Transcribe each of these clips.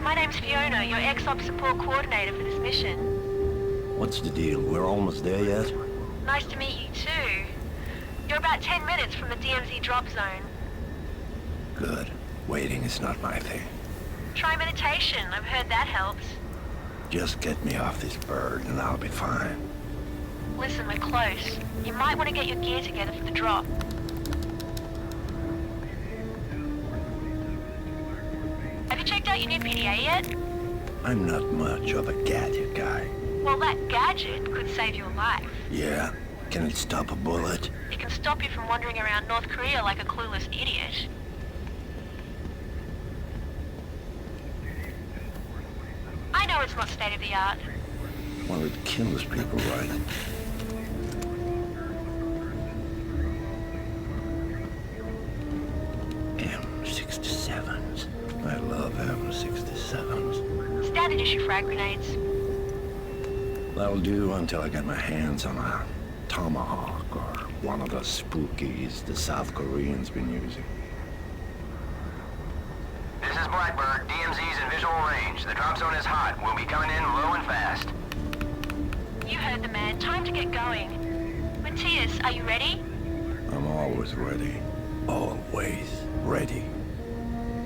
my name's Fiona, your ex-op support coordinator for this mission. What's the deal? We're almost there yet? Nice to meet you too. You're about 10 minutes from the DMZ drop zone. Good. Waiting is not my thing. Try meditation, I've heard that helps. Just get me off this bird and I'll be fine. Listen, we're close. You might want to get your gear together for the drop. Have you checked out your new PDA yet? I'm not much of a gadget guy. Well, that gadget could save your life. Yeah? Can it stop a bullet? It can stop you from wandering around North Korea like a clueless idiot. I know it's not state-of-the-art. Well, it kills people, right? M67s. I love M67s. Standard issue frag grenades. That'll do until I get my hands on a tomahawk or one of the spookies the South Koreans been using. This is Blackbird. DMZ's in visual range. The drop zone is hot. We'll be coming in low and fast. You heard the man. Time to get going. Matthias, are you ready? I'm always ready. Always ready.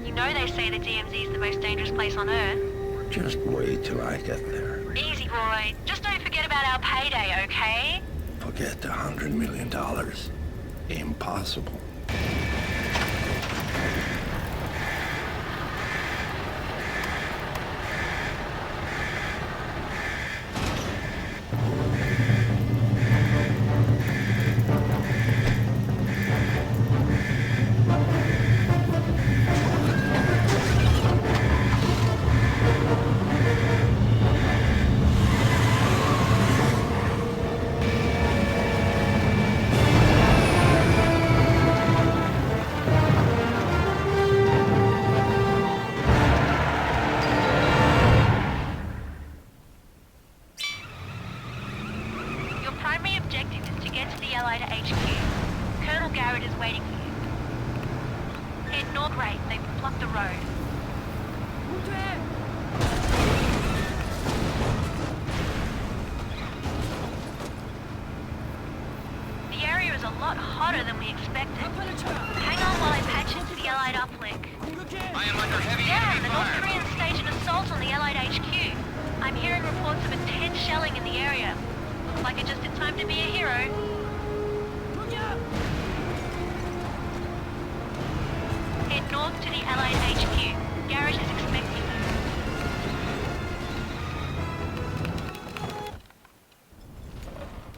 You know they say the DMZ is the most dangerous place on Earth. Just wait till I get there. Easy, boy. Just don't forget about our payday, okay? Forget the $100 million. Impossible.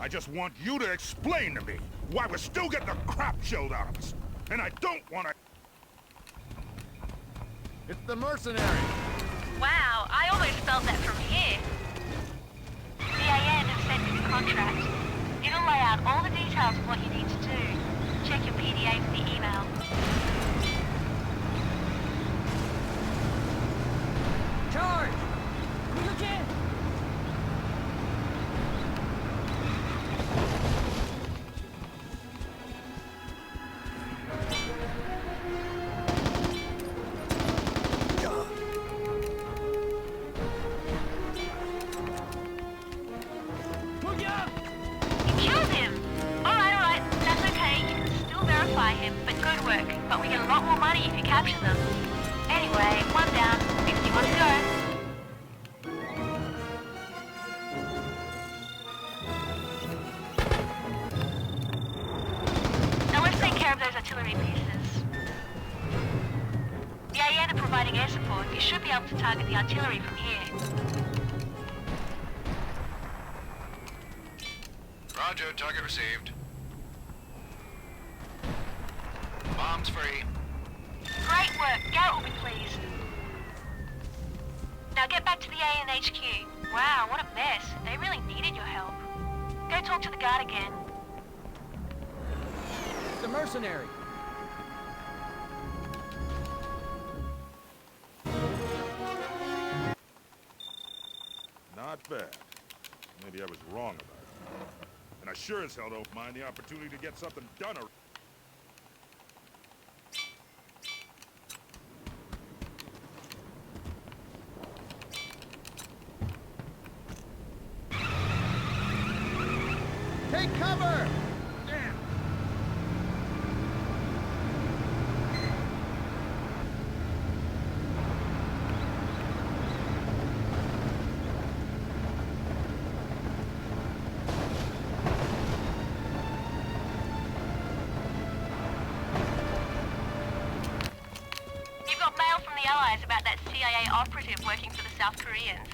I just want you to explain to me why we're still getting the crap shelled out of us. And I don't want to... It's the Mercenaries! Wow, I almost felt that from here. The AN have sent me the contract. It'll lay out all the details of what you need to do. Check your PDA for the email. Charge! Look in! But we get a lot more money if you capture them. Anyway, 1 down, 51 to go. Now let's take care of those artillery pieces. The AN are providing air support. You should be able to target the artillery from here. Roger, target received. Bombs free. Great work. Garrett will be pleased. Now get back to the AN HQ. Wow, what a mess. They really needed your help. Go talk to the guard again. The mercenary. Not bad. Maybe I was wrong about it. And I sure as hell don't mind the opportunity to get something done. Take cover! Damn. You've got mail from the Allies about that CIA operative working for the South Koreans.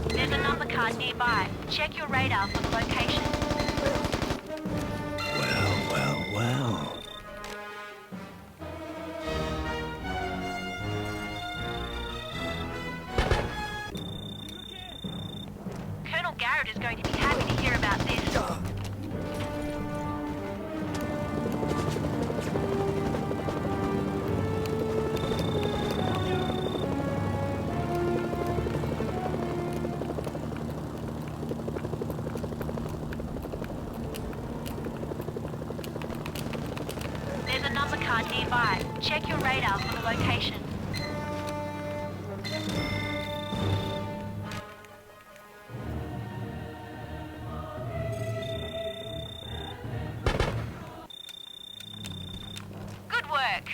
There's a number card nearby. Check your radar for the location. Well. Colonel Garrett is going to be happy to hear about this. There's a number card nearby. Check your radar for the location. Good work.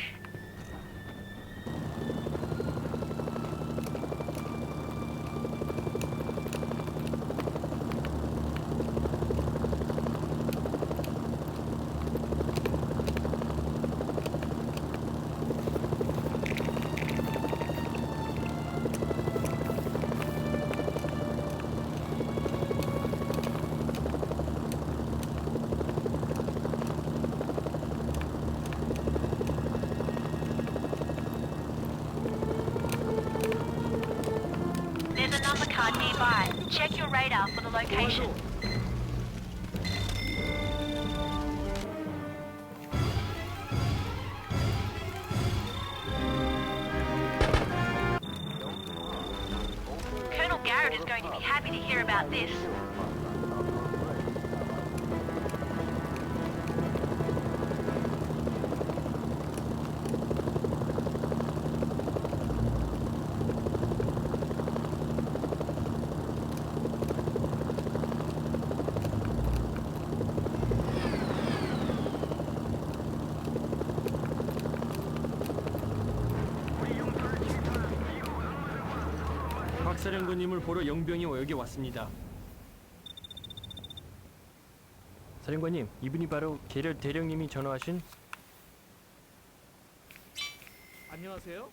There's a number card nearby. Check your radar for the location. Colonel Garrett is going to be happy to hear about this. 사령관님을 보러 영병이 여기 왔습니다. 사령관님, 이분이 바로 계렬 대령님이 전화하신. 안녕하세요.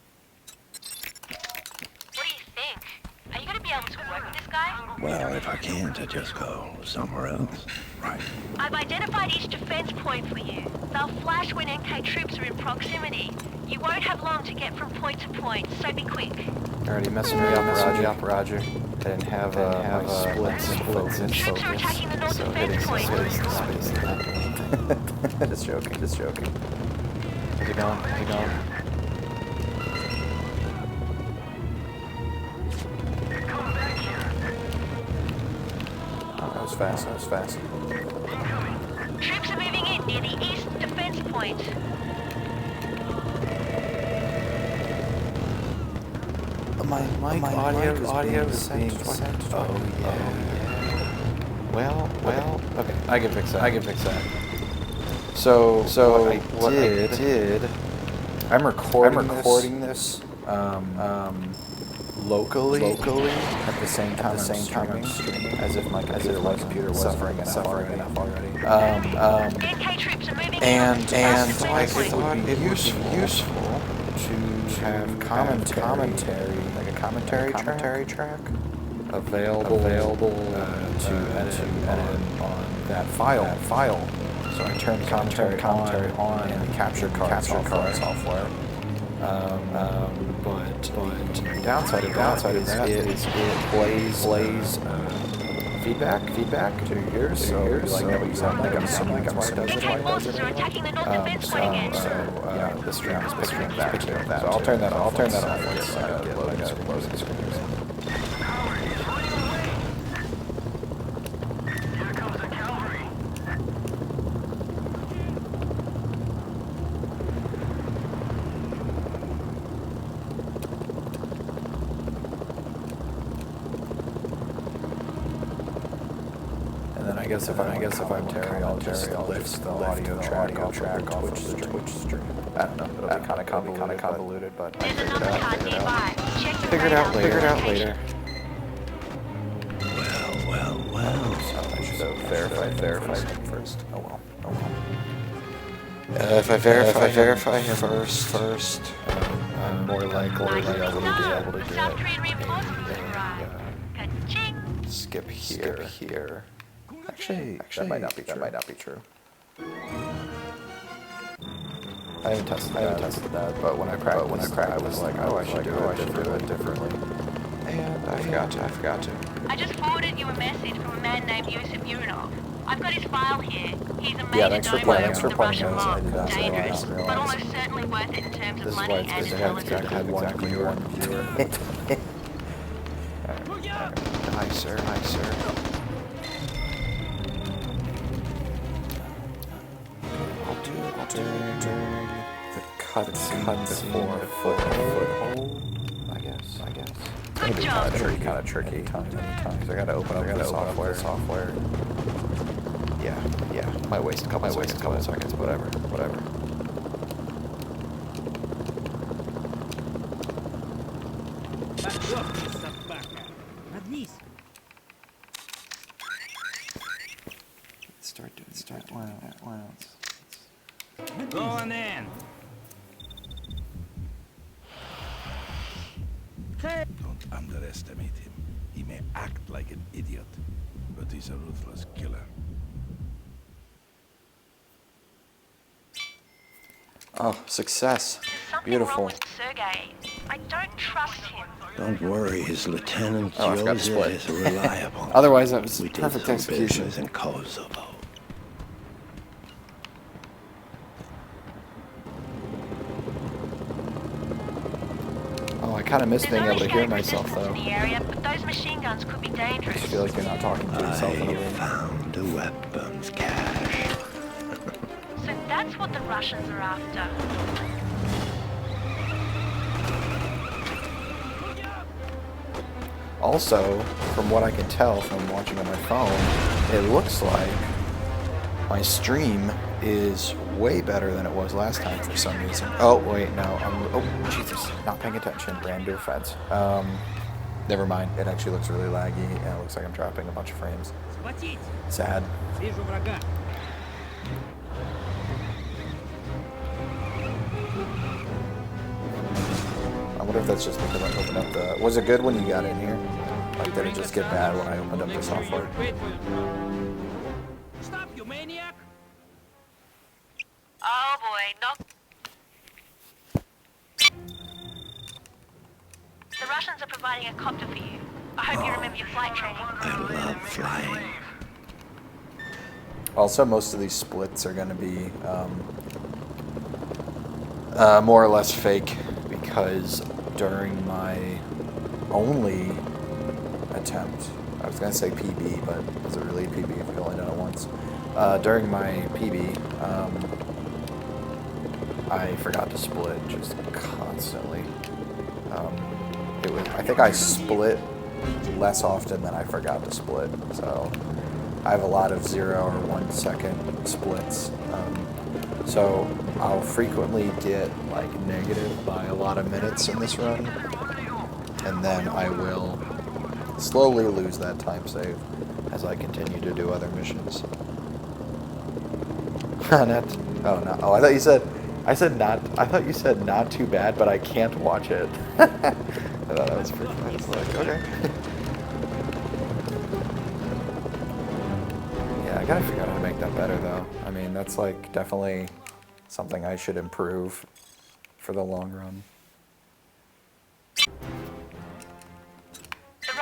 What do you think? Are you going to be able to work with this guy? Well, if I can't, I just go somewhere else. Right. I've identified each defense point for you. They'll flash when NK troops are in proximity. You won't have long to get from point to point, so be quick. Alrighty, messenger up, Roger. Didn't have splits and focus. Troops are attacking the north So defense hitting point. space. Just joking. How's it going? Oh, that was fast. Troops are moving in near the east defense point. My audio is being sent. Oh yeah. Well. Okay, I can fix that. So what I did. I'm recording this. Locally at the same time I'm streaming, as if my computer was suffering enough already. NK troops are moving in on the And defense I point. thought it would be useful to have commentary, like a commentary track available to edit on that file. So I turned commentary on in the capture card software. downside of that is it plays feedback to your ears. So you like that what you sound like. I'm assuming that's why it does it. AK forces are attacking the northern fence line again. Yeah, the stream is picking up that. So I'll turn that off. Let's get loading screens. Here comes the cavalry. And then I guess if I'm Terry, I'll lift the audio track off Twitch stream. I don't know. It'll be kind of convoluted, but I There's another car nearby. Check your figure it out later. Well. So I should have verified him first. Oh well. If I verify him first, I'm more likely able to get South Korean reinforcements have arrived. Ka-ching! skip here. Actually, that might not be true. I haven't tested that, but when I practiced, I was like, oh, I should do it differently. And I forgot to. I just forwarded you a message from a man named Yusuf Urinov. I've got his file here. He's a major thanks for domo pointing of the Russian out. mob. I did not Dangerous, realize. but almost certainly worth it in terms This of is why money it's and good to have intelligence. exactly one viewer. Hi, sir. I'll do the cutscene before foothold, I guess. Good job. Kind of tricky. Times. I gotta open up the software. Yeah. Might waste a couple seconds. Whatever. Start doing that. Wow. Go on in. Don't underestimate him. He may act like an idiot, but he's a ruthless killer. Oh, success. There's something Beautiful. wrong with Sergei. I don't trust him. Don't worry, his Lieutenant Oh, I forgot to Joseph split. is reliable. Otherwise, that was We did perfect some execution. business in Kosovo. Oh, I kind of miss There's being no able to hear escape myself, resistance though. in the area, but those machine guns could be I dangerous. just feel like you're not talking to yourself in a I room. found a weapons cache. So that's what the Russians are after. Also, from what I can tell from watching on my phone, it looks like my stream is way better than it was last time for some reason. Oh, wait, no. Oh, Jesus. Not paying attention. Ran into a fence. Never mind. It actually looks really laggy, and it looks like I'm dropping a bunch of frames. Sad. Вижу врага. I wonder if that's just because I opened up the... Was it good when you got in here? Like, did it just get bad when I opened up the software? Wait for your turn. Stop, you maniac! Oh boy, knock. The Russians are providing a copter for you. I hope you remember your flight training. I love flying. Also, most of these splits are going to be more or less fake because during my only attempt, I was going to say PB, but is it really PB if you've only done it once? During my PB, I forgot to split just constantly. I think I split less often than I forgot to split, so I have a lot of 0 or 1 second splits. So I'll frequently get like negative by a lot of minutes in this run, and then I will slowly lose that time save as I continue to do other missions. I thought you said. I thought you said not too bad, but I can't watch it. I thought that was pretty funny. It's like, okay. Yeah, I gotta figure out how to make that better, though. I mean, that's like definitely something I should improve for the long run.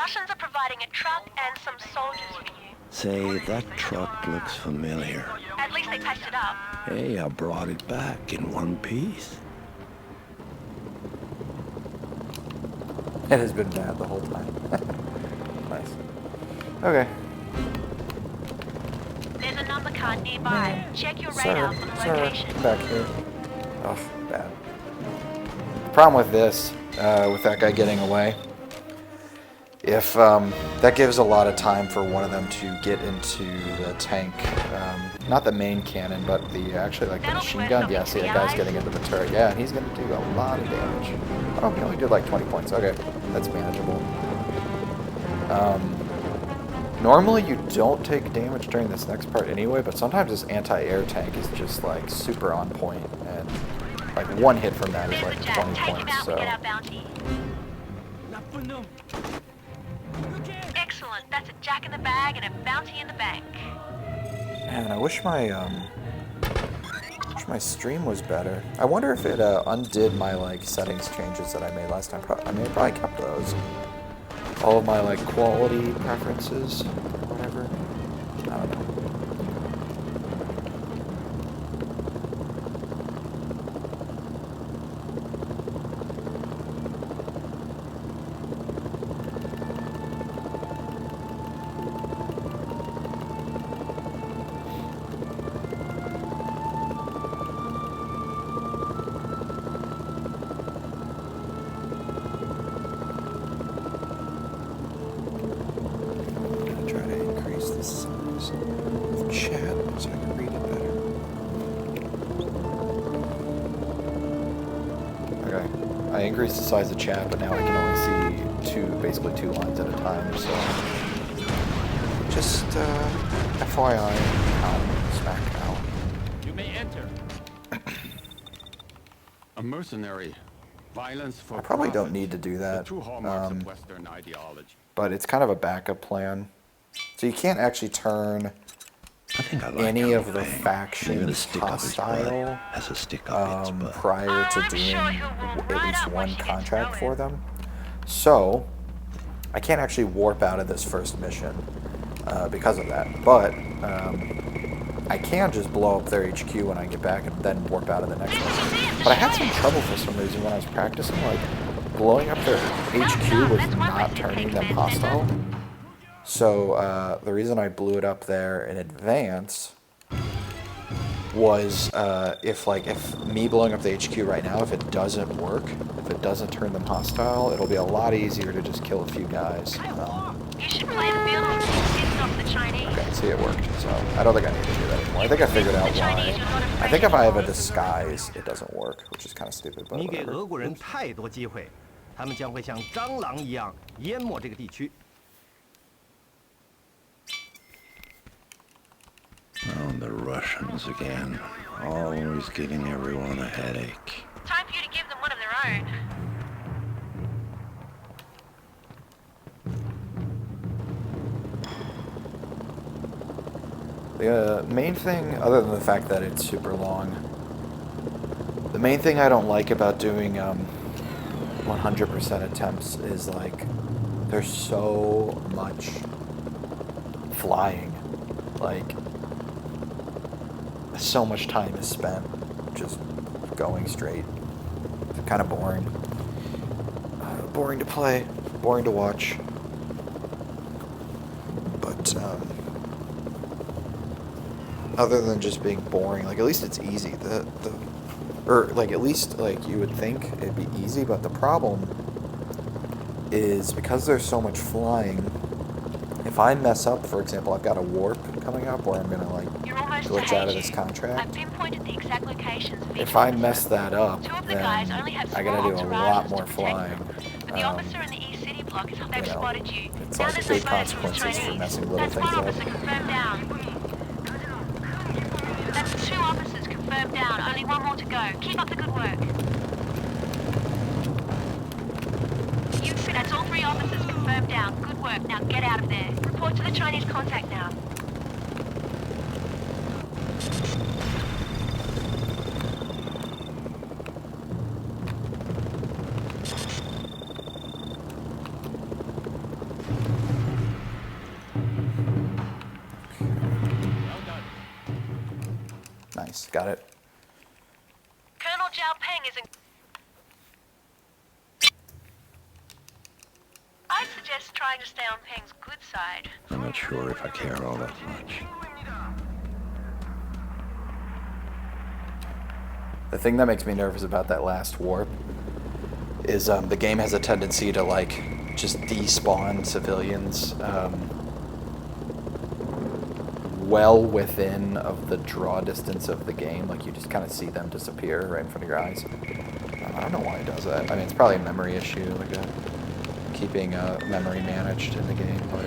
Russians are providing a truck and some soldiers for you. Say, that truck looks familiar. At least they patched it up. Hey, I brought it back in one piece. It has been bad the whole time. Nice. Okay. There's a number card nearby. Check your radar for the location. Come back here. Ugh, bad. The problem with this, with that guy getting away, if that gives a lot of time for one of them to get into the tank, not the main cannon, but the actually like the machine gun. Yeah, see that guy's getting into the turret. Yeah, and he's gonna do a lot of damage. Oh, he only did like 20 points. Okay, that's manageable. Normally you don't take damage during this next part anyway, but sometimes this anti-air tank is just like super on point, and like one hit from that is like 20 points. So. Excellent. That's a jack in the bag and a bounty in the bank. Man, I wish my stream was better. I wonder if it undid my like settings changes that I made last time. I mean, I probably kept those. All of my like quality preferences or whatever. I don't know. The size of chat, but now I can only see basically two lines at a time, so just FYI, smack out. You may enter. A mercenary, violence for I probably profit, don't need to do that, the true hallmarks of Western ideology. but it's kind of a backup plan. So you can't actually turn I think I like any of the Even factions stick up his butt hostile has a stick up its butt. prior to doing at least one contract for them. So I can't actually warp out of this first mission because of that. But I can just blow up their HQ when I get back and then warp out of the next one. But I had some trouble for some reason when I was practicing. Like blowing up their HQ was not turning them hostile. So the reason I blew it up there in advance was if me blowing up the HQ right now, if it doesn't work, if it doesn't turn them hostile, it'll be a lot easier to just kill a few guys. You should play the field and piss off the Chinese. Okay, see, it worked. So I don't think I need to do that anymore. I think I figured out why. I think if I have a disguise, it doesn't work, which is kind of stupid, but 你给 whatever. 俄国人太多机会，他们将会像蟑螂一样淹没这个地区。 Oh, the Russians again. Always giving everyone a headache. Time for you to give them one of their own. The main thing, other than the fact that it's super long, the main thing I don't like about doing 100% attempts is like there's so much flying. Like so much time is spent just going straight. It's kind of boring. Boring to play, boring to watch. But other than just being boring, like at least it's easy. Or like at least like you would think it'd be easy, but the problem is because there's so much flying. If I mess up, for example, I've got a warp coming up where I'm gonna like glitch out of this contract. If I mess that up, then I gotta do a lot more flying. The officer in the East City block is they've spotted you. It's like big consequences for messing little things up. Confirmed down. That's 2 officers confirmed down. Only 1 more to go. Keep up the good work. That's all 3 officers confirmed down. Good work. Now get out of there. Report to the Chinese contact now. Nice, got it. Colonel Zhao Peng is in... I'd suggest trying to stay on Peng's good side. I'm not sure if I care all that much. The thing that makes me nervous about that last warp is the game has a tendency to like just despawn civilians well within of the draw distance of the game. Like you just kind of see them disappear right in front of your eyes. I don't know why it does that. I mean, it's probably a memory issue, like keeping memory managed in the game, but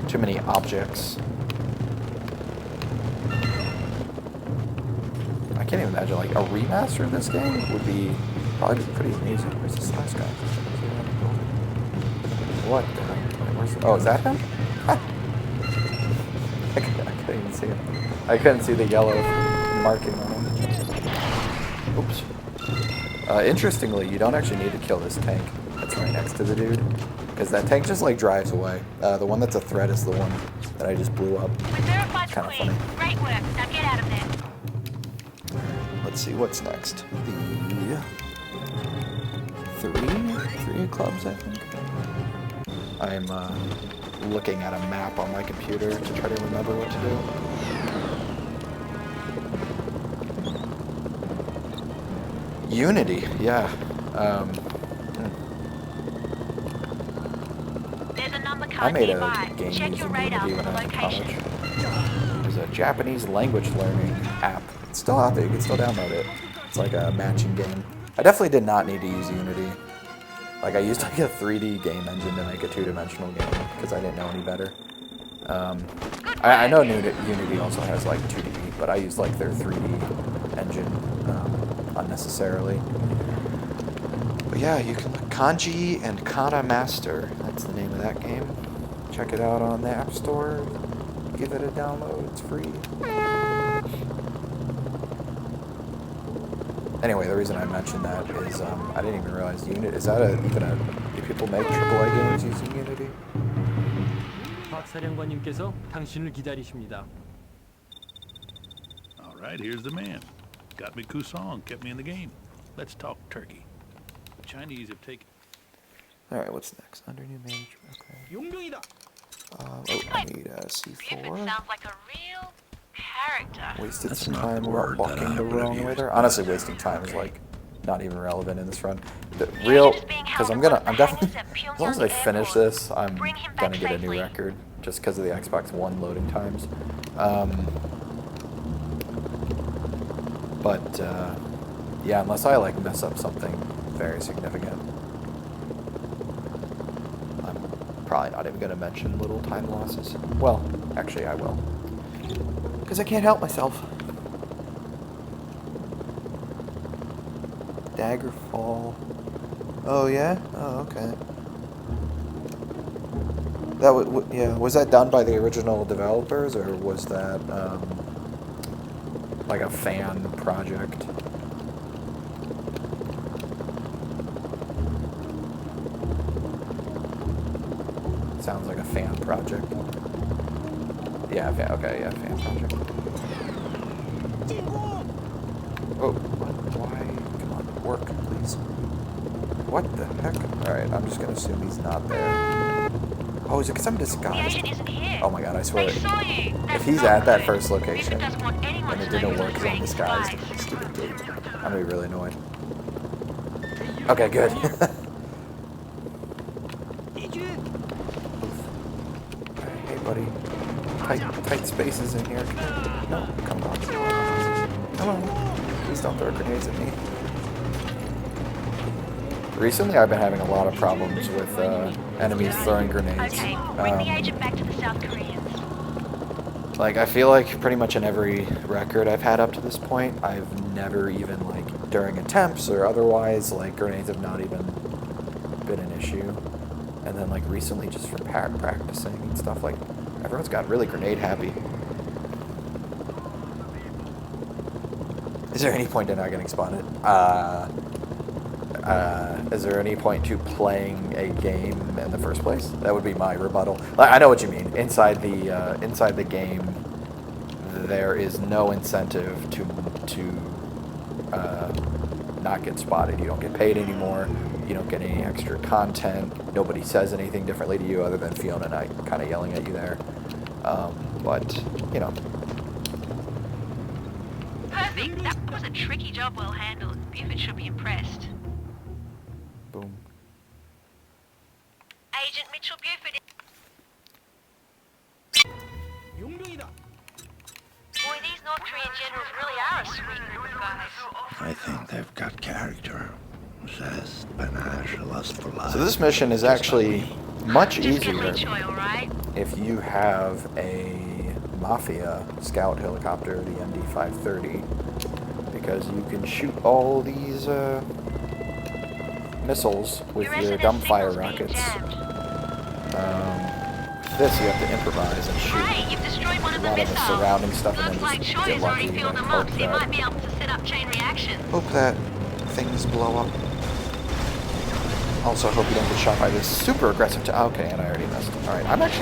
too many objects. I can't even imagine, like, a remaster of this game would be probably pretty amazing. Where's this last guy? What the heck? Where's oh, is that him? I couldn't even see him. I couldn't see the yellow marking on him. Oops. Interestingly, you don't actually need to kill this tank that's right next to the dude, because that tank just, like, drives away. The one that's a threat is the one that I just blew up. It's kind of funny. Great work. Now get out of there. Let's see what's next. The three clubs, I think. I'm looking at a map on my computer to try to remember what to do. Unity, yeah. There's a number I card made a nearby. game Check using your radar Unity for when I was in location. college. There's a Japanese language learning app. It's still out there, you can still download it. It's like a matching game. I definitely did not need to use Unity. Like, I used like a 3D game engine to make a two-dimensional game because I didn't know any better. I know Unity also has like 2D, but I used like their 3D engine unnecessarily. But yeah, you can look Kanji and Kana Master. That's the name of that game. Check it out on the App Store. Give it a download. It's free. Anyway, the reason I mentioned that is I didn't even realize Unity. Is that do people make AAA games using Unity? 박 사령관님께서 당신을 기다리십니다. All right, here's the man. Got me Kusong, kept me in the game. Let's talk turkey. The Chinese have taken... All right, what's next? Under new management. Okay. 용병이다. Oh, I need Griffin C4. sounds like a real character. Wasted That's some not time the word that walking I the would have wrong way used. there. Honestly, wasting time is like not even relevant in this run. The real, because I'm definitely, as long as I finish this, I'm gonna get a new record just because of the Xbox One loading times. But yeah, unless I like mess up something very significant, I'm probably not even gonna mention little time losses. Well, actually, I will, because I can't help myself. Daggerfall. Oh yeah. Oh okay. That yeah. Was that done by the original developers, or was that like a fan project? Sounds like a fan project. Yeah. Okay. Yeah. Fan project. Oh. Why? Come on. Work, please. What the heck? Alright, I'm just gonna assume he's not there. Oh, is it because I'm disguised? The agent isn't here. Oh my god, I swear. They saw you. If he's at that first location and it didn't work because I'm disguised, stupid gate, I'm gonna be really annoyed. Okay, good. Hey, buddy. Tight spaces in here. No, come on. Come on. Please don't throw grenades at me. Recently, I've been having a lot of problems with enemies throwing grenades. Okay, bring the agent back to the South Koreans. Like, I feel like pretty much in every record I've had up to this point, I've never even, like, during attempts or otherwise, like, grenades have not even been an issue. And then, like, recently, just from practicing and stuff, like, everyone's got really grenade happy. Is there any point in not getting spotted? Is there any point to playing a game in the first place? That would be my rebuttal. I know what you mean. Inside the game, there is no incentive to not get spotted. You don't get paid anymore. You don't get any extra content. Nobody says anything differently to you other than Fiona and I kind of yelling at you there. But, you know. Perfect. That was a tricky job, well handled. Buford should be impressed. Boom. Agent Mitchell Buford. Boy, these North Korean generals really are a sweet group of guys. I think they've got character. Zest, panache, lust for life. So this mission is actually much Just get easier leech oil, right? if you have a Mafia scout helicopter, the MD-530, because you can shoot all these missiles with your dumbfire rockets. This you have to improvise and shoot Great, you've destroyed one of a lot of the surrounding stuff and Looks then like just Choi's get already lucky filled and them up, hope so you might be able to set up chain reactions. that things blow up. Also hope you don't get shot by this super aggressive okay, and I already missed. Alright, I'm just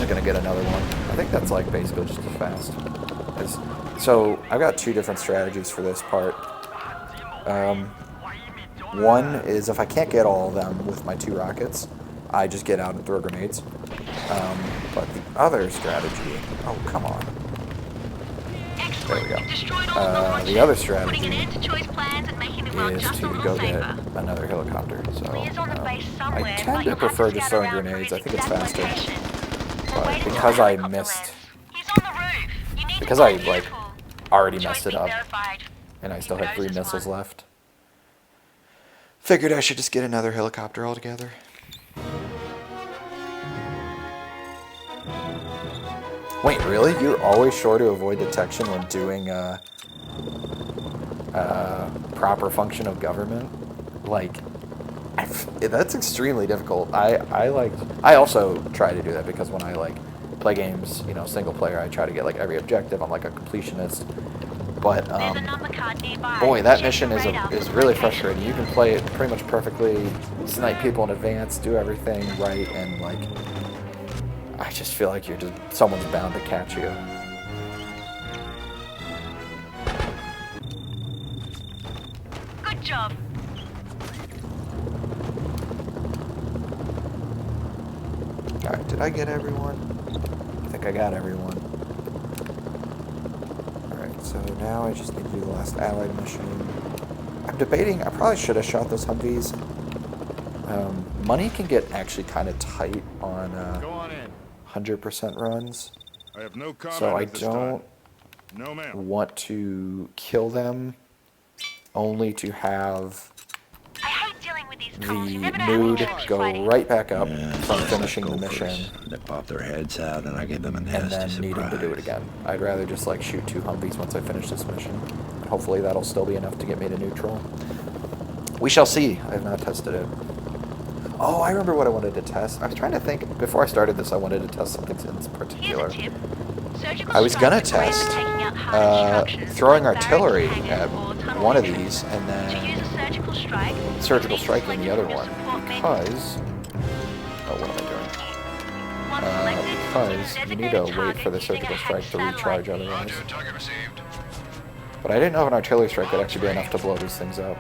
gonna get another one. I think that's like basically just as fast. So I've got two different strategies for this part. One is if I can't get all of them with my 2 rockets, I just get out and throw grenades. But the other strategy, oh come on. There we go. The other strategy is to go get another helicopter. So I tend to prefer just throwing grenades. I think it's faster. But because I missed, because I like already messed it up, and I still had 3 missiles left, figured I should just get another helicopter altogether. Wait, really? You're always sure to avoid detection when doing proper function of government? Like, that's extremely difficult. I also try to do that because when I like play games, you know, single player, I try to get like every objective. I'm like a completionist. But boy, that mission is really frustrating. You can play it pretty much perfectly, snipe people in advance, do everything right, and like I just feel like someone's bound to catch you. Good job. Alright, did I get everyone? I think I got everyone. Alright, so now I just need to do the last allied mission. I'm debating, I probably should have shot those Humvees. Money can get actually kind of tight on 100% runs. I have no comment so I at this don't time. want to kill them only to have the mood go right back up from finishing the mission They pop their heads out and I give them a and nasty then surprise. needing to do it again. I'd rather just like shoot 2 Humvees once I finish this mission. Hopefully that'll still be enough to get me to neutral. We shall see. I have not tested it. Oh, I remember what I wanted to test. I was trying to think, before I started this, I wanted to test something in particular. I was going to test throwing artillery at one of these and then surgical striking the other one. Because... Oh, what am I doing? Because you need to wait for the surgical strike to recharge otherwise. But I didn't know if an artillery strike would actually be enough to blow these things up.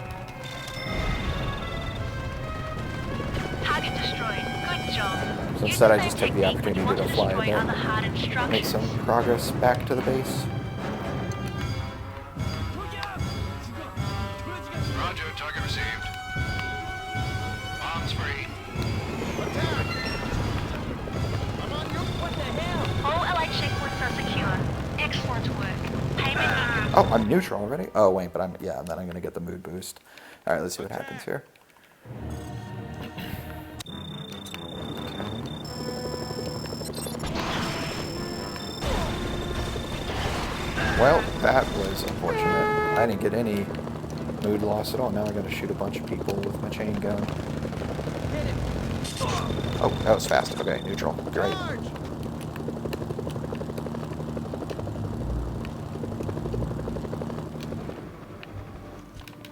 So instead I just took the opportunity to go fly a bit, make some progress back to the base. Roger, target received. Bombs free. What the hell? All allied checkpoints are secure. Excellent work. Payment in. Oh, I'm neutral already? Oh wait, but then I'm gonna get the mood boost. Alright, let's see what happens here. Well, that was unfortunate. I didn't get any mood loss at all. Now I gotta shoot a bunch of people with my chain gun. Oh, that was fast. Okay, neutral. Great.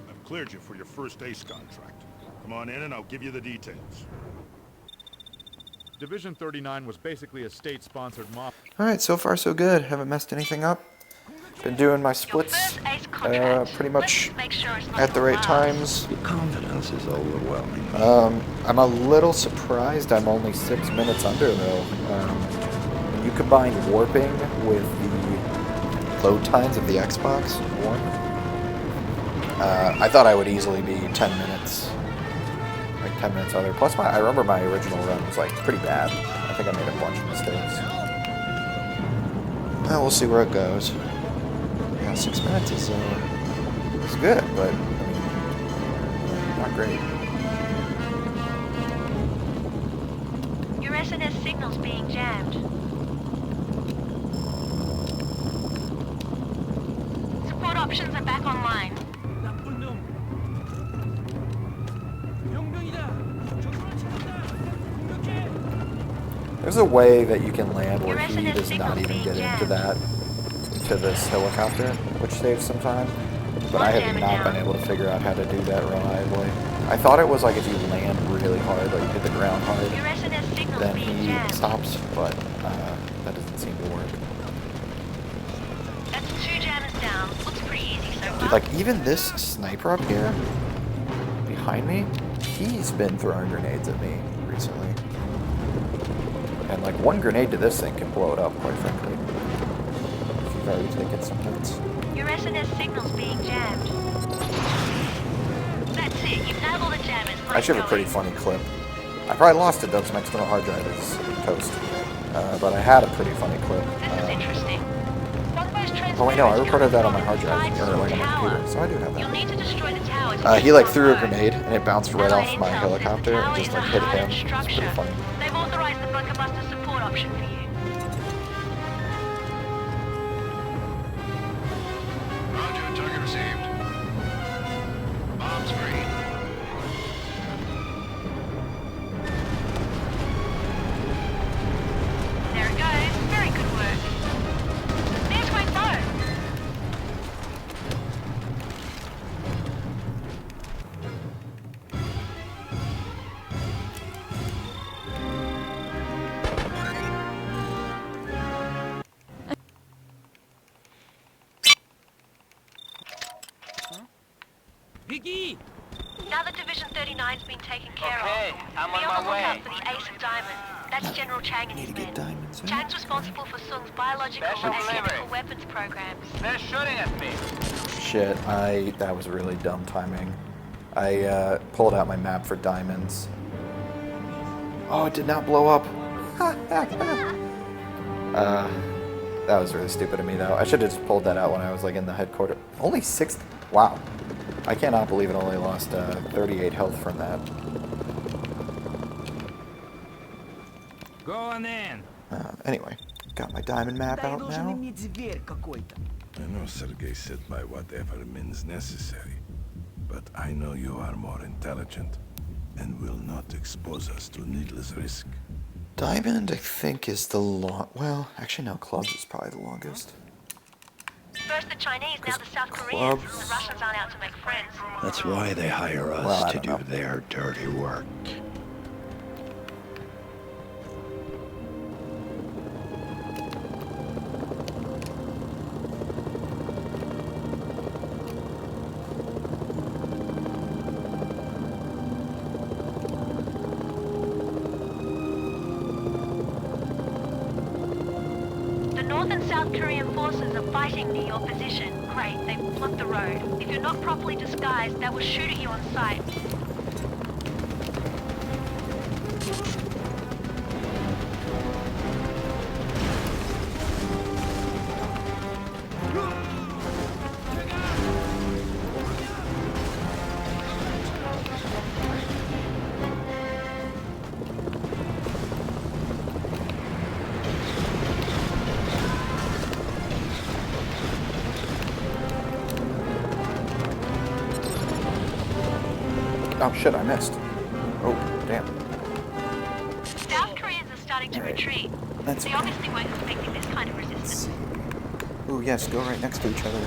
I've cleared you for your first ACE contract. Come on in and I'll give you the details. Division 39 was basically a state-sponsored mob. Alright, so far so good. Haven't messed anything up. Been doing my splits pretty much at the right times. Your confidence is overwhelming. I'm a little surprised I'm only 6 minutes under, though. When you combine warping with the load times of the Xbox One, I thought I would easily be 10 minutes. Like 10 minutes under. Plus, I remember my original run was like pretty bad. I think I made a bunch of mistakes. Well, we'll see where it goes. Yeah, 6 minutes is good, but I mean, not great. Your SNS signal's being jammed. Support options are back online. There's a way that you can land where he does not even get into this helicopter, which saves some time. But I have not been able to figure out how to do that reliably. I thought it was like if you land really hard, like you hit the ground hard, then he stops, but that doesn't seem to work. That's 2 jammers down. Looks pretty easy so far. Dude, like even this sniper up here, behind me, he's been throwing grenades at me recently. And like one grenade to this thing can blow it up, quite frankly. If you've already taken some hits. Your SNS signal's being jammed. That's it, you've nailed all the jammers. I actually have a pretty funny clip. I probably lost it though because my external hard drive is toast. But I had a pretty funny clip. This is interesting. Oh wait, no, I recorded that on my hard drive, or like on my computer, so I do have You'll need to destroy the towers. He like threw a grenade and it bounced right off my helicopter and just like hit him. It's pretty funny. They've authorized the bunker buster support option for you. Roger, target received. Bombs free. There it goes. Very good work. There's my phone. Piggy! Now that Division 39's been taken care Okay, of, I'm be on on the my way. lookout for the Ace of Diamond. That's General Chang and his men. Chang's responsible for Sung's biological Special and chemical delivery. weapons programs. They're shooting at me. Shit, that was really dumb timing. I pulled out my map for diamonds. Oh, it did not blow up. That was really stupid of me though. I should have just pulled that out when I was like in the headquarters. Only 6, wow. I cannot believe it only lost 38 health from that. Go on in. Anyway, got my diamond map out now. I know Sergei said by whatever means necessary, but I know you are more intelligent and will not expose us to needless risk. Diamond, I think, is the well, actually no, clubs is probably the longest. First the Chinese, now the South Koreans. The Russians aren't out to make friends. That's why they hire us Well, I to don't do know. their dirty work. The North and South Korean forces are fighting near your position. Great, they've blocked the road. If you're not properly disguised, they will shoot at you on sight. Oh shit, I missed. Oh, damn. South Koreans are starting to retreat. That's They okay. obviously weren't expecting this kind of resistance. Ooh, yes, go right next to each other.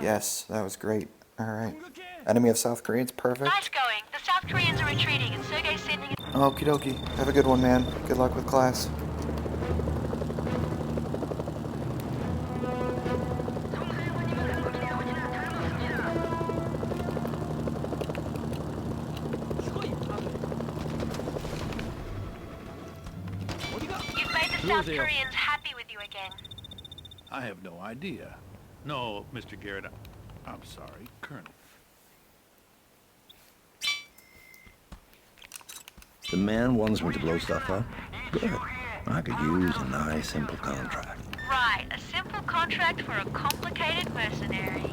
Yes, that was great. Alright. Enemy of South Koreans, perfect. Nice going. The South Koreans are retreating and Sergei's sending... Okie dokie. Have a good one, man. Good luck with class. You've made the South Koreans happy with you again. I have no idea. No, Mr. Garrett, I'm sorry, Colonel. The man wants me to blow stuff up? Good. I could use a nice, simple contract. Right, a simple contract for a complicated mercenary.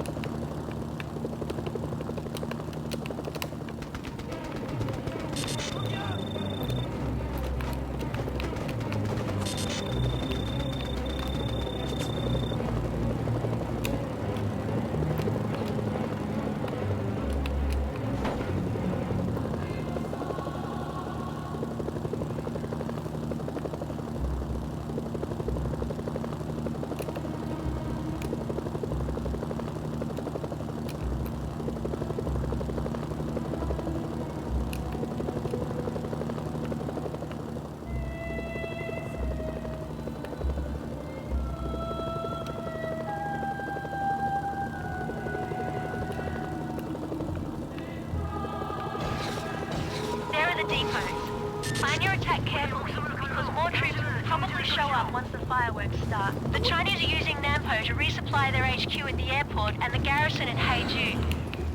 Plan your attack carefully, because more troops will probably show up once the fireworks start. The Chinese are using Nampo to resupply their HQ at the airport and the garrison at Haeju.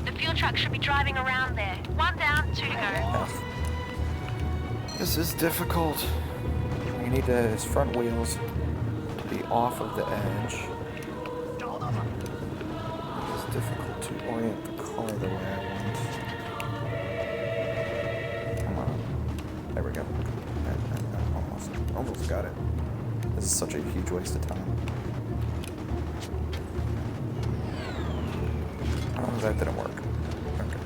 The fuel truck should be driving around there. 1 down, 2 to go. This is difficult. We need his front wheels to be off of the edge. It's difficult to orient the car the way I want. There we go. Almost got it. This is such a huge waste of time. Oh, that didn't work. Okay.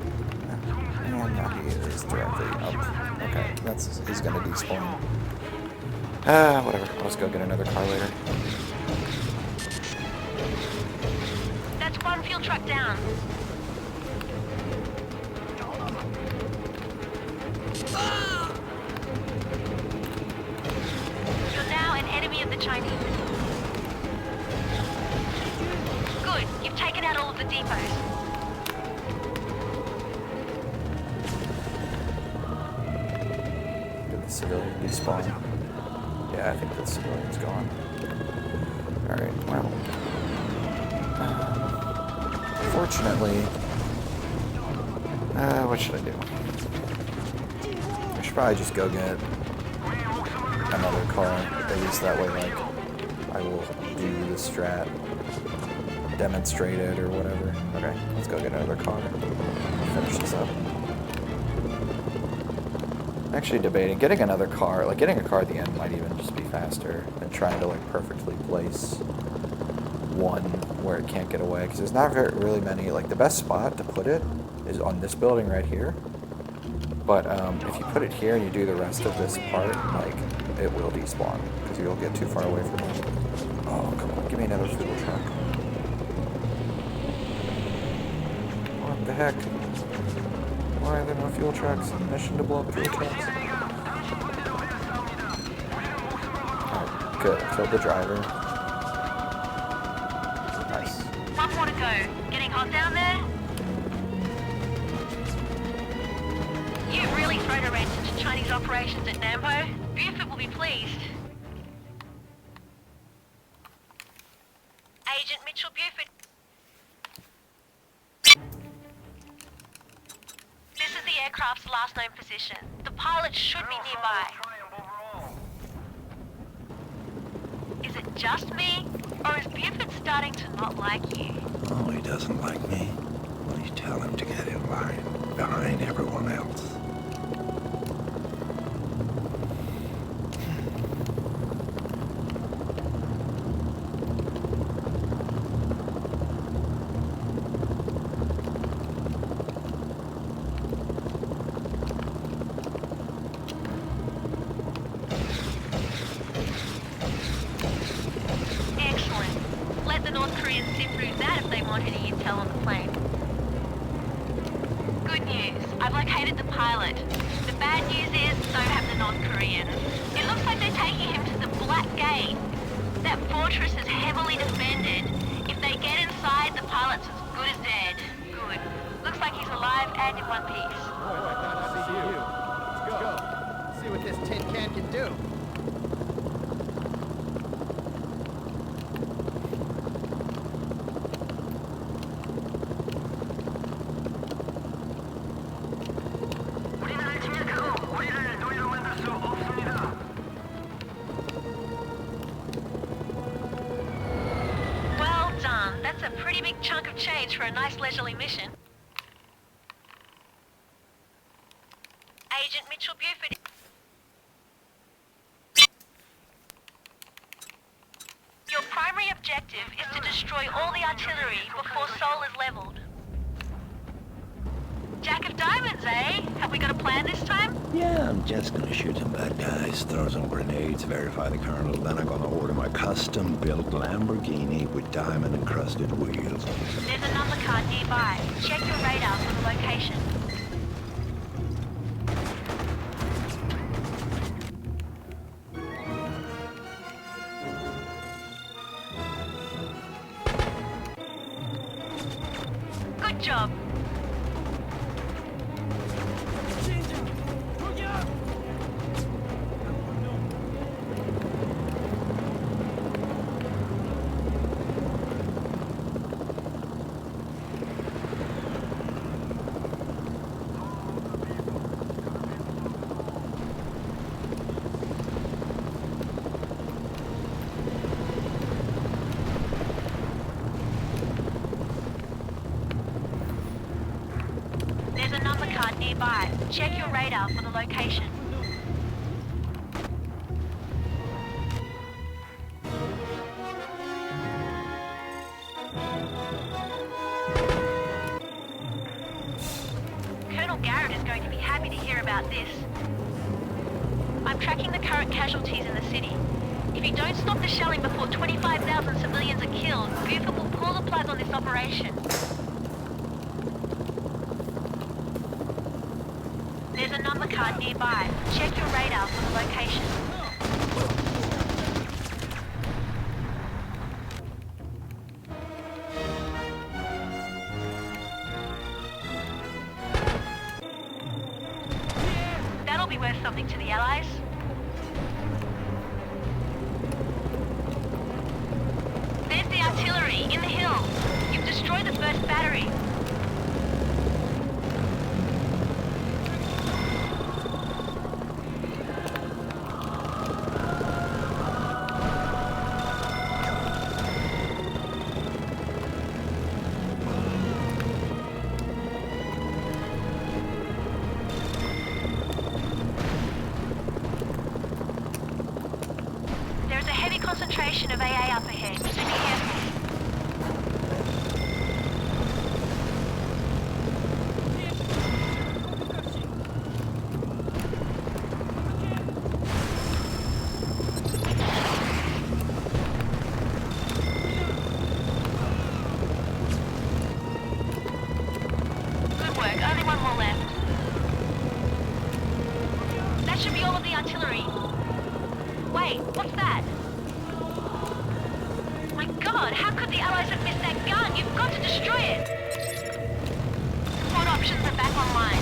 And now he is directly up. Okay, he's gonna despawn. Whatever. I'll just go get another car later. That's 1 fuel truck down. Of the Chinese. Good, you've taken out all of the depots. Did the civilian despawn? Yeah, I think the civilian's gone. Alright, well. Fortunately, what should I do? I should probably just go get another car, at least that way, like, I will do the strat, demonstrate it, or whatever. Okay, let's go get another car. We'll finish this up. I'm actually debating getting another car, like, getting a car at the end might even just be faster than trying to, like, perfectly place one where it can't get away, because there's not really many, like, the best spot to put it is on this building right here. But if you put it here and you do the rest of this part, like, it will despawn, because you'll get too far away from it. Oh, come on, give me another fuel truck. What the heck? Why are there no fuel trucks? Mission to blow up fuel trucks. Alright, good. Killed the driver. Nice. 1 more to go. Getting hot down there? You've really thrown a wrench into Chinese operations at Nampo. Buford will be pleased. Agent Mitchell Buford. This is the aircraft's last known position. The pilot should be nearby. Is it just me? Or is Buford starting to not like you? Oh, he doesn't like me. Please tell him to get in line behind everyone else. I've located the pilot. The bad news is, so have North Koreans. It looks like they're taking him to the Black Gate. That fortress is heavily defended. If they get inside, the pilot's as good as dead. Good. Looks like he's alive and in one piece. See you. Let's go. See what this tin can do. Well done. That's a pretty big chunk of change for a nice leisurely mission. Agent Mitchell Buford. Your primary objective is to destroy all the artillery before Seoul is leveled. Jack of Diamonds, eh? Have we got a plan this time? Yeah, I'm just gonna shoot some bad guys, throw some grenades, verify the colonel, then I'm gonna order my custom-built Lamborghini with diamond-encrusted wheels. There's a number card nearby. Check your radar for the location. Good job. There's a number card nearby. Check your radar for the location. Colonel Garrett is going to be happy to hear about this. I'm tracking the current casualties in the city. If you don't stop the shelling before 25,000 civilians are killed, Buford will pull the plug on this operation. There's a number card nearby. Check your radar for the location. That'll be worth something to the Allies. There's the artillery in the hills. You've destroyed the first battery. There's a heavy concentration of AA up ahead, so be careful. Good work, only one more left. That should be all of the artillery. Wait, what's that? My God, how could the Allies have missed that gun? You've got to destroy it! Support options are back online.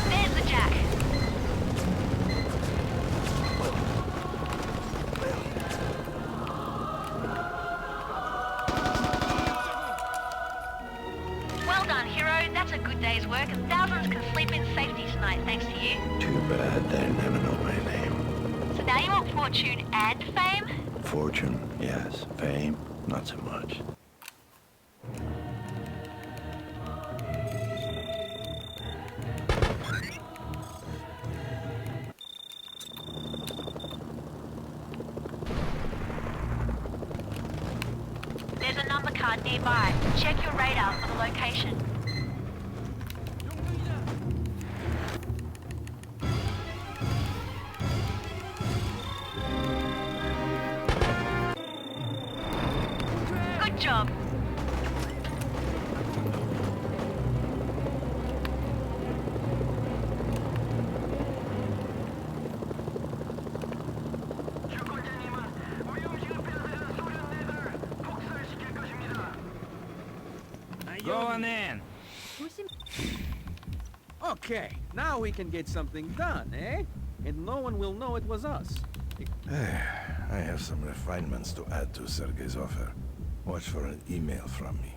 There's the Jack. Well done, hero. That's a good day's work, and thousands can sleep in safety tonight thanks to you. Too bad they never know my name. So now you want fortune and fame? Fortune, yes. Fame, not so much. card nearby. Check your radar for the location. Good job. Go on in. Okay, now we can get something done, eh? And no one will know it was us. I have some refinements to add to Sergei's offer. Watch for an email from me.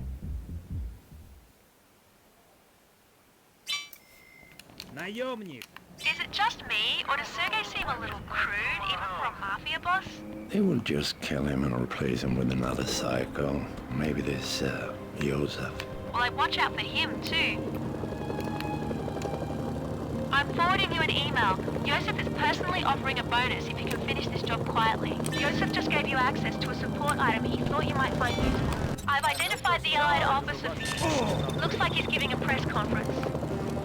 Наемник. Is it just me, or does Sergei seem a little crude, even for a mafia boss? They will just kill him and replace him with another psycho. Maybe this, Joseph. Well, I'd watch out for him, too. I'm forwarding you an email. Joseph is personally offering a bonus if you can finish this job quietly. Joseph just gave you access to a support item he thought you might find useful. I've identified the allied officer for you. Looks like he's giving a press conference.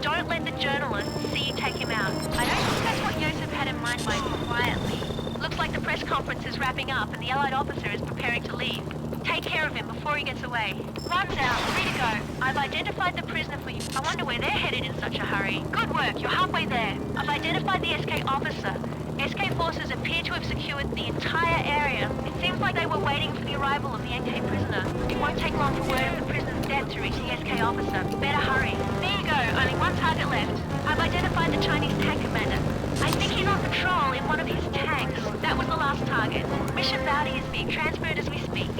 Don't let the journalists see you take him out. I don't think that's what Joseph had in mind by quietly. Looks like the press conference is wrapping up and the allied officer is preparing to leave. Take care of him before he gets away. Run's out, free to go. I've identified the prisoner for you. I wonder where they're headed in such a hurry. Good work, you're halfway there. I've identified the SK officer. SK forces appear to have secured the entire area. It seems like they were waiting for the arrival of the NK prisoner. It won't take long for word of the prisoner's death to reach the SK officer. Better hurry. There you go, only one target left. I've identified the Chinese tank commander. I think he's on patrol in one of his tanks. That was the last target. Mission bounty is being transferred as we speak.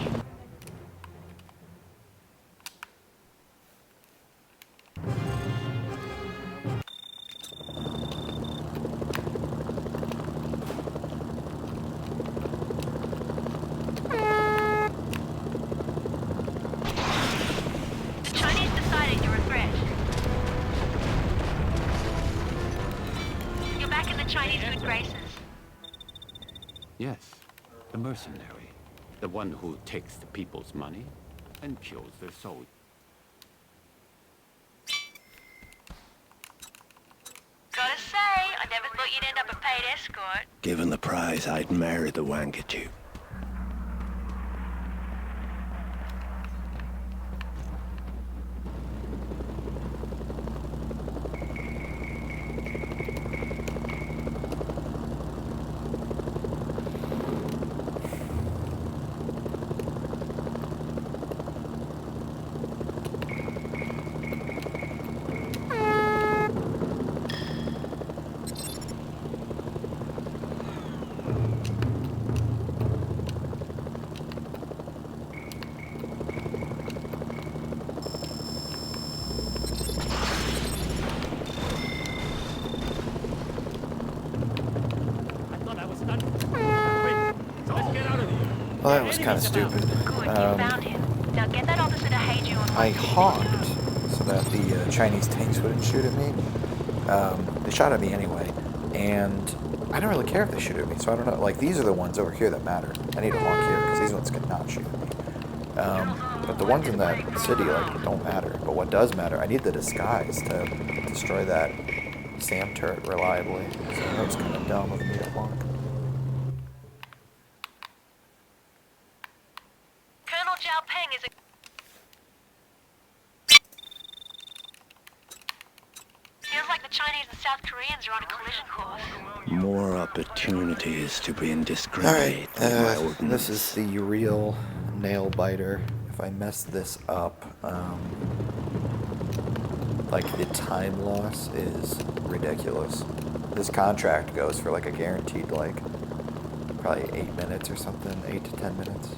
Yes, the mercenary. The one who takes the people's money and kills their soldiers. Gotta say, I never thought you'd end up a paid escort. Given the prize, I'd marry the Wankachu. Well, that was kind of stupid. I honked so that the Chinese tanks wouldn't shoot at me. They shot at me anyway, and I don't really care if they shoot at me, so I don't know. Like, these are the ones over here that matter. I need to honk here, because these ones cannot shoot at me. But the ones in that city, like, don't matter. But what does matter, I need the disguise to destroy that SAM turret reliably. So I know it's kind of dumb of me to honk. More opportunities to be indiscriminate. Alright, this is the real nail biter. If I mess this up, like, the time loss is ridiculous. This contract goes for like a guaranteed, like, probably 8 minutes or something, 8 to 10 minutes.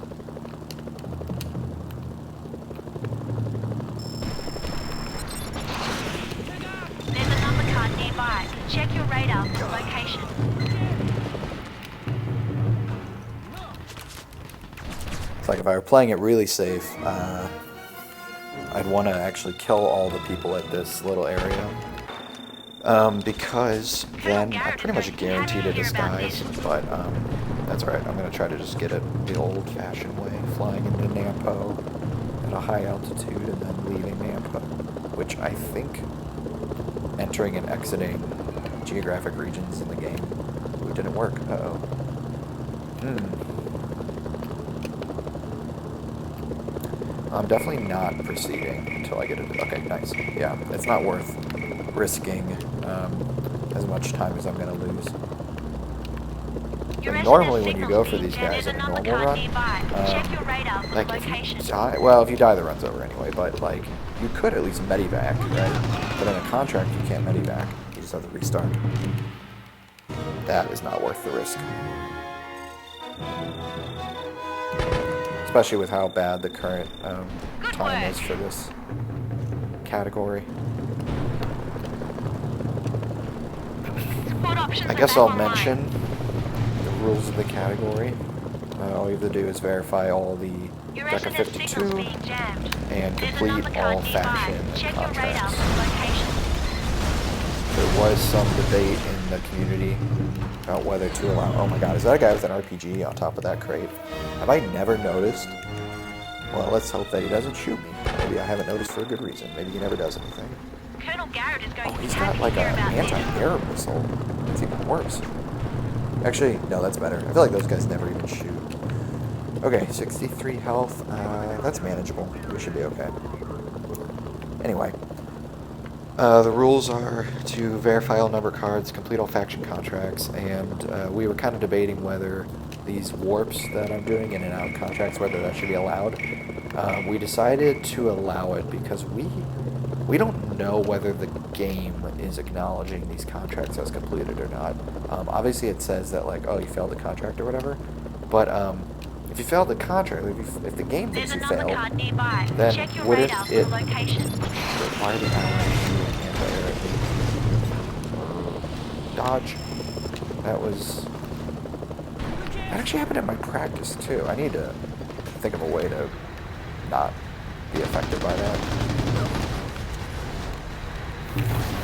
There's a number card nearby. Check your radar for location. It's like if I were playing it really safe, I'd want to actually kill all the people at this little area. Because then I pretty much guaranteed a disguise, but that's alright. I'm going to try to just get it the old-fashioned way, flying into Nampo at a high altitude and then leaving Nampo, which I think entering and exiting geographic regions in the game didn't work. Uh-oh. I'm definitely not proceeding until I get it. Okay, nice. Yeah, it's not worth risking as much time as I'm going to lose. But normally when you go for these guys in a normal run, like if you die, well, if you die, the run's over anyway, but like, you could at least medivac, right? But in a contract, you can't medivac. You just have to restart. That is not worth the risk. Especially with how bad the current time is for this category. I guess I'll mention the rules of the category. All you have to do is verify all the Deca 52 and complete all faction contracts. There was some debate in the community about whether to allow... Oh my god, is that a guy with an RPG on top of that crate? Have I never noticed? Well, let's hope that he doesn't shoot me. Maybe I haven't noticed for a good reason. Maybe he never does anything. Oh, he's got like an anti-air missile. That's even worse. Actually, no, that's better. I feel like those guys never even shoot. Okay, 63 health. That's manageable. We should be okay. Anyway. The rules are to verify all number cards, complete all faction contracts, and we were kind of debating whether these warps that I'm doing in and out contracts, whether that should be allowed. We decided to allow it because we don't know whether the game is acknowledging these contracts as completed or not. Obviously it says that like, oh, you failed the contract or whatever, but if you failed the contract, if the game thinks you failed, then wouldn't it require the anti-air dodge? That actually happened in my practice too. I need to think of a way to not be affected by that.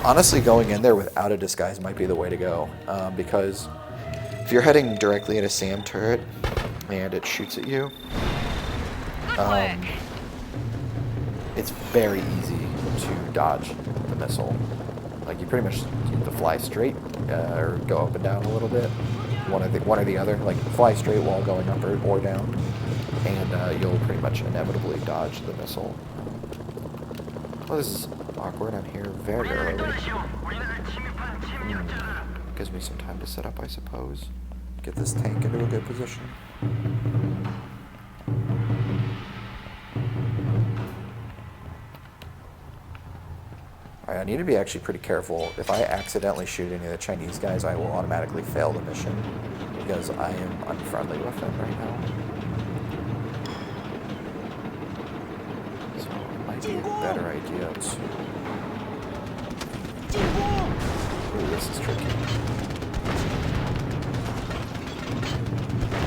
Honestly, going in there without a disguise might be the way to go, because if you're heading directly at a SAM turret and it shoots at you, it's very easy to dodge the missile. Like, you pretty much need to fly straight or go up and down a little bit, one or the other. Like, fly straight while going up or down, and you'll pretty much inevitably dodge the missile. Well, this is awkward. I'm here very early. Gives me some time to set up, I suppose. Get this tank into a good position. Alright, I need to be actually pretty careful. If I accidentally shoot any of the Chinese guys, I will automatically fail the mission, because I am unfriendly with them right now. So it might be a better idea to... Ooh, this is tricky.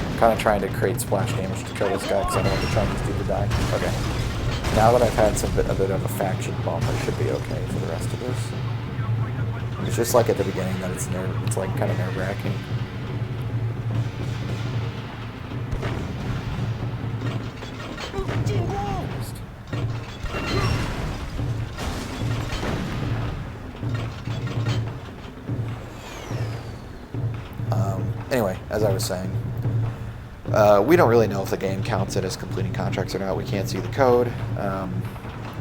I'm kind of trying to create splash damage to kill this guy because I don't want the Chinese dude to die. Okay. Now that I've had a bit of a faction bump, I should be okay for the rest of this. It's just like at the beginning that it's like kind of nerve-wracking. Anyway, as I was saying, we don't really know if the game counts it as completing contracts or not. We can't see the code,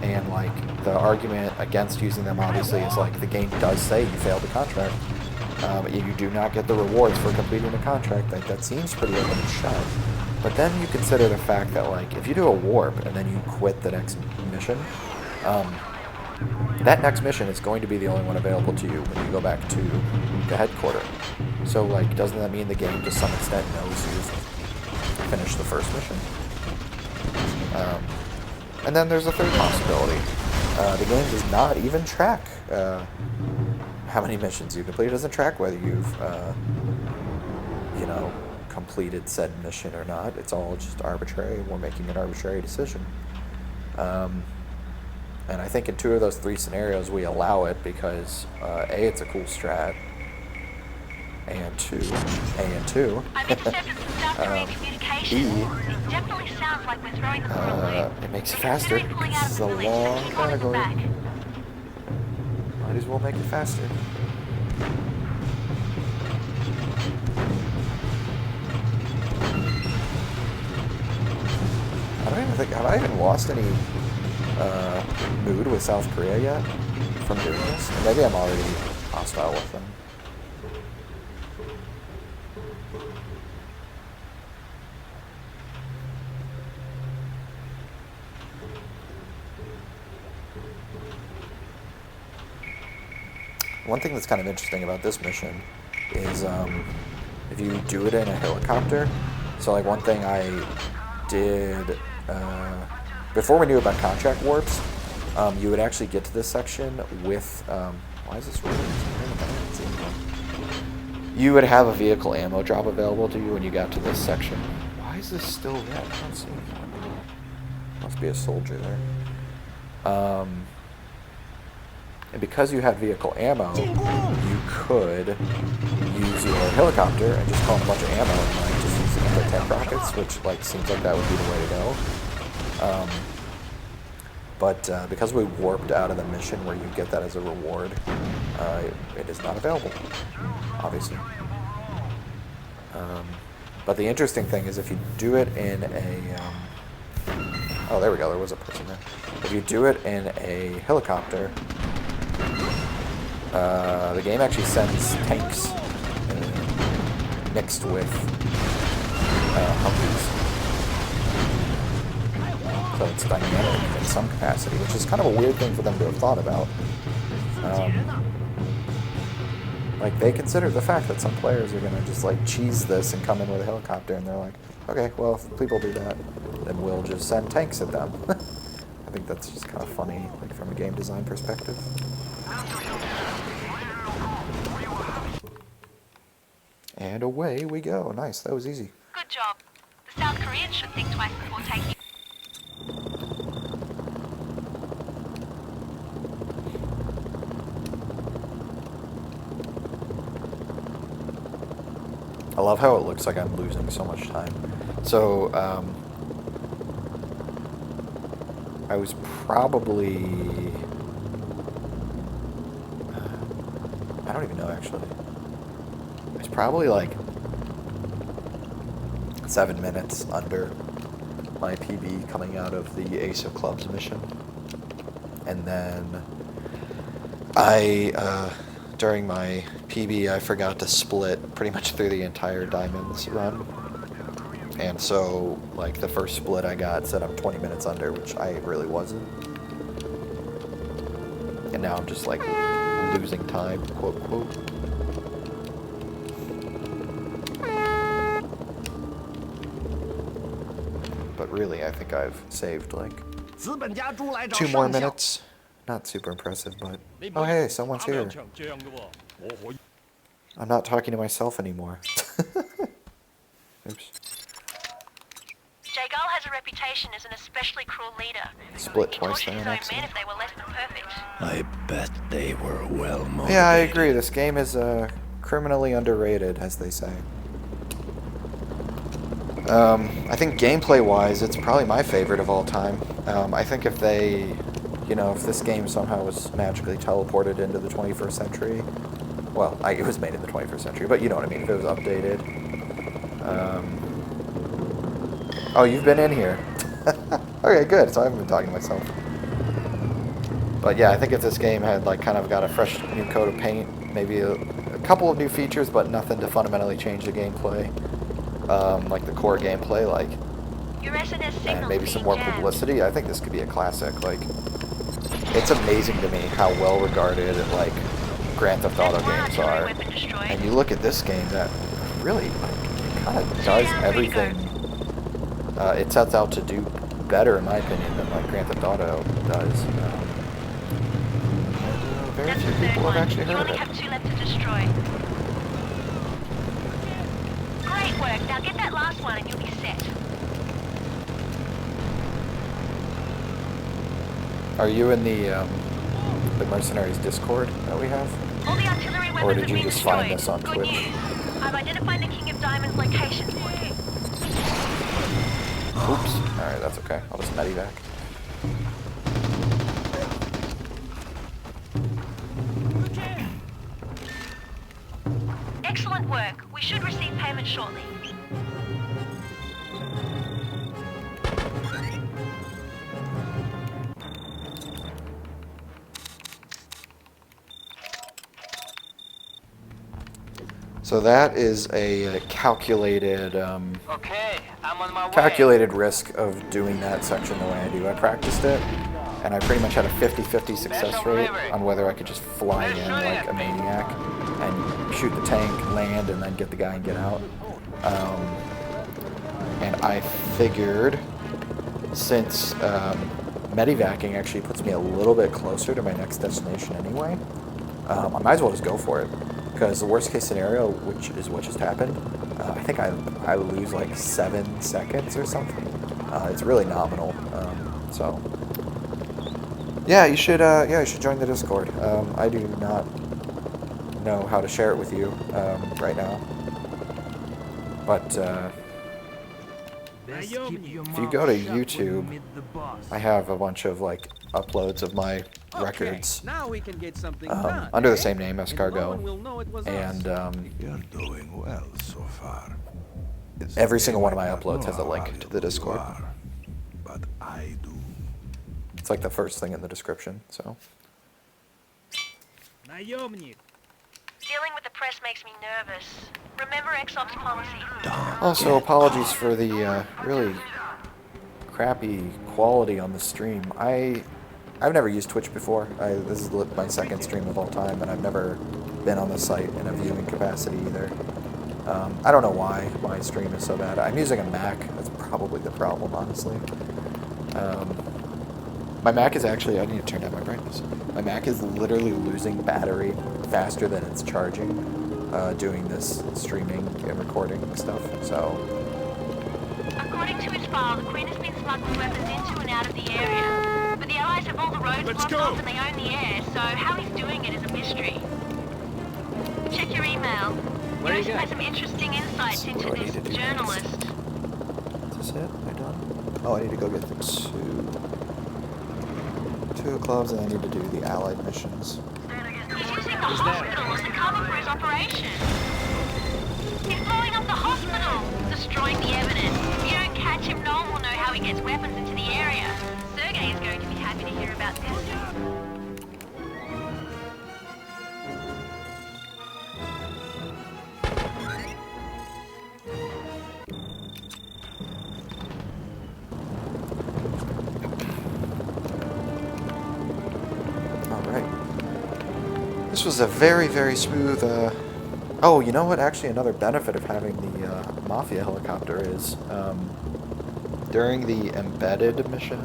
and like the argument against using them obviously is like the game does say you failed the contract. You do not get the rewards for completing the contract. Like, that seems pretty open and shut. But then you consider the fact that like if you do a warp and then you quit the next mission, that next mission is going to be the only one available to you when you go back to the headquarters. So like, doesn't that mean the game to some extent knows you've finished the first mission? And then there's a third possibility. The game does not even track how many missions you complete. It doesn't track whether you've, you know, completed said mission or not. It's all just arbitrary. We're making an arbitrary decision. And I think in 2 of those 3 scenarios we allow it because A, it's a cool strat, and two, B, like we're throwing them for a loop. It makes it We're faster. considering pulling out This of is the a village to long keep on its category. back. Might as well make it faster. I don't even think, have I even lost any mood with South Korea yet from doing this? Or maybe I'm already hostile with them. One thing that's kind of interesting about this mission is if you do it in a helicopter. So like one thing I did before we knew about contract warps, you would actually get to this section with why is this really? You would have a vehicle ammo drop available to you when you got to this section. Why is this still red? I don't see anyone. Must be a soldier there. And because you had vehicle ammo, you could use your helicopter and just call in a bunch of ammo and like just use anti-tank rockets, which like seems like that would be the way to go. But because we warped out of the mission where you get that as a reward, it is not available, obviously. But the interesting thing is if you do it in a... oh, there we go, there was a person there. If you do it in a helicopter, the game actually sends tanks mixed with Humvees. So it's dynamic in some capacity, which is kind of a weird thing for them to have thought about. Like, they consider the fact that some players are going to just, like, cheese this and come in with a helicopter, and they're like, okay, well, if people do that, then we'll just send tanks at them. I think that's just kind of funny, like, from a game design perspective. And away we go. Nice, that was easy. Good job. The South Koreans should think twice before taking... I love how it looks like I'm losing so much time. So, I was probably... I don't even know, actually. I was probably like 7 minutes under my PB coming out of the Ace of Clubs mission. And then during my PB, I forgot to split pretty much through the entire Diamonds run. And so, like, the first split I got said I'm 20 minutes under, which I really wasn't. And now I'm just, like, losing time, quote, quote. But really, I think I've saved, like, 2 more minutes. Not super impressive, but... Oh, hey, someone's here. I'm not talking to myself anymore. Oops. Jagal has a reputation as an especially cruel leader. Split He'd twice torture there his in own accident. men if they were less than perfect. I bet they were well motivated. Yeah, I agree. This game is criminally underrated, as they say. I think gameplay-wise, it's probably my favorite of all time. I think if they... You know, if this game somehow was magically teleported into the 21st century, well, it was made in the 21st century, but you know what I mean, if it was updated. Oh, you've been in here. Okay, good, so I haven't been talking to myself. But yeah, I think if this game had, like, kind of got a fresh new coat of paint, maybe a couple of new features, but nothing to fundamentally change the gameplay, like the core gameplay, like, and maybe some more publicity, I think this could be a classic, like... It's amazing to me how well regarded like Grand Theft Auto games are, and you look at this game that really like, kind of does everything it sets out to do better, in my opinion, than like Grand Theft Auto does. Very few people have actually heard of it. You only have 2 left to destroy. Great work. Now get that last one and you'll be set. Are you in the Mercenaries Discord that we have? All the artillery weapons Or did you just find this on Good Twitch? news. I've identified the King of Diamonds' location for you. Oops. Alright, that's okay. I'll just medevac. Excellent work. We should receive payment shortly. So that is a calculated, Okay, I'm on my way. calculated risk of doing that section the way I do. I practiced it, and I pretty much had a 50-50 success rate on whether I could just fly in like a maniac and shoot the tank, land, and then get the guy and get out. And I figured, since medevacing actually puts me a little bit closer to my next destination anyway, I might as well just go for it. Because the worst case scenario, which is what just happened, I think I lose like 7 seconds or something. It's really nominal. So yeah, you should join the Discord. I do not know how to share it with you right now, but if you go to YouTube, I have a bunch of like uploads of my records Now we can get something done, under the same name, Escargot, and You're doing well so far. every single one of my uploads has a link to the Discord. But I do. It's like the first thing in the description, so. Dealing with the press makes me nervous. Remember Exop's policy. Also, apologies for the really crappy quality on the stream. I've never used Twitch before. This is my second stream of all time, and I've never been on the site in a viewing capacity either. I don't know why my stream is so bad. I'm using a Mac. That's probably the problem, honestly. My Mac is actually, I need to turn down my brightness. My Mac is literally losing battery faster than it's charging doing this streaming and recording stuff, so. According to his file, the Queen has been smuggling weapons into and out of the area. But the Allies have all the roads blocked off and they own the air, so how he's doing it is a mystery. Check your email. Where are you Yost has some interesting insights into this journalist. Is this it? Am I done? Oh, I need to go get the two clubs, and I need to do the allied missions. He's using the hospital as a cover for his operation. He's blowing up the hospital, destroying the evidence. If you don't catch him, no one will know how he gets weapons into the area. Sergei is going to be happy to hear about this. This was a very, very smooth, oh, you know what? Actually, another benefit of having the Mafia helicopter is, during the embedded mission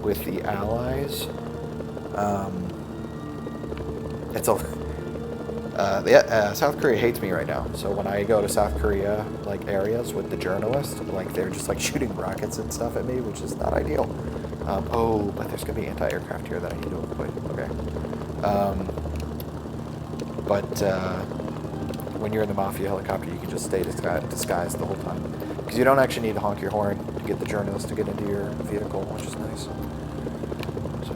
with the Allies, it's a, South Korea hates me right now, so when I go to South Korea, like, areas with the journalists, like, they're just, like, shooting rockets and stuff at me, which is not ideal. Oh, but there's gonna be anti-aircraft here that I need to avoid. Okay. But when you're in the Mafia helicopter, you can just stay disguised the whole time. Because you don't actually need to honk your horn to get the journalist to get into your vehicle, which is nice. So,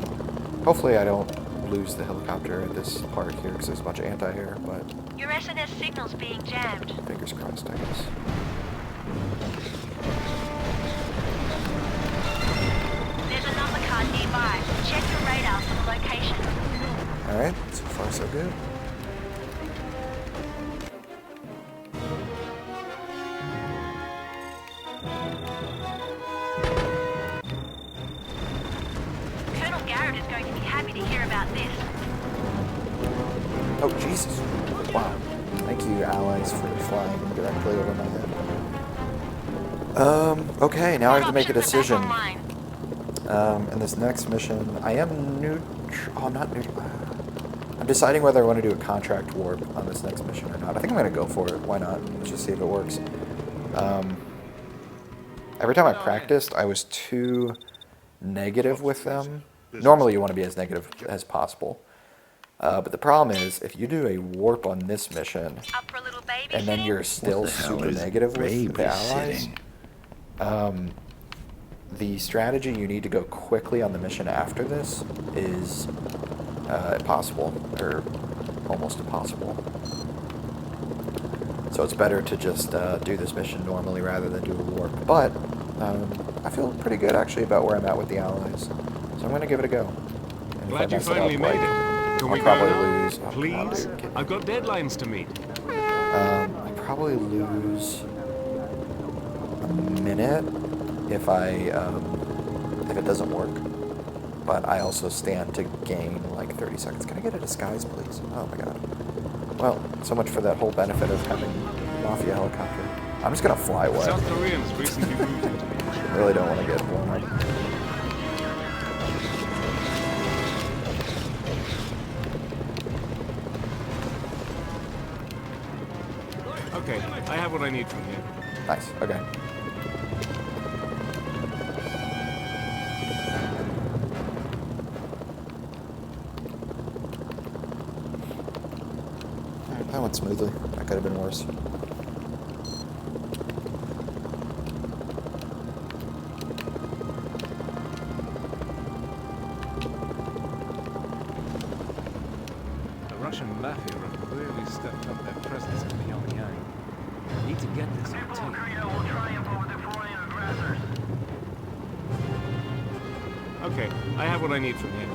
hopefully I don't lose the helicopter at this part here, because there's a bunch of anti-air, but... Your SNS signal's being jammed. Fingers crossed, I guess. There's a number card nearby. Check your radar for the location. Alright, so far so good. Oh, Jesus. Wow. Thank you, Allies, for flying directly over my head. Okay, now I have to make a decision. In this next mission, I am neutral. Oh, I'm not neutral. I'm deciding whether I want to do a contract warp on this next mission or not. I think I'm going to go for it. Why not? Let's just see if it works. Every time I practiced, I was too negative with them. Normally, you want to be as negative as possible. But the problem is, if you do a warp on this mission, and then you're still super negative with the Allies, the strategy you need to go quickly on the mission after this is impossible, or almost impossible. So it's better to just do this mission normally rather than do a warp. But I feel pretty good actually about where I'm at with the allies, so I'm going to give it a go. And Glad you finally made it. Can we probably go now? lose. Please? I've got deadlines to meet. I probably lose a minute if if it doesn't work. But I also stand to gain like 30 seconds. Can I get a disguise, please? Oh my god. Well, so much for that whole benefit of having Mafia helicopter. I'm just gonna fly away. South Koreans recently moved into I really don't want to get blown up. Okay, I have what I need from you. Nice, okay. That went smoothly. That could have been worse. The Russian mafia have really stepped up their presence in Pyongyang. I need to get this on tape. Okay, I have what I need from you.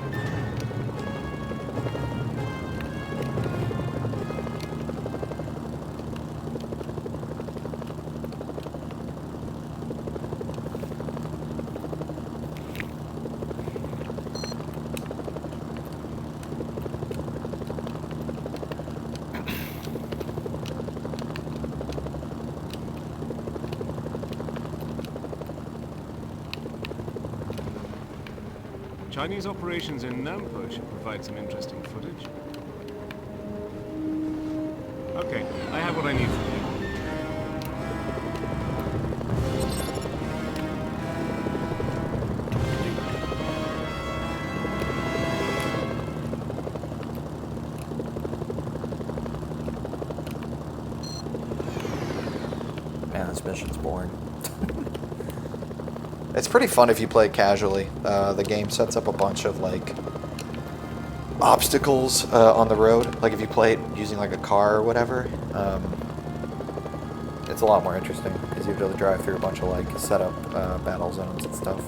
Chinese operations in Nampo should provide some interesting footage. Okay, I have what I need from you. Man, this mission's boring. It's pretty fun if you play it casually. The game sets up a bunch of like obstacles on the road. Like if you play it using like a car or whatever, it's a lot more interesting because you have to drive through a bunch of like set up battle zones and stuff.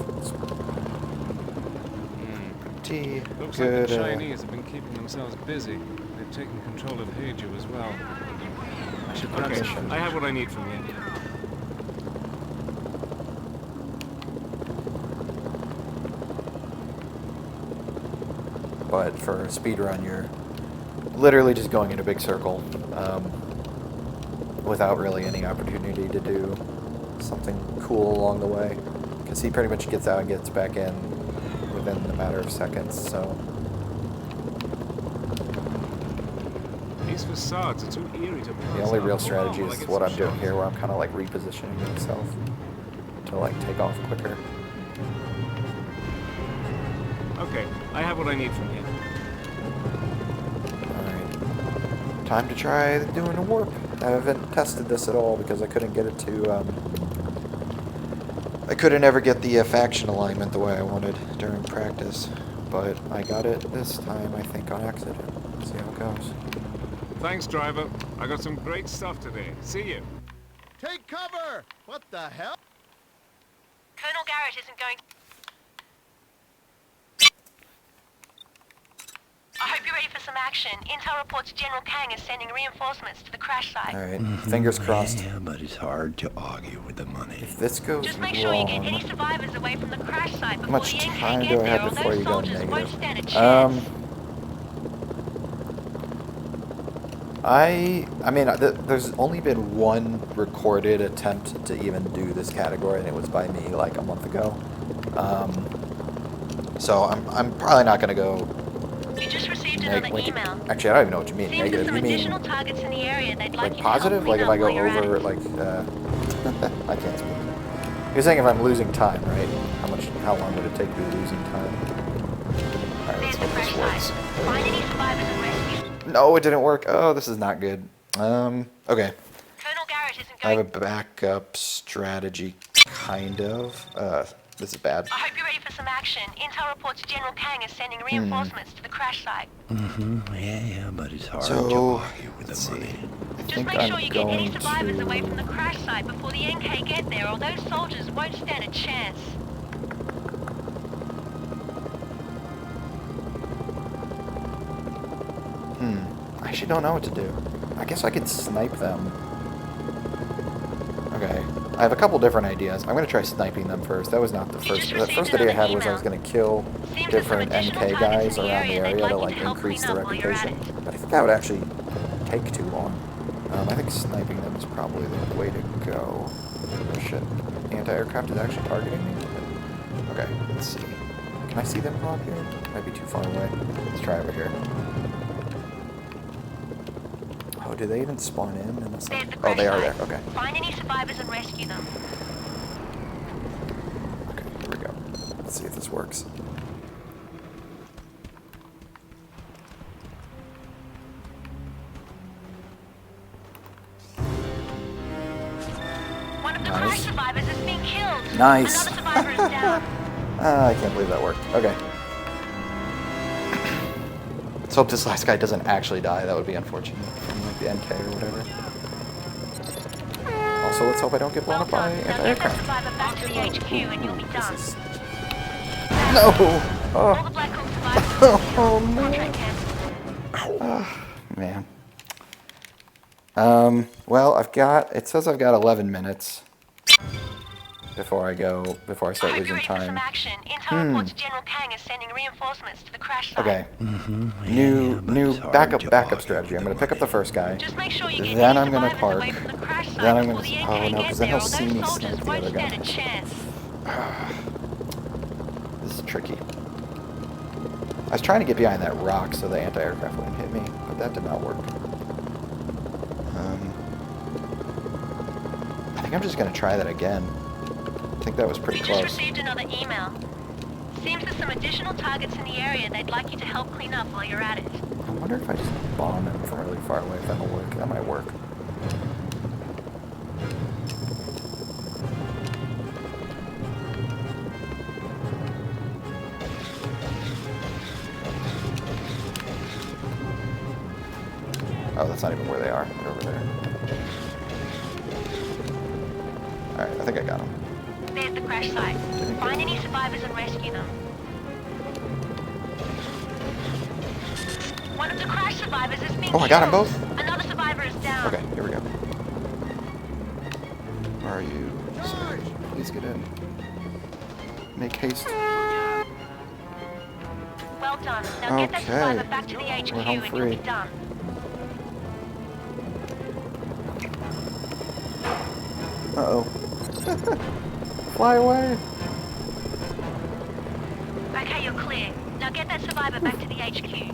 Looks Good, like the Chinese have been keeping themselves busy. They've taken control of Heiju as well. I should grab Okay, some. I have what I need from you. But for a speedrun, you're literally just going in a big circle without really any opportunity to do something cool along the way. Because he pretty much gets out and gets back in within a matter of seconds, so... These facades are too eerie to pass. The only real up. strategy Hold on, is while I what get I'm some doing here, where I'm kind of like repositioning myself to like take off quicker. shots. Okay, I have what I need from you. Alright. Time to try doing a warp. I haven't tested this at all because I couldn't get it to, I couldn't ever get the faction alignment the way I wanted during practice. But I got it this time, I think, on accident. See how it goes. Thanks, driver. I got some great stuff today. See you. Take cover! What the hell? Colonel Garrett isn't going... I hope you're ready for some action. Intel reports General Kang is sending reinforcements to the crash site. Alright, fingers crossed. Yeah, but it's hard to argue with the money. If this goes Just make sure you get any wrong... survivors away from the crash site How before much the time NK do get I there, have or before those you go soldiers won't negative? stand a chance. I mean, there's only been one recorded attempt to even do this category, and it was by me like a month ago. So I'm probably not gonna go. You just received another email. Actually, I don't even know what you mean. Seems Negative. some You mean additional targets in the area they'd like like you to help positive? clean Like if up I go while you're at over it. like I can't speak. You're saying if I'm losing time, right? How long would it take to be losing time? Alright, let's hope this works. Find any survivors and rescue. No, it didn't work. Oh, this is not good. Okay. Colonel Garrett isn't I have going... a backup strategy, kind of. This is bad. I hope you're ready for some action. Intel reports General Kang is sending reinforcements to the crash site. Yeah, but it's hard So, to argue with the money. Just make sure you get any survivors away from the crash site before the NK get there, or those soldiers won't stand a chance. I actually don't know what to do. I guess I could snipe them. Okay. I have a couple different ideas. I'm going to try sniping them first. That was not the first. The first idea I had was I was going to kill different NK guys around the area to like increase the reputation. But I think that would actually take too long. I think sniping them is probably the way to go. Oh shit. Anti-aircraft is actually targeting me? Okay, let's see. Can I see them from up here? Might be too far away. Let's try over here. Oh, do they even spawn in the site? Oh, they are there. Okay. Find any survivors and rescue them. Okay, here we go. Let's see if this works. One of the crash survivors has been killed. Nice. Another survivor is down. I can't believe that worked. Okay. Let's hope this last guy doesn't actually die. That would be unfortunate. From like the NK or whatever. Also, let's hope I don't get blown up by anti-aircraft. No! Oh, oh man. Well, it says I've got 11 minutes before I start losing time. Okay. New backup strategy. I'm gonna pick up the first guy. Then I'm gonna park. Then I'm gonna. Oh no, because then he'll see me snipe the other guy. This is tricky. I was trying to get behind that rock so the anti-aircraft wouldn't hit me, but that did not work. I think I'm just gonna try that again. I think that was pretty close. Just received another email. Seems there's some additional targets in the area they'd like you to help clean up while you're at it. I wonder if I just bomb them from really far away, if that'll work. That might work. Oh, that's not even where they are. They're over there. Alright, I think I got them. There's the crash site. Find any survivors and rescue them. One of the crash survivors has been killed. I got them both? Another survivor is down. Okay, here we go. Where are you? Please get in. Make haste. Well done. Now get that survivor back to the HQ and you'll be done. Uh-oh. Fly away. Okay, you're clear. Now get that survivor back to the HQ.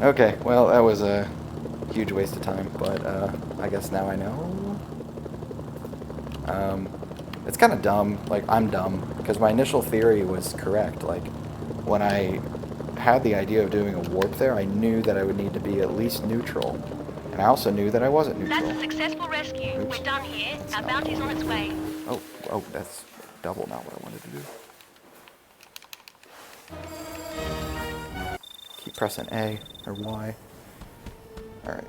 Okay, well, that was a huge waste of time, but I guess now I know. It's kind of dumb. Like, I'm dumb, because my initial theory was correct. Like, when I had the idea of doing a warp there, I knew that I would need to be at least neutral. And I also knew that I wasn't neutral. That's a successful rescue. Oops. We're done here. Our bounty's on its way. Oh, that's double not what I wanted to do. Keep pressing A or Y. Alright.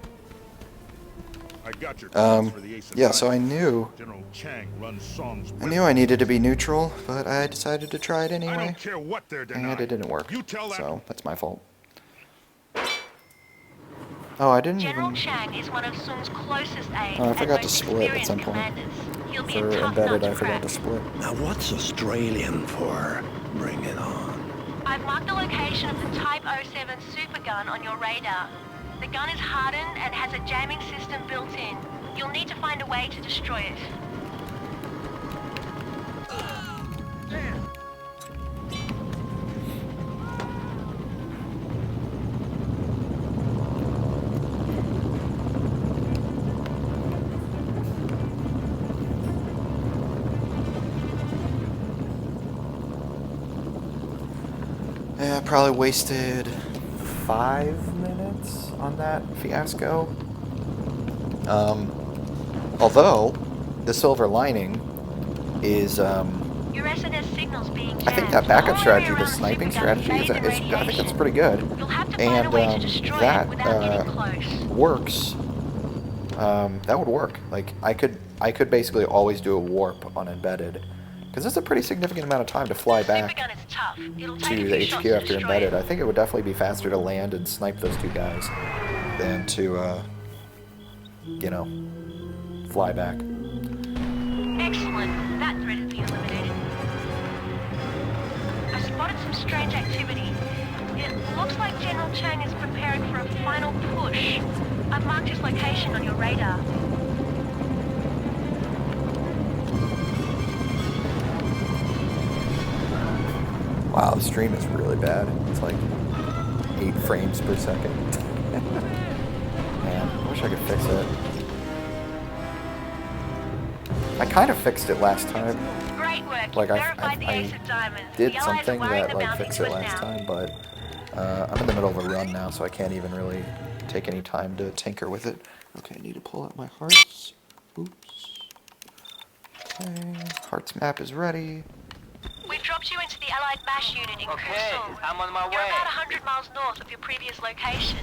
I got your for the ACC. Yeah, so I knew General Chang runs songs. I knew I needed to be neutral, but I decided to try it anyway. I don't care what they're denying. And it didn't work. You tell that. So that's my fault. Oh, I didn't General even. Chang is one of Sung's closest aides. Oh, I forgot to split at some point. For embedded, I forgot to split. Now what's Australian for? Bring it on. I've marked the location of the Type 07 supergun on your radar. The gun is hardened and has a jamming system built in. You'll need to find a way to destroy it. Yeah, I probably wasted 5 minutes on that fiasco. Although, the silver lining is, Your SNS signal's being I think that backup strategy, the sniping strategy, I think that's pretty good. And that works. That would work. Like, I could basically always do a warp on embedded, because it's a pretty significant amount of time to fly back to the HQ after embedded. I think it would definitely be faster to land and snipe those two guys than to, you know, fly back. Excellent. That threat has been eliminated. I spotted some strange activity. It looks like General Chang is preparing for a final push. I've marked his location on your radar. Wow, the stream is really bad. It's like 8 frames per second. Man, I wish I could fix it. I kind of fixed it last time. Great work. Like I did The Allies something are worrying that like about fixed me it to us last now. time, but I'm in the middle of a run now, so I can't even really take any time to tinker with it. Okay, I need to pull out my hearts. Oops. Okay, hearts map is ready. We've dropped you into the Allied MASH unit in Kusum. I'm on my You're about 100 miles north of your previous location.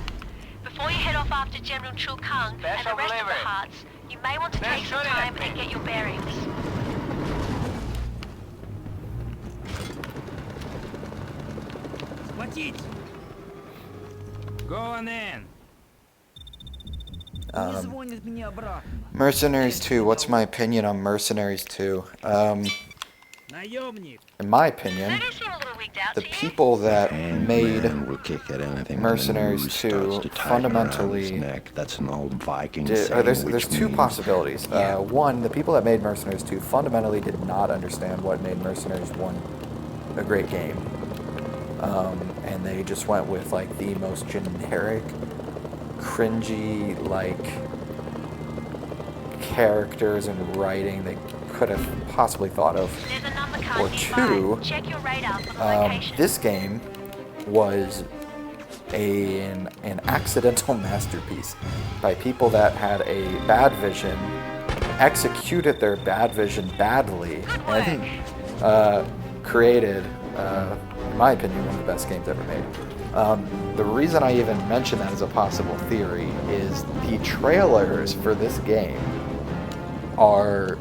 Before you head off after General Chul Kang and the rest of the Hearts, you may want to take some time and get your bearings. Go on in. Mercenaries 2, what's my opinion on Mercenaries 2? In my opinion, the people that made Mercenaries 2 fundamentally That's an old Viking there's two possibilities. One, the people that made Mercenaries 2 fundamentally did not understand what made Mercenaries 1 a great game. And they just went with like the most generic, cringy, like characters and writing they could have possibly thought of. Or two, this game was an accidental masterpiece by people that had a bad vision, executed their bad vision badly, and created, in my opinion, one of the best games ever made. The reason I even mention that as a possible theory is the trailers for this game are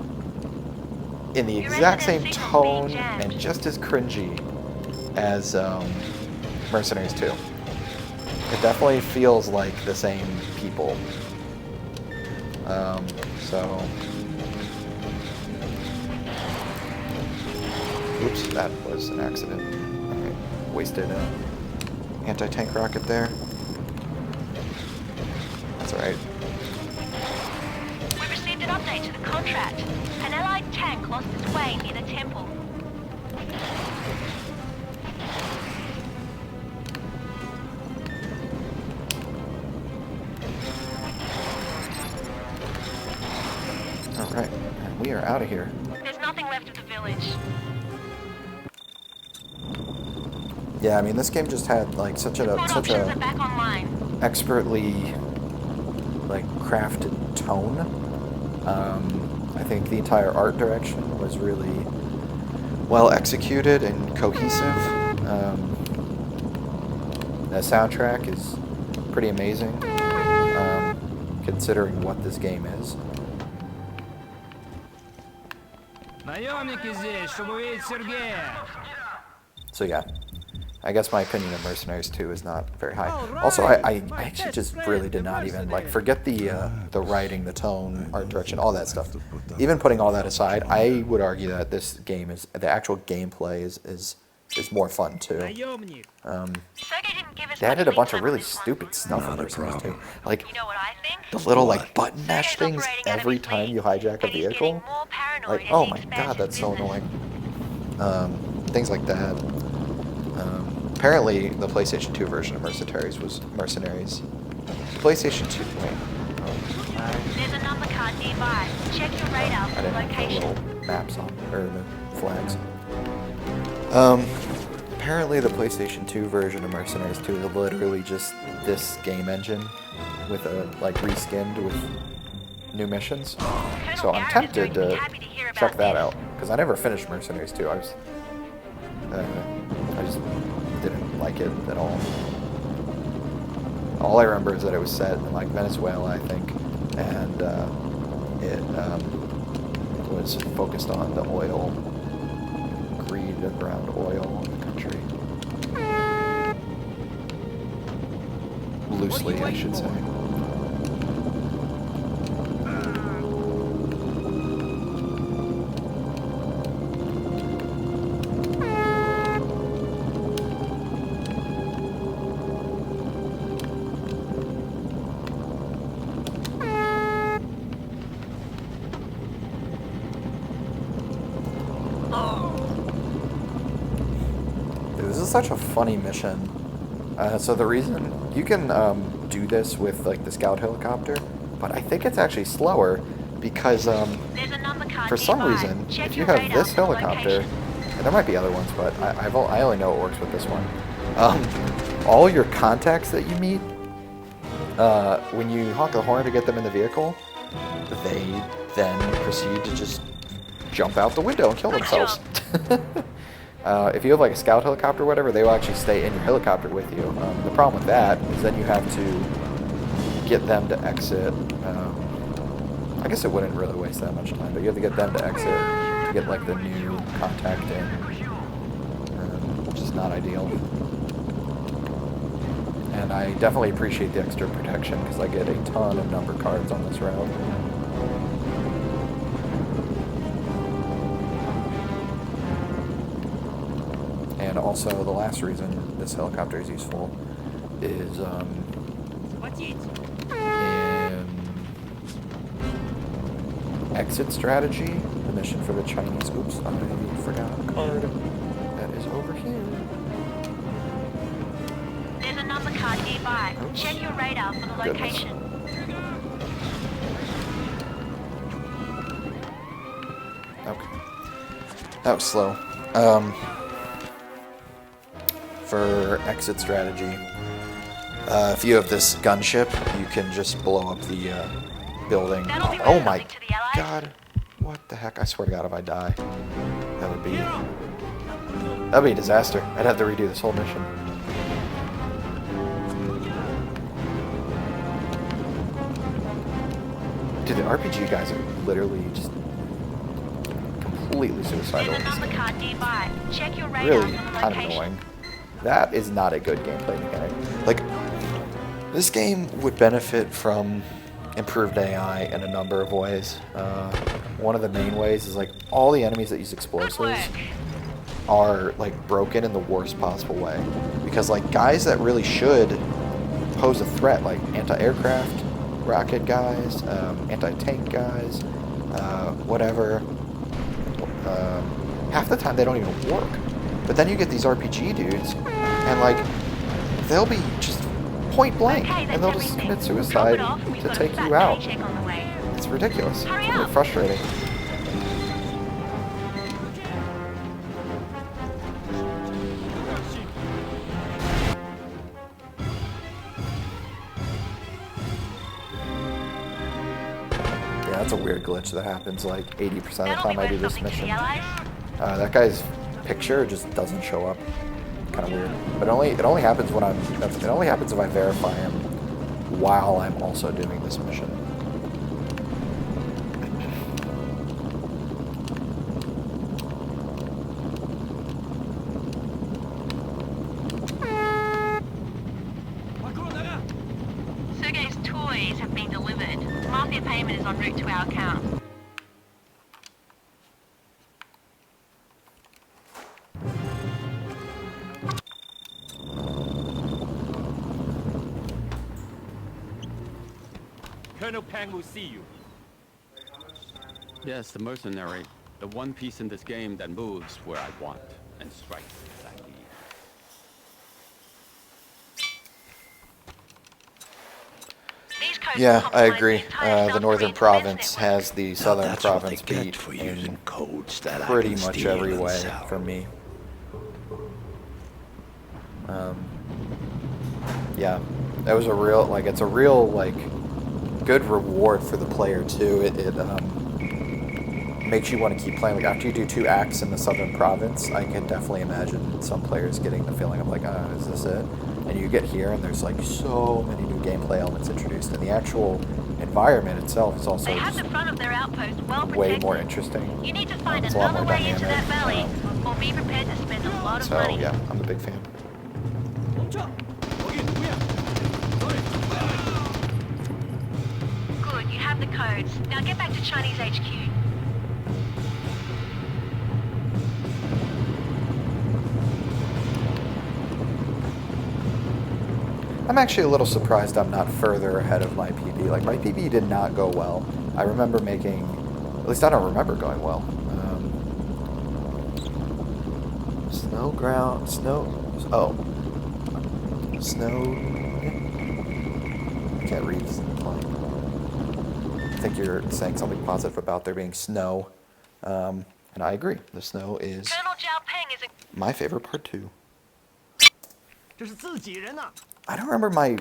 in the exact same tone and just as cringy as Mercenaries 2. It definitely feels like the same people. Oops, that was an accident. Alright, wasted anti-tank rocket there. That's alright. We received an update to the contract. An Allied tank lost its way near the temple. Alright, we are out of here. There's nothing left of the village. Yeah, I mean, this game just had like such a Back online. expertly like crafted tone. I think the entire art direction was really well executed and cohesive. The soundtrack is pretty amazing, considering what this game is. So yeah, I guess my opinion of Mercenaries 2 is not very high. Also, I actually just really did not even, like, forget the writing, the tone, art direction, all that stuff. Even putting all that aside, I would argue that this game is, the actual gameplay is more fun too. They added a bunch of really stupid stuff in Mercenaries 2. Like, the little, like, button mash things every time you hijack a vehicle. Like, oh my god, that's so annoying. Things like that. Apparently, the PlayStation 2 version of Mercenaries was Mercenaries. PlayStation 2, wait. There's a number card nearby. Check your radar for the I didn't have the location. little maps on, or the flags. Apparently the PlayStation 2 version of Mercenaries 2 is literally just this game engine with a, like, reskinned with new missions. So I'm tempted to check that out because I never finished Mercenaries 2. I just didn't like it at all. All I remember is that it was set in like Venezuela, I think, and it was focused on the oil greed around oil in the country. Loosely, I should say. This is such a funny mission. So the reason you can do this with like the scout helicopter, but I think it's actually slower because for some reason, if you have this helicopter, and there might be other ones, but I only know it works with this one. All your contacts that you meet, when you honk the horn to get them in the vehicle, they then proceed to just jump out the window and kill themselves. If you have like a scout helicopter or whatever, they will actually stay in your helicopter with you. The problem with that is then you have to get them to exit. I guess it wouldn't really waste that much time, but you have to get them to exit to get like the new contact in, which is not ideal. And I definitely appreciate the extra protection because I get a ton of number cards on this route. And also, the last reason this helicopter is useful is in exit strategy, the mission for the Chinese. Oops, I forgot a card that is over here. There's a number card nearby. Oops. Check your radar for the location. Okay. That was slow. For exit strategy, if you have this gunship, you can just blow up the building. Oh my god. What the heck? I swear to god, if I die, that'd be a disaster. I'd have to redo this whole mission. Dude, the RPG guys are literally just completely suicidal in this game. Really kind of annoying. That is not a good gameplay mechanic. Like, this game would benefit from improved AI in a number of ways. One of the main ways is like all the enemies that use explosives are like broken in the worst possible way. Because like guys that really should pose a threat, like anti-aircraft, rocket guys, anti-tank guys, whatever, half the time they don't even work. But then you get these RPG dudes, and like, they'll be just point blank, and they'll just commit suicide to take you out. It's ridiculous. It's really frustrating. Yeah, that's a weird glitch that happens like 80% of the time I do this mission. That guy's picture just doesn't show up. Kind of weird. But it only happens when it only happens if I verify him while I'm also doing this mission. Sergei's toys have been delivered. Mafia payment is en route to our account. Colonel Pang will see you. Yes, the mercenary. The one piece in this game that moves where I want and strikes as I need. Yeah, I agree. The northern province has the southern province beat in pretty much every way for me. Yeah, that was a real, like, it's a real, like, good reward for the player too. It makes you want to keep playing. Like after you do 2 acts in the Southern Province, I can definitely imagine some players getting the feeling of like, is this it? And you get here and there's like so many new gameplay elements introduced, and the actual environment itself is also They have the front of their outpost well protected. way more interesting. You need to find It's a lot another more way into that valley, dynamic. or be prepared to spend a lot of So money. yeah, I'm a big fan. Good, you have the codes. Now get back to Chinese HQ. I'm actually a little surprised I'm not further ahead of my PB. Like, my PB did not go well. I remember making... At least I don't remember going well. Snow ground... Snow... Oh. Snow... I can't read. I think you're saying something positive about there being snow. And I agree. The snow is my favorite part too. I don't remember my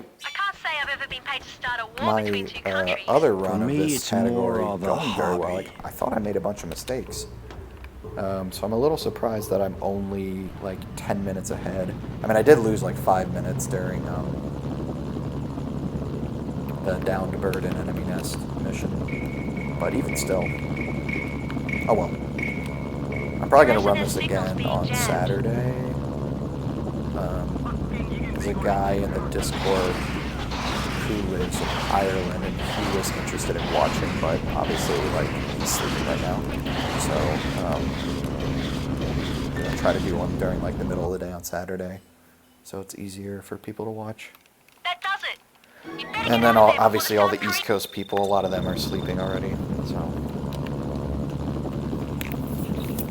other run of this category going very well. Like, I thought I made a bunch of mistakes. So I'm a little surprised that I'm only like 10 minutes ahead. I mean, I did lose like 5 minutes during the Downed Bird and Enemy Nest mission. But even still. Oh well. I'm probably going to run this again on Saturday. There's a guy in the Discord who lives in Ireland, and he was interested in watching, but obviously, like, he's sleeping right now. So, I'm going to try to do one during, like, the middle of the day on Saturday, so it's easier for people to watch. That does it. And then, obviously, all the East Coast people, a lot of them are sleeping already, so...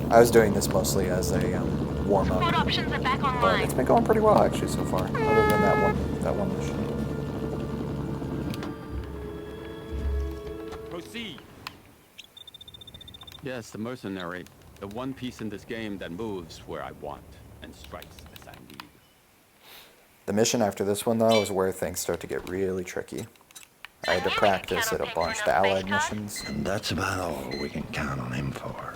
I was doing this mostly as a warm-up, but it's been going pretty well actually so far, other than that one mission. Proceed. Yes, the mercenary, the one piece in this game that moves where I want and strikes as I need. The mission after this one though is where things start to get really tricky. I had to practice it a bunch, the allied missions. And that's about all we can count on him for.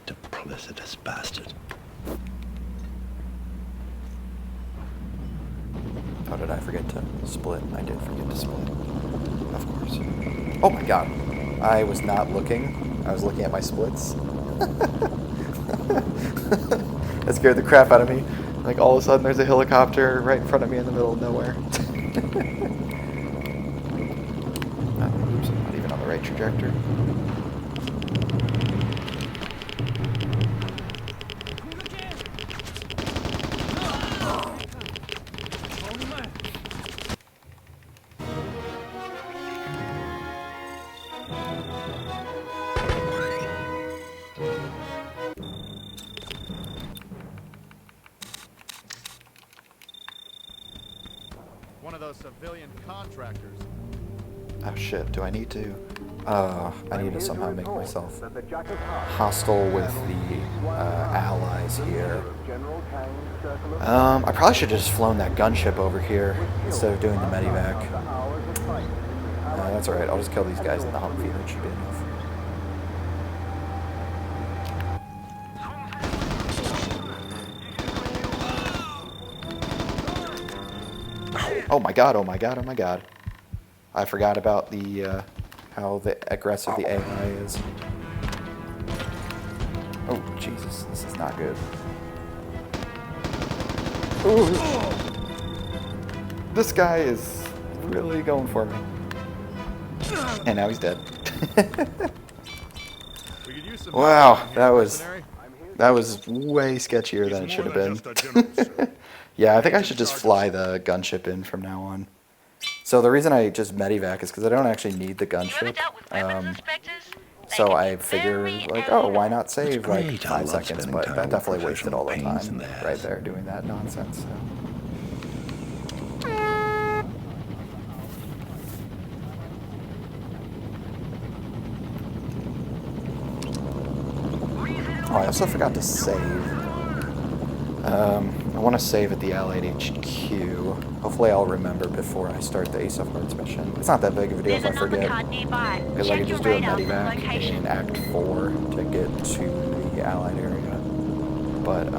Duplicitous bastard. Oh, did I forget to split? I did forget to split. Of course. Oh my god. I was not looking. I was looking at my splits. That scared the crap out of me. Like, all of a sudden there's a helicopter right in front of me in the middle of nowhere. Oops, I'm not even on the right trajectory. One of those civilian contractors. Oh shit, do I need to... I need to somehow make myself hostile with the allies here. I probably should have just flown that gunship over here instead of doing the medevac. That's alright, I'll just kill these guys in the Humvee, that should be enough. Oh my god, oh my god, oh my god. I forgot about the, how aggressive the AI is. Oh, Jesus, this is not good. Ooh. This guy is really going for me. And now he's dead. Wow, that was way sketchier than it should have been. Yeah, I think I should just fly the gunship in from now on. So the reason I just medevac is because I don't actually need the gunship. So I figure, like, oh, why not save like 5 seconds? But that definitely wasted all the time right there doing that nonsense. So. Oh, I also forgot to save. I want to save at the Allied HQ. Hopefully I'll remember before I start the Ace of Hearts mission. It's not that big of a deal if I forget. Because I can just do a medivac in Act 4 to get to the Allied area. But,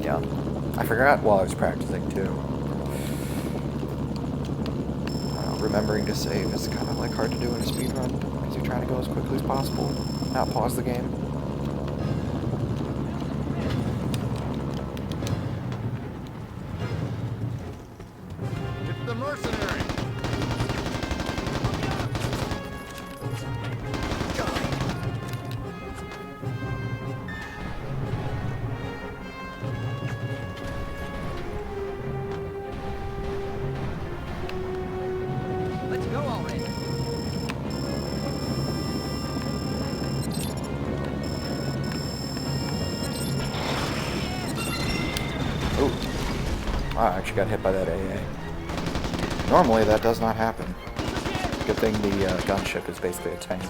yeah. I forgot while I was practicing, too. Remembering to save is kind of like hard to do in a speedrun, because you're trying to go as quickly as possible, not pause the game. It's the Mercenaries! Let's go already. Oh, wow, I actually got hit by that AA. Normally that does not happen. Good thing the gunship is basically a tank.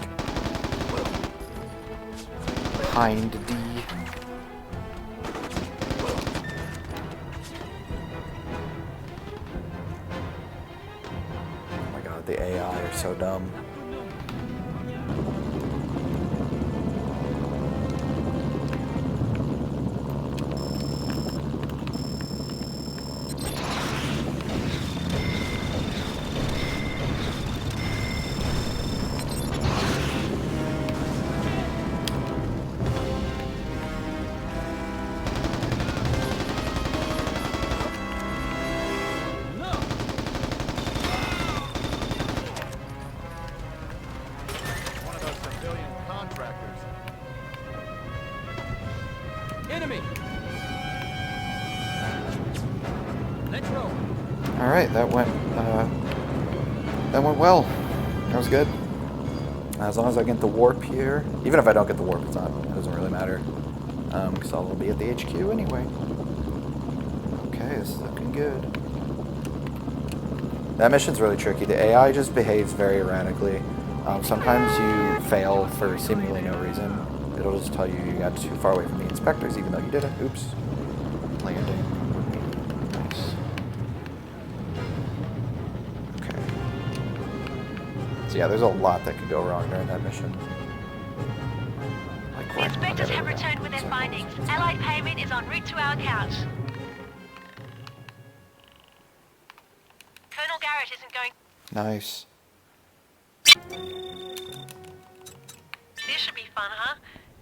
Hind D. Oh my god, the AI are so dumb. One of those civilian contractors. Enemy! Let's roll. Alright, that went well. That was good. As long as I get the warp here. Even if I don't get the warp, it doesn't really matter. Because I'll be at the HQ anyway. Okay, this is looking good. That mission's really tricky. The AI just behaves very erratically. Sometimes you fail for seemingly no reason. It'll just tell you you got too far away from the inspectors, even though you didn't. Oops. Landing. Nice. Okay. So yeah, there's a lot that could go wrong during that mission. Like The inspectors have returned with their findings. Allied payment is en route to our account. Colonel Garrett isn't going... Nice. This should be fun, huh?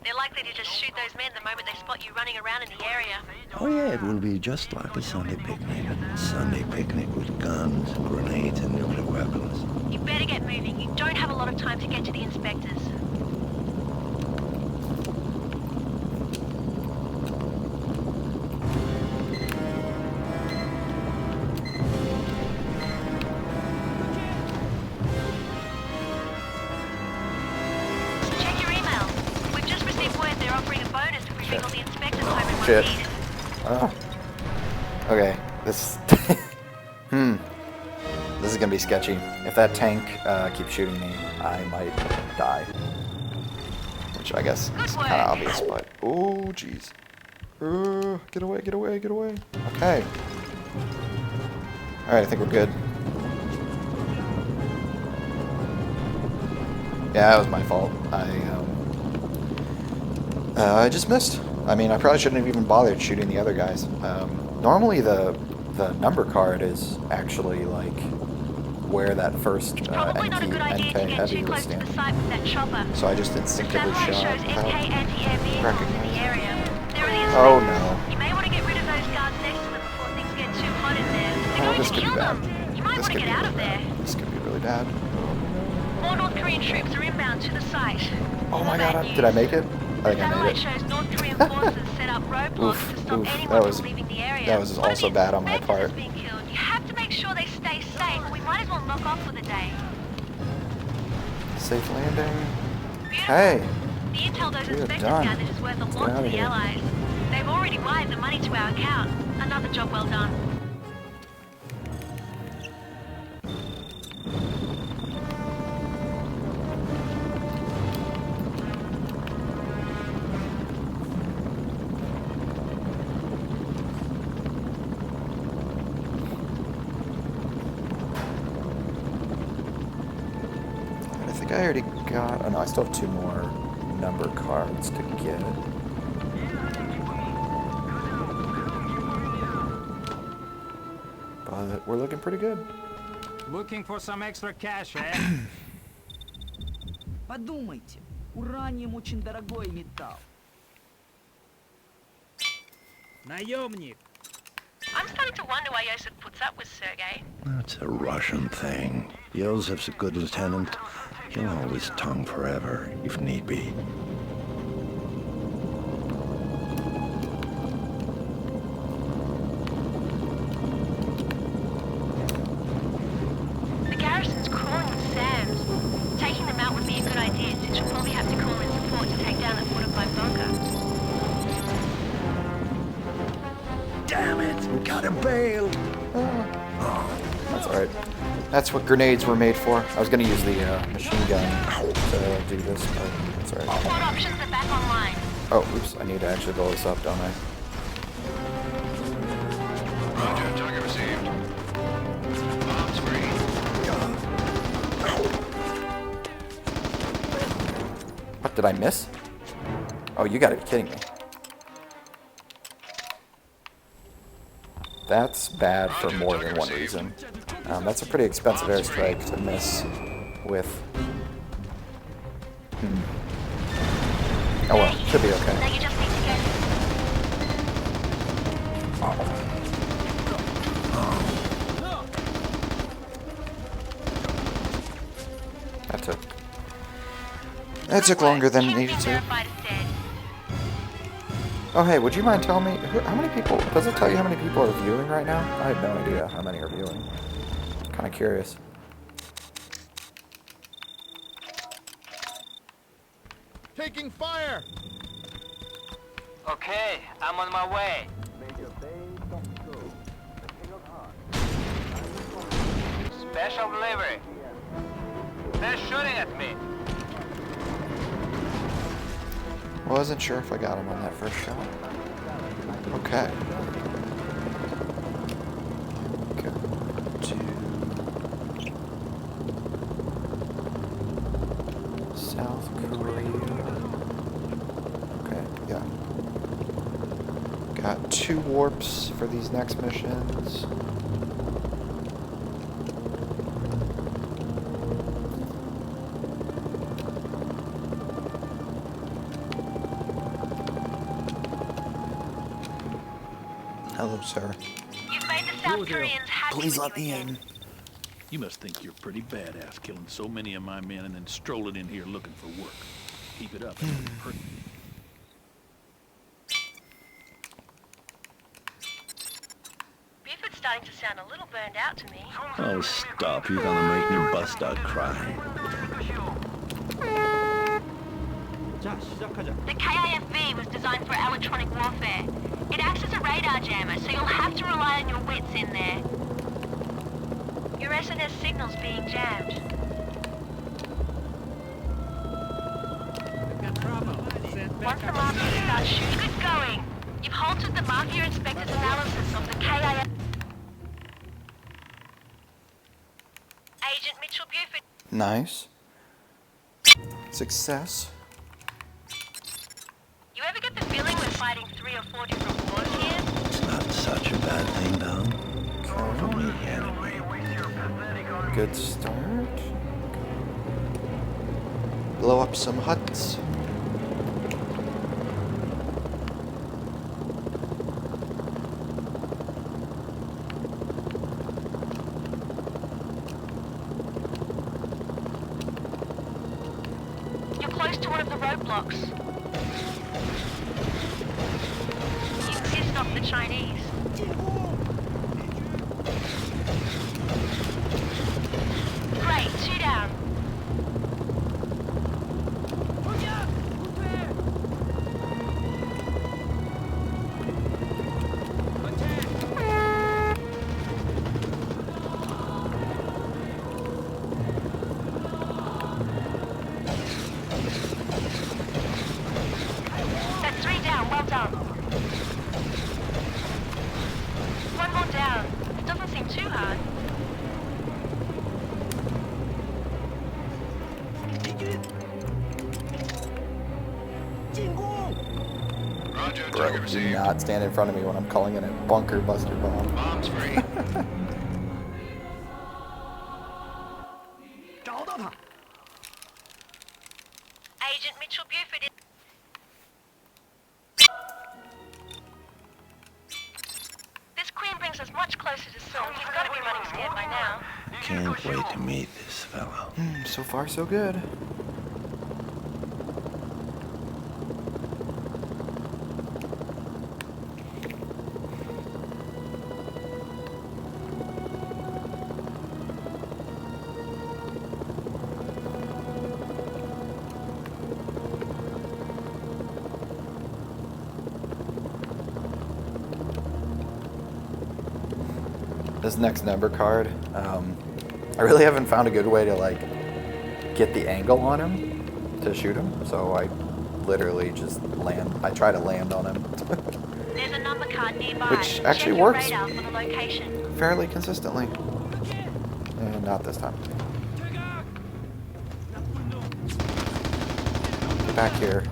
They're likely to just shoot those men the moment they spot you running around in the area. Oh yeah, it will be just like a Sunday picnic. A Sunday picnic with guns, grenades, and nuclear weapons. You better get moving. You don't have a lot of time to get to the inspectors. Check your email. We've just received word they're offering a bonus if we bring all the inspectors home in one Shit. piece. Oh. Okay, this... This is gonna be sketchy. If that tank keeps shooting me, I might die. Which I guess is kind of obvious, but... Oh, jeez. Get away, get away, get away. Okay. Alright, I think we're good. Yeah, that was my fault. I just missed. I mean, I probably shouldn't have even bothered shooting the other guys. Normally the number card is actually like where that first NK heavy was standing. So I just instinctively shot without recognizing. Oh no. You may want to get rid of those guards next to them before things get too hot in there. They're going to kill them. You might want to get out of there. This could be really bad. More North Korean troops are inbound to the site. Oh my god, did I make it? I think I made Satellite it. shows North Korean forces set up roadblocks to stop anyone from leaving the area. That was also bad on my part. Being killed. You have to make sure they stay safe, or we might as well knock off for the day. Safe landing. Okay. The intel those We are inspectors done. gathered is worth a Let's get lot out to of the here. Allies. They've already wired the money to our account. Another job well done. think I already got... Oh no, I still have 2 more number cards to get. But we're looking pretty good. Looking for some extra cash, eh? Подумайте, уранием очень дорогой металл. Наемник. I'm starting to wonder why Yosef puts up with Sergei. That's a Russian thing. Yosef's a good lieutenant. He'll hold his tongue forever, if need be. The garrison's crawling with SAMs. Taking them out would be a good idea, since you'll probably have to call in support to take down that fortified bunker. Damn it! Got him bailed! That's alright. That's what grenades were made for. I was gonna use the machine gun to do this, but that's alright. Support options are back online. Oh, oops, I need to actually blow this up, don't I? Roger, target received. Bombs free. What, did I miss? Oh, you gotta be kidding me. That's bad for more than one reason. That's a pretty expensive airstrike to miss with. Oh well, should be okay. That took longer than it needed to. Oh hey, would you mind telling me how many people? Does it tell you how many people are viewing right now? I have no idea how many are viewing. Kind of curious. Taking fire! Okay, I'm on my way. Special delivery. They're shooting at me. Wasn't sure if I got him on that first shot. Okay. South Korea. Okay, yeah. Got 2 warps for these next missions. Hello, sir. You've made the South Koreans happy. Please let me in. You must think you're pretty badass, killing so many of my men and then strolling in here looking for work. Keep it up. Buford's starting to sound a little burned out to me. Oh, stop. You're gonna make me bust out crying. The KIFB was designed for electronic warfare. It acts as a radar jammer, so you'll have to rely on your wits in there. Your SNS signal's being jammed. Once the Mafia starts shooting, good going. You've halted the Mafia Inspector's analysis of the KIF. Agent Mitchell Buford. Nice. Success. You ever get the feeling we're fighting 3 or 4 different wars here? It's not such a bad thing, though. For me, anyway. Good start. Blow up some huts. You're close to one of the roadblocks. You pissed off the Chinese. Great, 2 down. That's 3 down, well done. Roger, Bro, target do received. not stand in front of me when I'm calling in a bunker buster bomb. Bombs free. Agent Mitchell Buford is... This queen brings us much closer to Song. He's got to be running scared by now. Can't wait to meet this fellow. So far, so good. This next number card, I really haven't found a good way to like get the angle on him to shoot him, so I literally just land. I try to land on him, There's a number card nearby. which actually Check your works radar for the location. fairly consistently. And not this time. Get back here.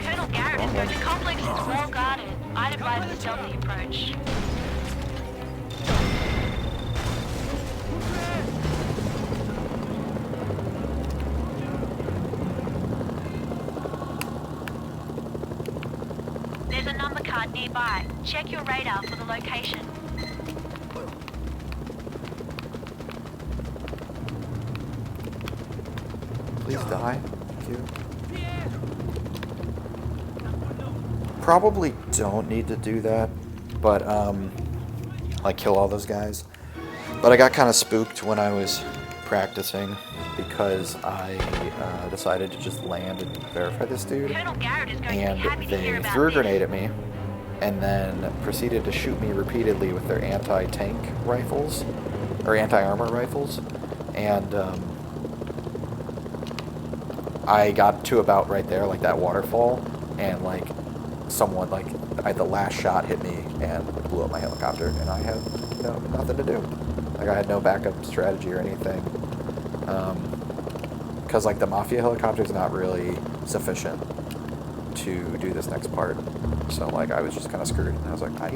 Colonel Garrett is going. The complex is well guarded. I'd advise a stealthy approach. There's a number card nearby. Check your radar for the location. Please die. Thank you. Probably don't need to do that, but like kill all those guys. But I got kind of spooked when I was practicing because I decided to just land and verify this dude, Colonel Garrett is going and to be happy to hear they about threw a this. grenade at me, and then proceeded to shoot me repeatedly with their anti-tank rifles or anti-armor rifles, and I got to about right there, like that waterfall, and like someone, like the last shot hit me and blew up my helicopter, and I had nothing to do. Like I had no backup strategy or anything, because like the Mafia helicopter is not really sufficient to do this next part. So like I was just kind of screwed, and I was like, I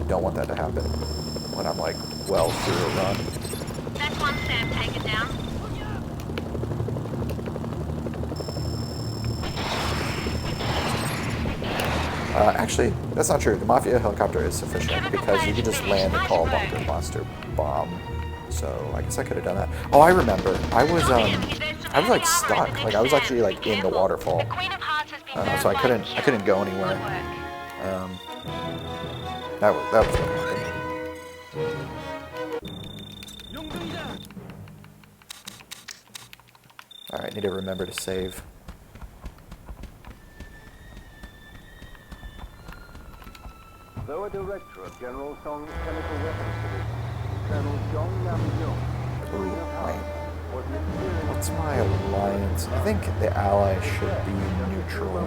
don't want that to happen when I'm like well through a run. That's one Sam taken down. Actually, that's not true. The Mafia helicopter is sufficient because you can just land and call bunker monster bomb. So I guess I could have done that. Oh, I remember. I was like stuck. Like I was actually like in the waterfall. So I couldn't go anywhere. That was what happened. All right, need to remember to save. Though a director of General Song's Chemical Weapons Division, Colonel John Nampo was an experienced... What's my alliance? I think the allies should be neutral.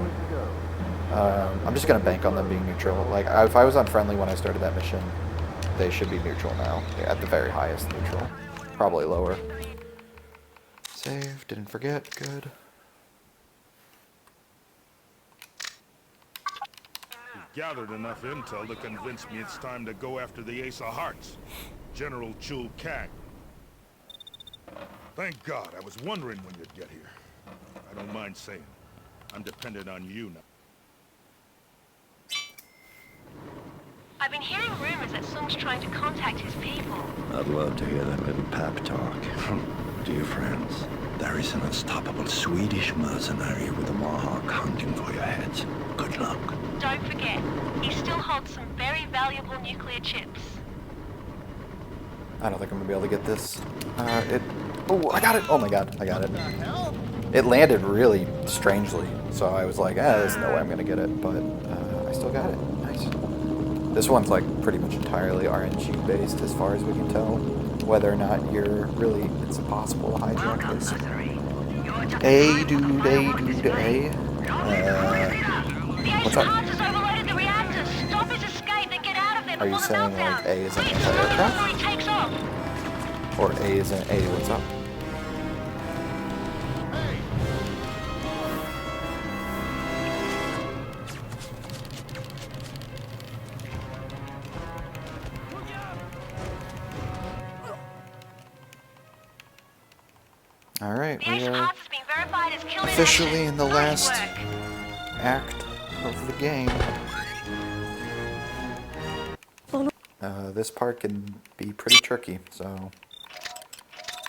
I'm just gonna bank on them being neutral. Like, if I was on friendly when I started that mission, they should be neutral now. Yeah, at the very highest neutral. Probably lower. Save, didn't forget, good. Gathered enough intel to convince me it's time to go after the Ace of Hearts, General Chul Kang. Thank God, I was wondering when you'd get here. I don't mind saying, I'm dependent on you now. I've been hearing rumors that Sung's trying to contact his people. I'd love to hear that little pep talk. Dear friends, there is an unstoppable Swedish mercenary with a Mohawk hunting for your heads. Good luck. Don't forget, he still holds some very valuable nuclear chips. I don't think I'm gonna be able to get this. Oh, I got it! Oh my god, I got it. It landed really strangely, so I was like, there's no way I'm gonna get it, but I still got it. Nice. This one's like pretty much entirely RNG based as far as we can tell. Whether or not it's possible to hijack this. What's up? Are you saying like A is an anti-aircraft? Or A is an A, what's up? Alright, we are officially in the last act of the game. This part can be pretty tricky, so...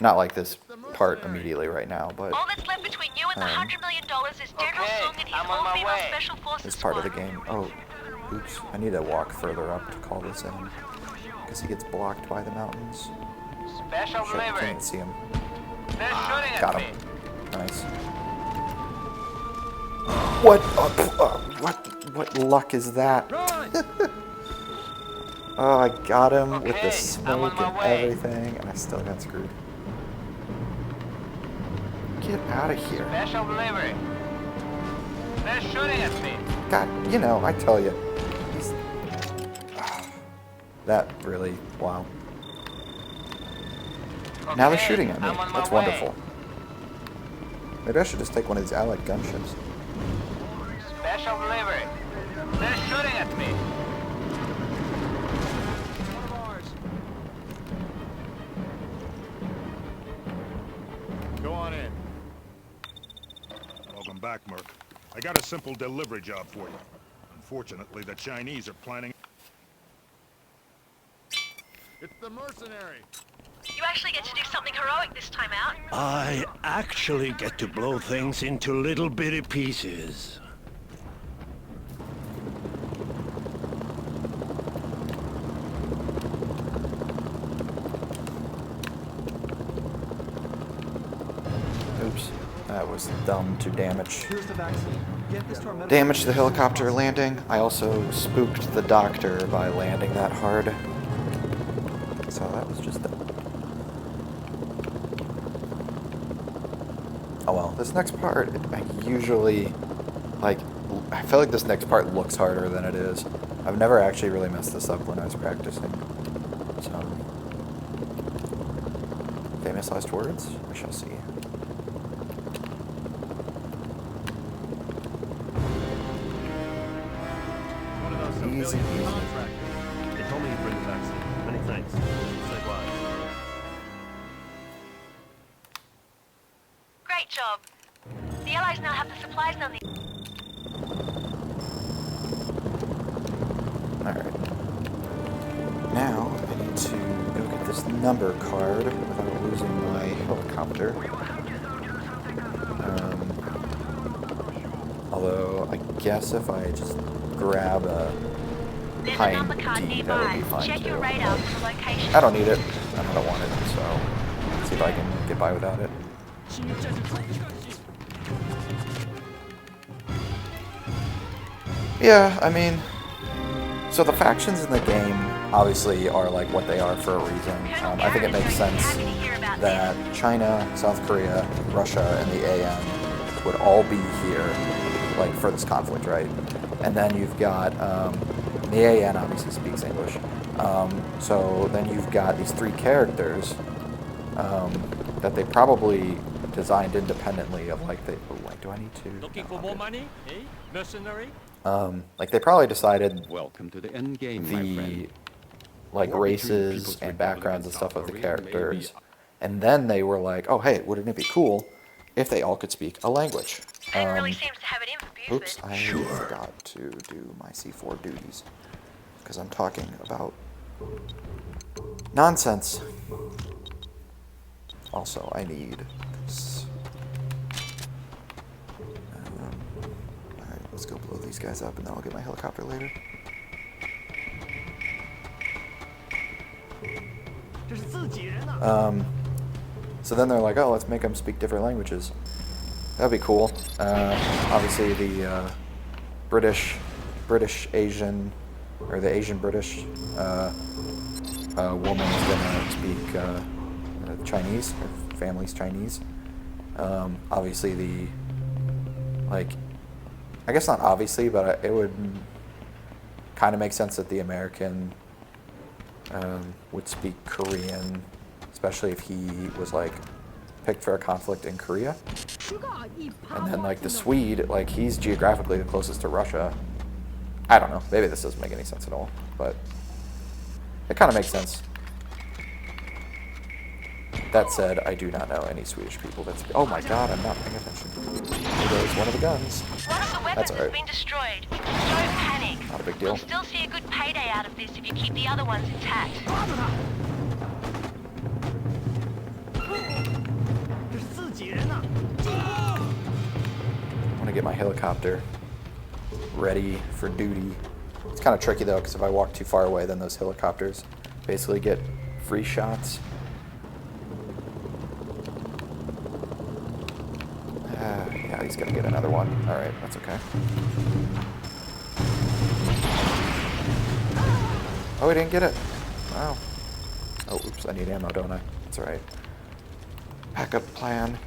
Not like this part immediately right now, but... All that's left between you and the $100 million is General Song and his all-female special forces this part of the game. Oh, oops. I need to walk further up to call this in. Because he gets blocked by the mountains. Special Shit, delivery. can't see him. They're shooting at Got me. him. Nice. What? What luck is that? Oh, I got him with the smoke and everything, and I still got screwed. Get out of here. Special delivery. They're shooting at me. God, you know, I tell you. That really, wow. Now they're shooting at me. That's wonderful. Maybe I should just take one of these allied gunships. Special delivery. They're shooting at me. Go on in. Welcome back, Merc. I got a simple delivery job for you. Unfortunately, the Chinese are planning... It's the mercenary. You actually get to do something heroic this time out. I actually get to blow things into little bitty pieces. Oops, that was dumb to damage. Damage the helicopter landing. I also spooked the doctor by landing that hard. So that was just dumb. Oh well, this next part, I usually, like, I feel like this next part looks harder than it is. I've never actually really messed this up when I was practicing. So, famous last words? We shall see. Easy, easy. They told me you bring the vaccine. Many thanks. Say bye. Great job. The Allies now have the supplies on the... Alright. Now, I need to go get this number card without losing my helicopter. Although, I guess if I just grab a behind D, that would be fine Check too. your radar for location. I don't need it, and I don't want it, so let's see if I can get by without it. Yeah, I mean, so the factions in the game obviously are like what they are for a reason. I think it makes sense that China, South Korea, Russia, and the AN would all be here, like, for this conflict, right? And then you've got, the AN obviously speaks English. So then you've got these three characters that they probably designed independently of, like, do I need to? Looking for more money, eh? Mercenary? Like, they probably decided Welcome to the end game, my the, friend. like, races and backgrounds and stuff of the characters. And then they were like, oh, hey, wouldn't it be cool if they all could speak a language? Really seems to have it in for Buford. Oops, I forgot to do my C4 duties. Because I'm talking about nonsense. Also, I need this. Alright, let's go blow these guys up and then I'll get my helicopter later. So then they're like, oh, let's make them speak different languages. That'd be cool. Obviously the British Asian, or the Asian British woman is gonna speak Chinese, her family's Chinese. Obviously the, like, I guess not obviously, but it would kind of make sense that the American would speak Korean, especially if he was like picked for a conflict in Korea. And then like the Swede, like he's geographically the closest to Russia. I don't know, maybe this doesn't make any sense at all, but it kind of makes sense. That said, I do not know any Swedish people that speak. Oh my god, I'm not paying attention. Here goes one of the guns. One of the weapons has been destroyed. Don't panic. Not a big deal. You'll still see a good payday out of this if you keep the other ones intact. I want to get my helicopter ready for duty. It's kind of tricky though, because if I walk too far away, then those helicopters basically get free shots. Yeah, he's gonna get another one. Alright, that's okay. Oh, he didn't get it. Wow. Oh, oops, I need ammo, don't I? That's alright. Backup plan.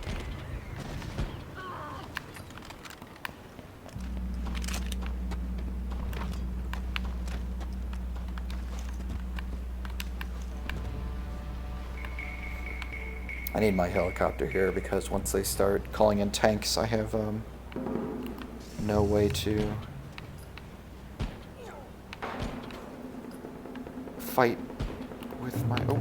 I need my helicopter here because once they start calling in tanks, I have no way to fight with my... Oh.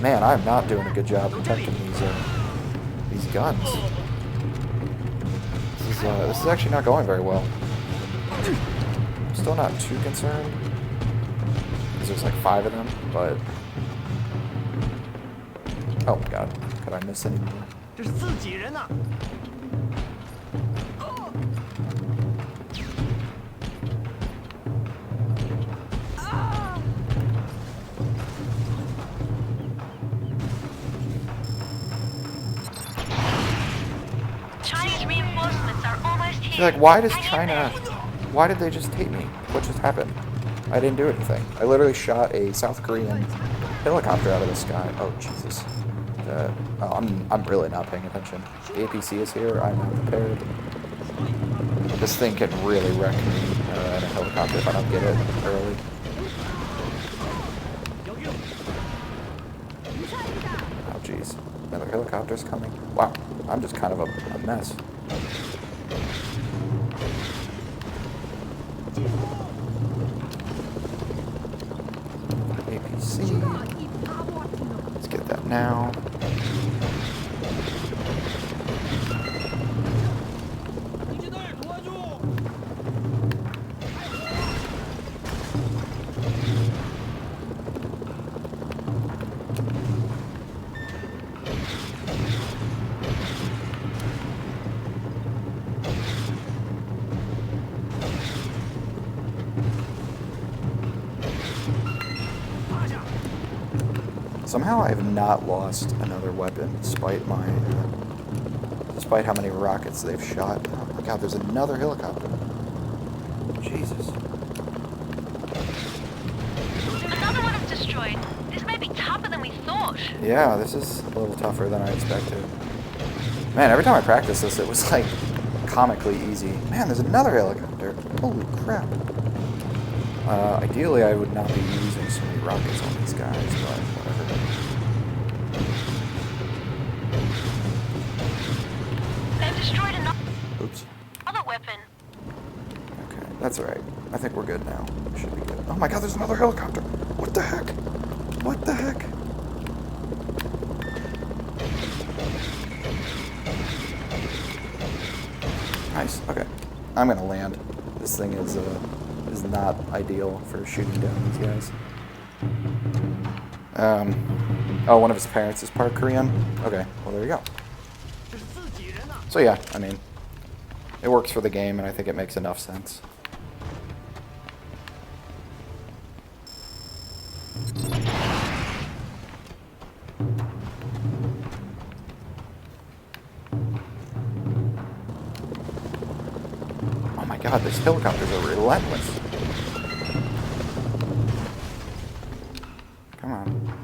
Man, I'm not doing a good job protecting these guns. This is actually not going very well. I'm still not too concerned. There's like 5 of them, but... Oh my god, could I miss any more? Chinese reinforcements are almost here. Like, why does China... Why did they just hate me? What just happened? I didn't do anything. I literally shot a South Korean helicopter out of the sky. Oh, Jesus. I'm really not paying attention. The APC is here. I'm not prepared. This thing can really wreck me in a helicopter if I don't get it early. Oh, jeez. Another helicopter's coming. Wow. I'm just kind of a mess. Let's get that now. Somehow I have not lost another weapon, despite how many rockets they've shot. Oh my god, there's another helicopter. Jesus. Another one is destroyed. This may be tougher than we thought. Yeah, this is a little tougher than I expected. Man, every time I practiced this, it was like comically easy. Man, there's another helicopter. Holy crap. Ideally, I would not be using so many rockets on these guys, but whatever. They've destroyed Oops. another weapon. Okay, that's alright. I think we're good now. We should be good. Oh my god, there's another helicopter! What the heck? What the heck? Nice, okay. I'm gonna land. This thing is not ideal for shooting down these guys. Oh, one of his parents is part Korean? Okay, well there you go. So yeah, I mean, it works for the game and I think it makes enough sense. Oh my god, these helicopters are relentless. Come on.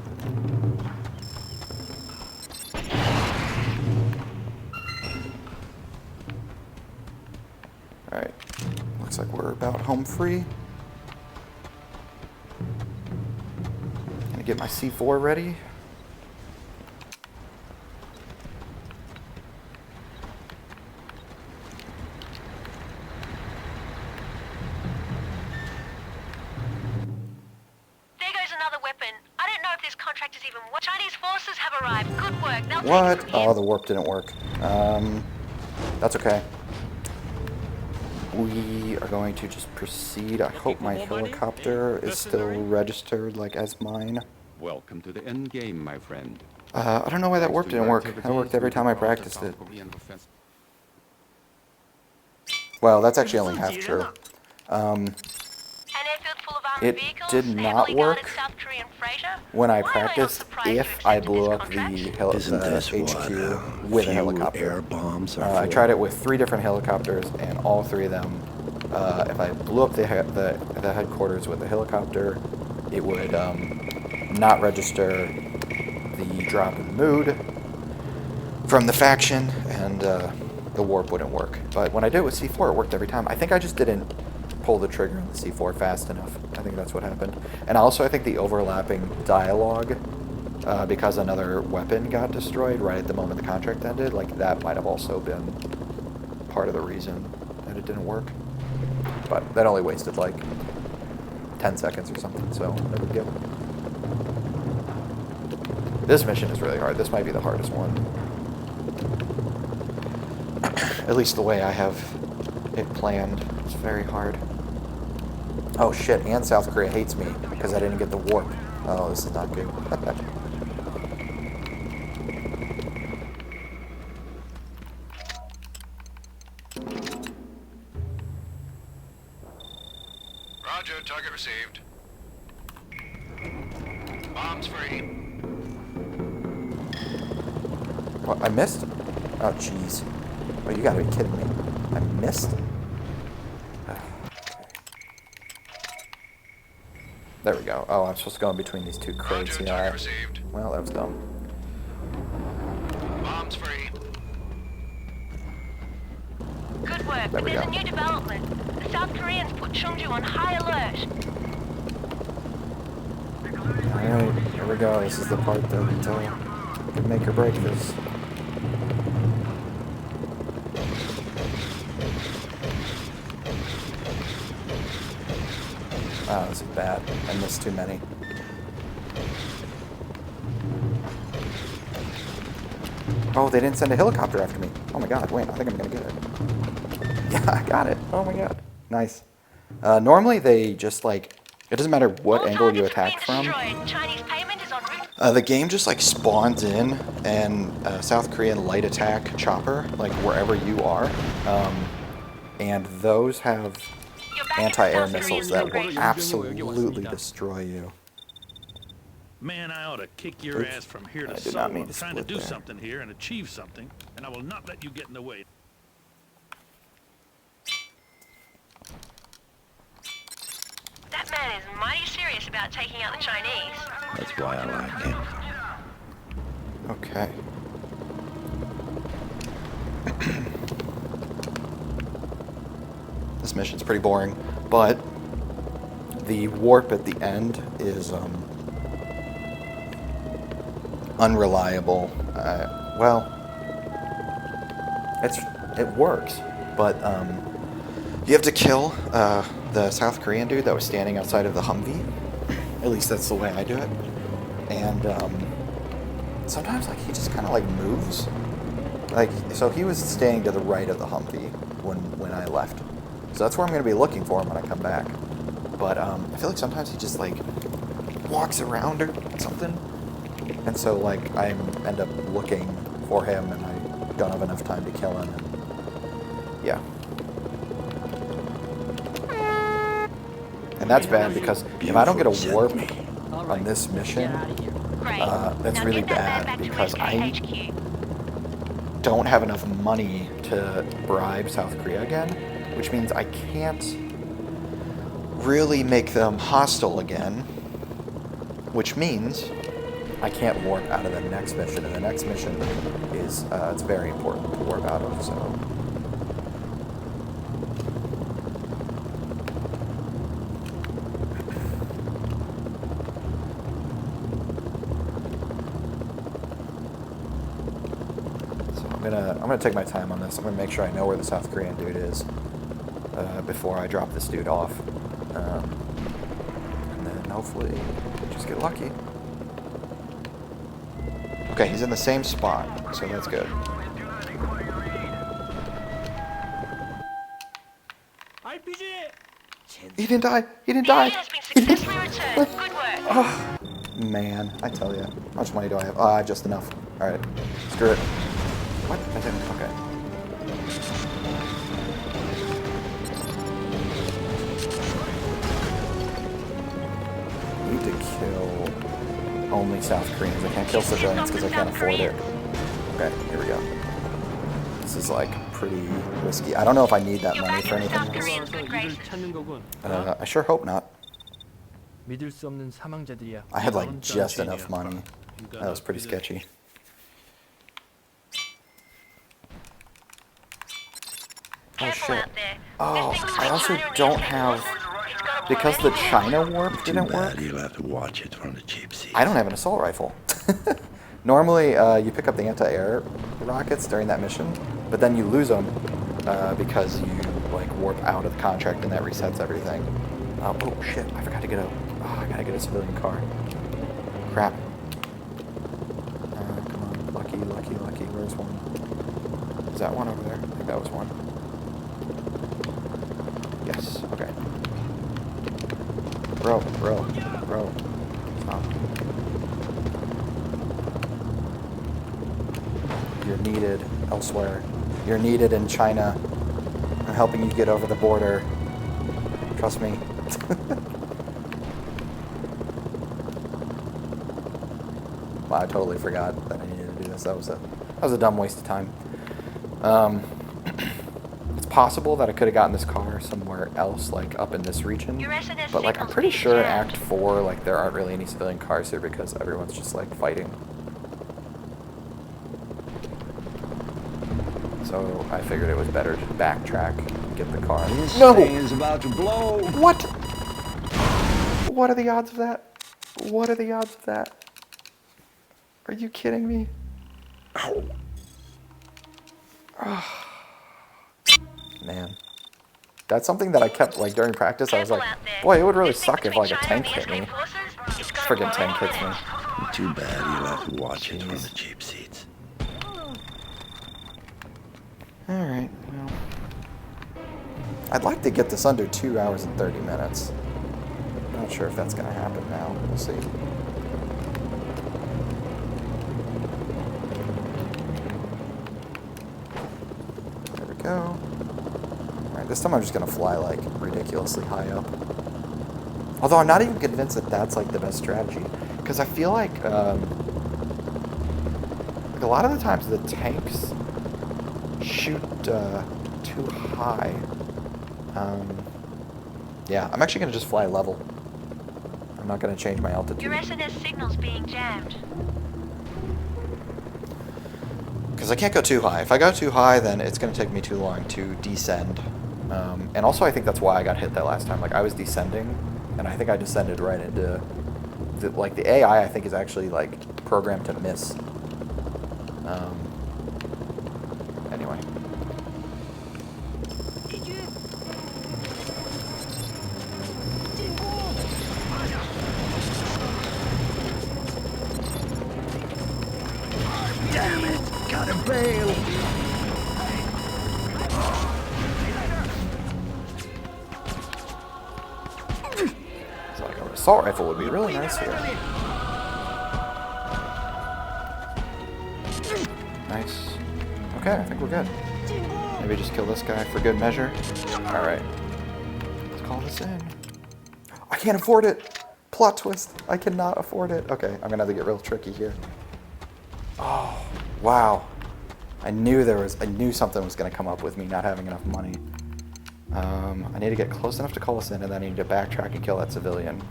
Alright. Looks like we're about home free. Gonna get my C4 ready. There goes another weapon. I don't know if this contract is even what. Chinese forces have arrived. Good work. They'll take What? it from here. Oh, the warp didn't work. That's okay. We are going to just proceed. I hope my helicopter is still registered like as mine. Welcome to the end game, my friend. I don't know why that warp didn't work. That worked every time I practiced it. Well, that's actually only half true. It did not work when I practiced if I blew up the HQ with a helicopter. I tried it with 3 different helicopters, and all 3 of them, if I blew up the headquarters with a helicopter, it would not register the drop in mood from the faction, and the warp wouldn't work. But when I did it with C4, it worked every time. I think I just didn't pull the trigger on the C4 fast enough. I think that's what happened. And also, I think the overlapping dialogue, because another weapon got destroyed right at the moment the contract ended, like that might have also been part of the reason that it didn't work. But that only wasted like 10 seconds or something, so no big deal. This mission is really hard. This might be the hardest one. At least the way I have it planned. It's very hard. Oh shit, and South Korea hates me because I didn't get the warp. Oh, this is not good. Roger, target received. Bombs free. What, I missed? Oh, jeez. Oh, you gotta be kidding me. I missed? There we go. Oh, I'm supposed to go in between these 2 crates. Yeah. Well, that was dumb. Bombs free. Good work. There we There's go. a new development. The South Koreans put Chungju on high alert. Alright, here we go. This is the part that can make or break this. Oh, this is bad. I missed too many. Oh, they didn't send a helicopter after me. Oh my god, wait, I think I'm gonna get it. Yeah, I got it. Oh my god. Nice. Normally they just like, it doesn't matter what angle you attack from. The game just like spawns in and South Korean light attack chopper, like wherever you are. And those have anti-air missiles that will absolutely destroy you. Man, I ought to kick your Oops. ass from here to I did somewhere. not mean I'm to trying to split do there. something here and achieve something, and I will not let you get in the way. That man is mighty serious about taking out the Chinese. That's why I like him. Okay. This mission's pretty boring, but the warp at the end is unreliable. Well, it works, but you have to kill the South Korean dude that was standing outside of the Humvee. At least that's the way I do it. And sometimes like he just kind of like moves. Like, so he was standing to the right of the Humvee when I left. So that's where I'm going to be looking for him when I come back. But I feel like sometimes he just like walks around or something. And so like I end up looking for him and I don't have enough time to kill him. And, yeah. And that's bad because if I don't get a warp on this mission, that's really bad because I don't have enough money to bribe South Korea again, which means I can't really make them hostile again, which means I can't warp out of the next mission, and the next mission is it's very important to warp out of, so I'm gonna take my time on this. I'm gonna make sure I know where the South Korean dude is before I drop this dude off. And then hopefully just get lucky. Okay, he's in the same spot, so that's good. He didn't die! He didn't die! He didn't. Oh, man, I tell you. How much money do I have? Ah, just enough. Alright, screw it. What? I didn't. Okay. I need to kill only South Koreans. I can't kill civilians because I can't afford it. Okay, here we go. This is like pretty risky. I don't know if I need that money for anything else. I sure hope not. 믿을 수 없는 사망자들이야. I had like just enough money. That was pretty sketchy. Oh shit. Oh, I also don't have, because the China warp didn't work. You'll have to watch it from the cheap seat. I don't have an assault rifle. Normally, you pick up the anti-air rockets during that mission, but then you lose them because you like warp out of the contract, and that resets everything. Oh shit! I forgot to get a. Oh, I gotta get a civilian car. Crap. Come on, lucky, lucky, lucky. Where's one? Is that one over there? I think that was one. Yes. Okay. Bro. Stop. You're needed elsewhere. You're needed in China. I'm helping you get over the border. Trust me. Wow, I totally forgot that I needed to do this. That was a dumb waste of time. It's possible that I could have gotten this car somewhere else, like up in this region. But like I'm pretty sure in Act 4, like there aren't really any civilian cars here because everyone's just like fighting. So I figured it was better to backtrack and get the car. This thing is about to blow. What? What are the odds of that? What are the odds of that? Are you kidding me? Ow. Oh. Man. That's something that I kept, like, during practice. I was like, boy, it would really suck if, like, a tank hit me. Friggin' tank hits me. Too bad you'll have to watch it from the cheap seats. Alright, well. I'd like to get this under 2 hours and 30 minutes. Not sure if that's going to happen now. We'll see. There we go. Alright, this time I'm just going to fly, like, ridiculously high up. Although I'm not even convinced that that's, like, the best strategy. Because I feel like a lot of the times the tanks shoot too high. Yeah, I'm actually going to just fly level. I'm not going to change my altitude. Your SNS signal's being jammed. Because I can't go too high. If I go too high, then it's going to take me too long to descend. And also I think that's why I got hit that last time. Like, I was descending, and I think I descended right into... like, the AI, I think, is actually, like, programmed to miss. Anyway. Damn it! Gotta bail! So like an assault rifle would be really nice here. Nice. Okay, I think we're good. Maybe just kill this guy for good measure. Alright. Let's call this in. I can't afford it! Plot twist! I cannot afford it. Okay, I'm gonna have to get real tricky here. Oh, wow. I knew something was gonna come up with me not having enough money. I need to get close enough to call us in, and then I need to backtrack and kill that civilian.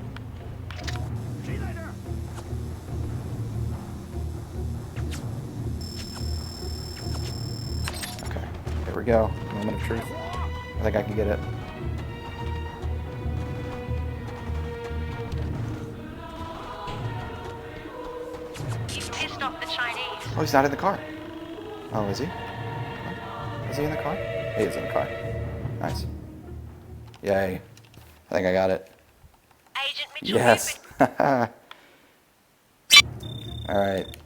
Okay, here we go. Moment of truth. I think I can get it. You've pissed off the Chinese. Oh, he's not in the car. Oh, is he? Is he in the car? He is in the car. Nice. Yay. I think I got it. Agent Mitchell. Yes. Alright.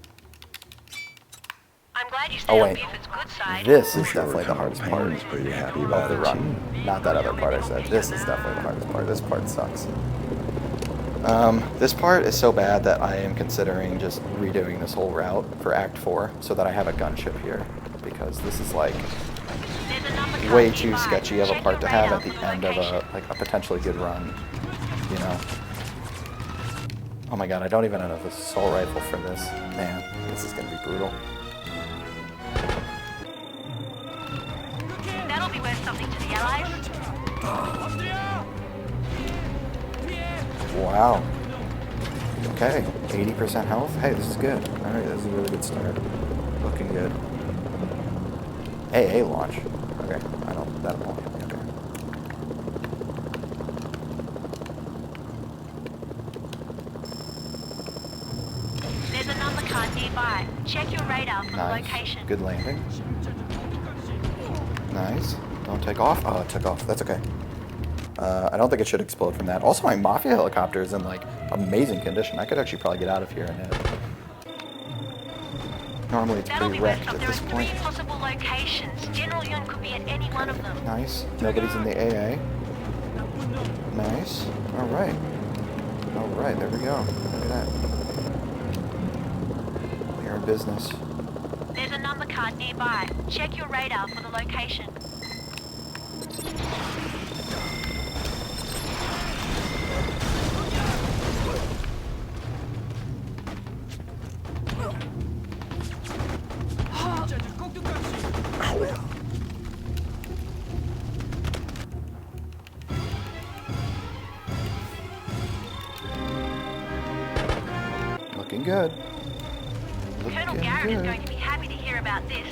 I'm glad you Oh stayed on wait. Buford's good side. This is definitely the hardest part Pretty happy of about the it, run. Not that other part I said. This is definitely the hardest part. This part sucks. This part is so bad that I am considering just redoing this whole route for Act 4 so that I have a gunship here. Because this is like way too sketchy of a part to have at the end of a potentially good run, you know. Oh my god, I don't even have an assault rifle for this. Man, this is gonna be brutal. That'll be worth something to the Allies. Wow. Okay, 80% health. Hey, this is good. Alright, this is a really good start. Looking good. AA launch. Okay, that won't hit me. Okay. There's a number card nearby. Check your radar for the location. Good landing. Nice. Don't take off. Oh, it took off. That's okay. I don't think it should explode from that. Also, my Mafia helicopter is in, like, amazing condition. I could actually probably get out of here and hit. Normally, it's pretty wrecked at this point. There are 3 possible locations. General Yun could be at any one of them. Nice. Nobody's in the AA. Nice. Alright. Alright, there we go. Look at that. We're in business. There's a number card nearby. Check your radar for the location. Looking good. Colonel Garrett is going to be happy to hear about this.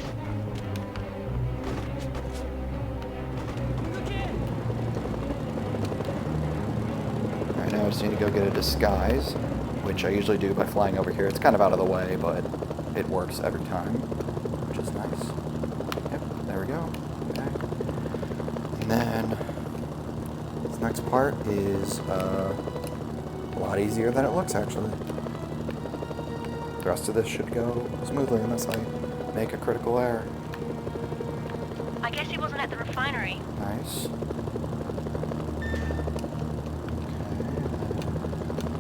Alright, now I just need to go get a disguise, which I usually do by flying over here. It's kind of out of the way, but it works every time, which is nice. Yep, there we go. Okay. And then this next part is a lot easier than it looks, actually. The rest of this should go smoothly unless I make a critical error. I guess he wasn't at the refinery. Nice. Okay.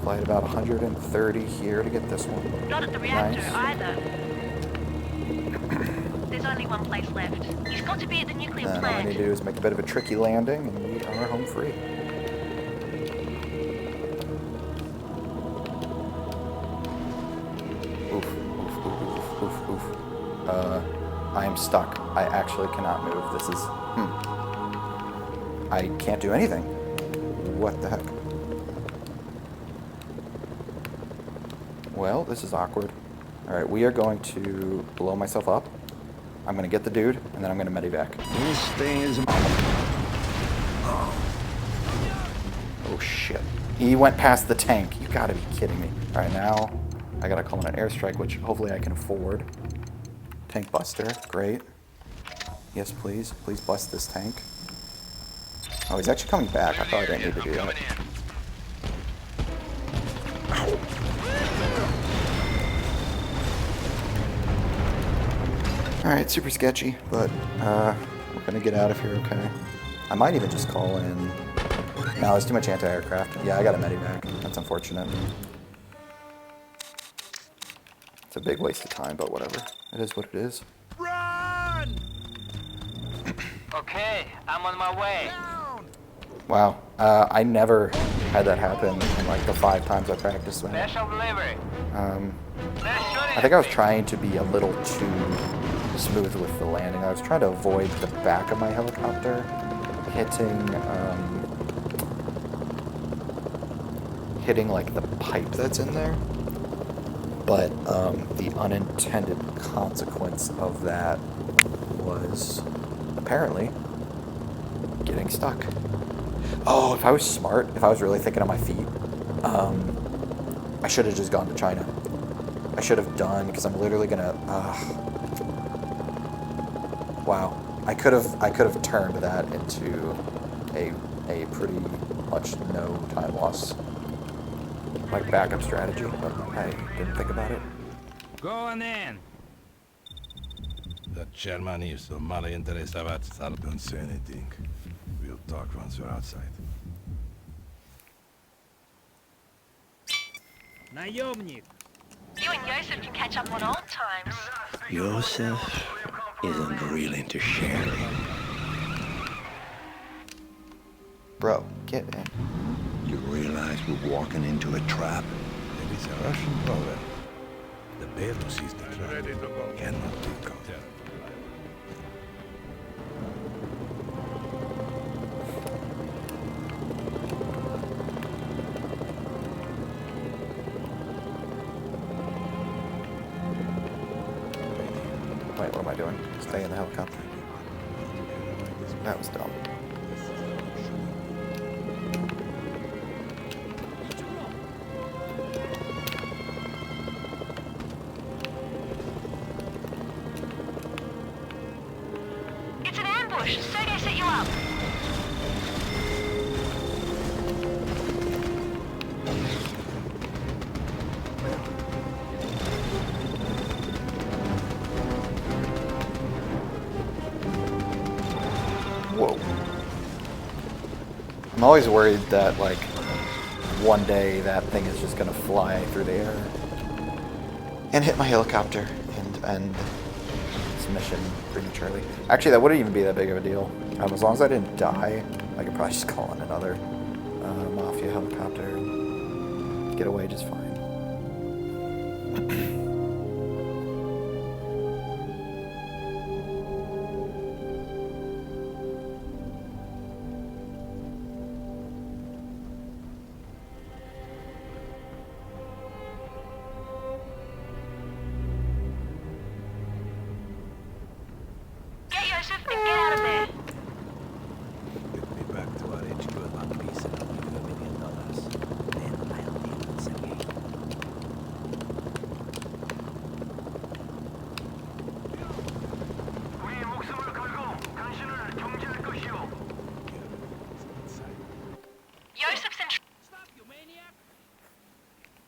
Fly at about 130 here to get this one. Not at the reactor Nice. either. There's only one place left. He's got to be at the nuclear Then all I plant. need to do is make a bit of a tricky landing and we are home free. I am stuck. I actually cannot move. This is... I can't do anything. What the heck? Well, this is awkward. Alright, we are going to blow myself up. I'm going to get the dude, and then I'm going to medevac. This thing is... Oh, shit. He went past the tank. You gotta be kidding me. Alright, now I gotta call in an airstrike, which hopefully I can afford. Tank buster, great. Yes, please. Please bust this tank. Oh, he's actually coming back. I thought I didn't need to do that. Alright, super sketchy, but we're gonna get out of here, okay? I might even just call in... No, there's too much anti-aircraft. Yeah, I got a medevac. That's unfortunate. It's a big waste of time, but whatever. It is what it is. Run! Okay, I'm on my way. Wow. I never had that happen in like the 5 times I practiced that. Special delivery. I think I was trying to be a little too smooth with the landing. I was trying to avoid the back of my helicopter hitting like the pipe that's in there. But the unintended consequence of that was apparently getting stuck. Oh, if I was smart, if I was really thinking on my feet, I should have just gone to China. I should have done, because I'm literally gonna, wow. I could have turned that into a pretty much no time loss, like backup strategy, but I didn't think about it. Going in. The chairman is so male interesabat. Don't say anything. We'll talk once we're outside. Наемник. You and Yosef can catch up on old times. Joseph isn't really into sharing. Bro, get in. You realize we're walking into a trap? There is a Russian proverb. The bear who sees the trap cannot be caught. Wait, what am I doing? Stay in the helicopter. That was dumb. It's an ambush. Sergey set you up. Whoa. I'm always worried that, like, one day that thing is just gonna fly through the air and hit my helicopter and end this mission prematurely. Actually, that wouldn't even be that big of a deal. As long as I didn't die, I could probably just call in another Mafia helicopter and get away just fine.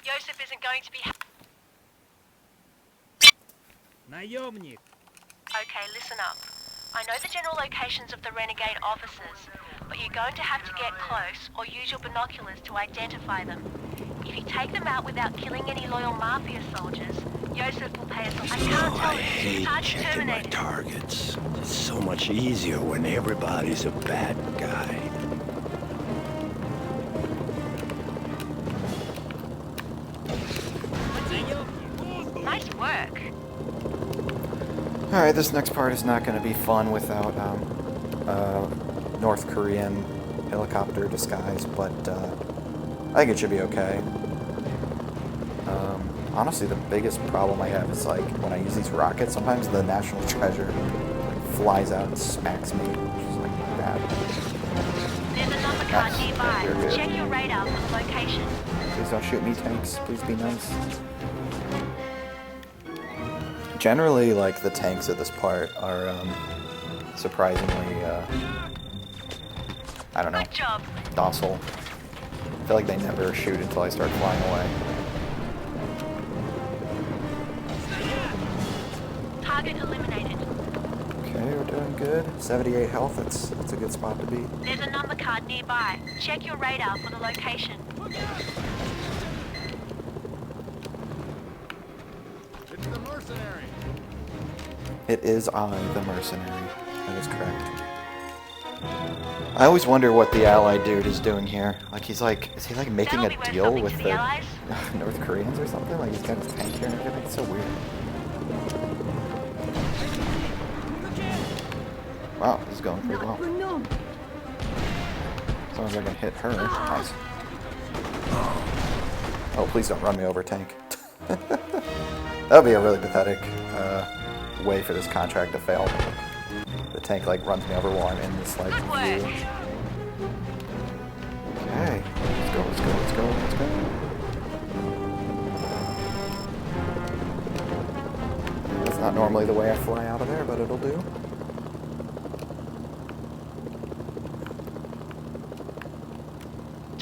Yosef isn't going to be... Наемник. Okay, listen up. I know the general locations of the renegade officers, but you're going to have to get close or use your binoculars to identify them. If you take them out without killing any loyal Mafia soldiers, Yosef will pay us... I can't tell I you. It's hate hard to checking my terminate. targets. It's so much easier when everybody's a bad guy. Nice work. Alright, this next part is not going to be fun without North Korean helicopter disguise, but I think it should be okay. Honestly, the biggest problem I have is, like, when I use these rockets, sometimes the National Treasure flies out and smacks me, which is, like, bad. There's a number card nearby. You're good. Check your radar for the location. Please don't shoot me, tanks. Please be nice. Generally, like, the tanks at this part are surprisingly, I don't know, docile. I feel like they never shoot until I start flying away. Target eliminated. Okay, we're doing good. 78 health, that's a good spot to be. There's a number card nearby. Check your radar for the location. It's the mercenary. It is I, the mercenary. That is correct. I always wonder what the allied dude is doing here. Like, he's like, is he like making a deal with the North Koreans or something? Like, he's got his tank here and everything. It's so weird. Wow, this is going pretty well. As long as I can hit her. Nice. Oh, please don't run me over, tank. That would be a really pathetic way for this contract to fail. The tank, like, runs me over while I'm in this, like, view. Okay. Let's go, let's go, let's go, let's go. That's not normally the way I fly out of there, but it'll do.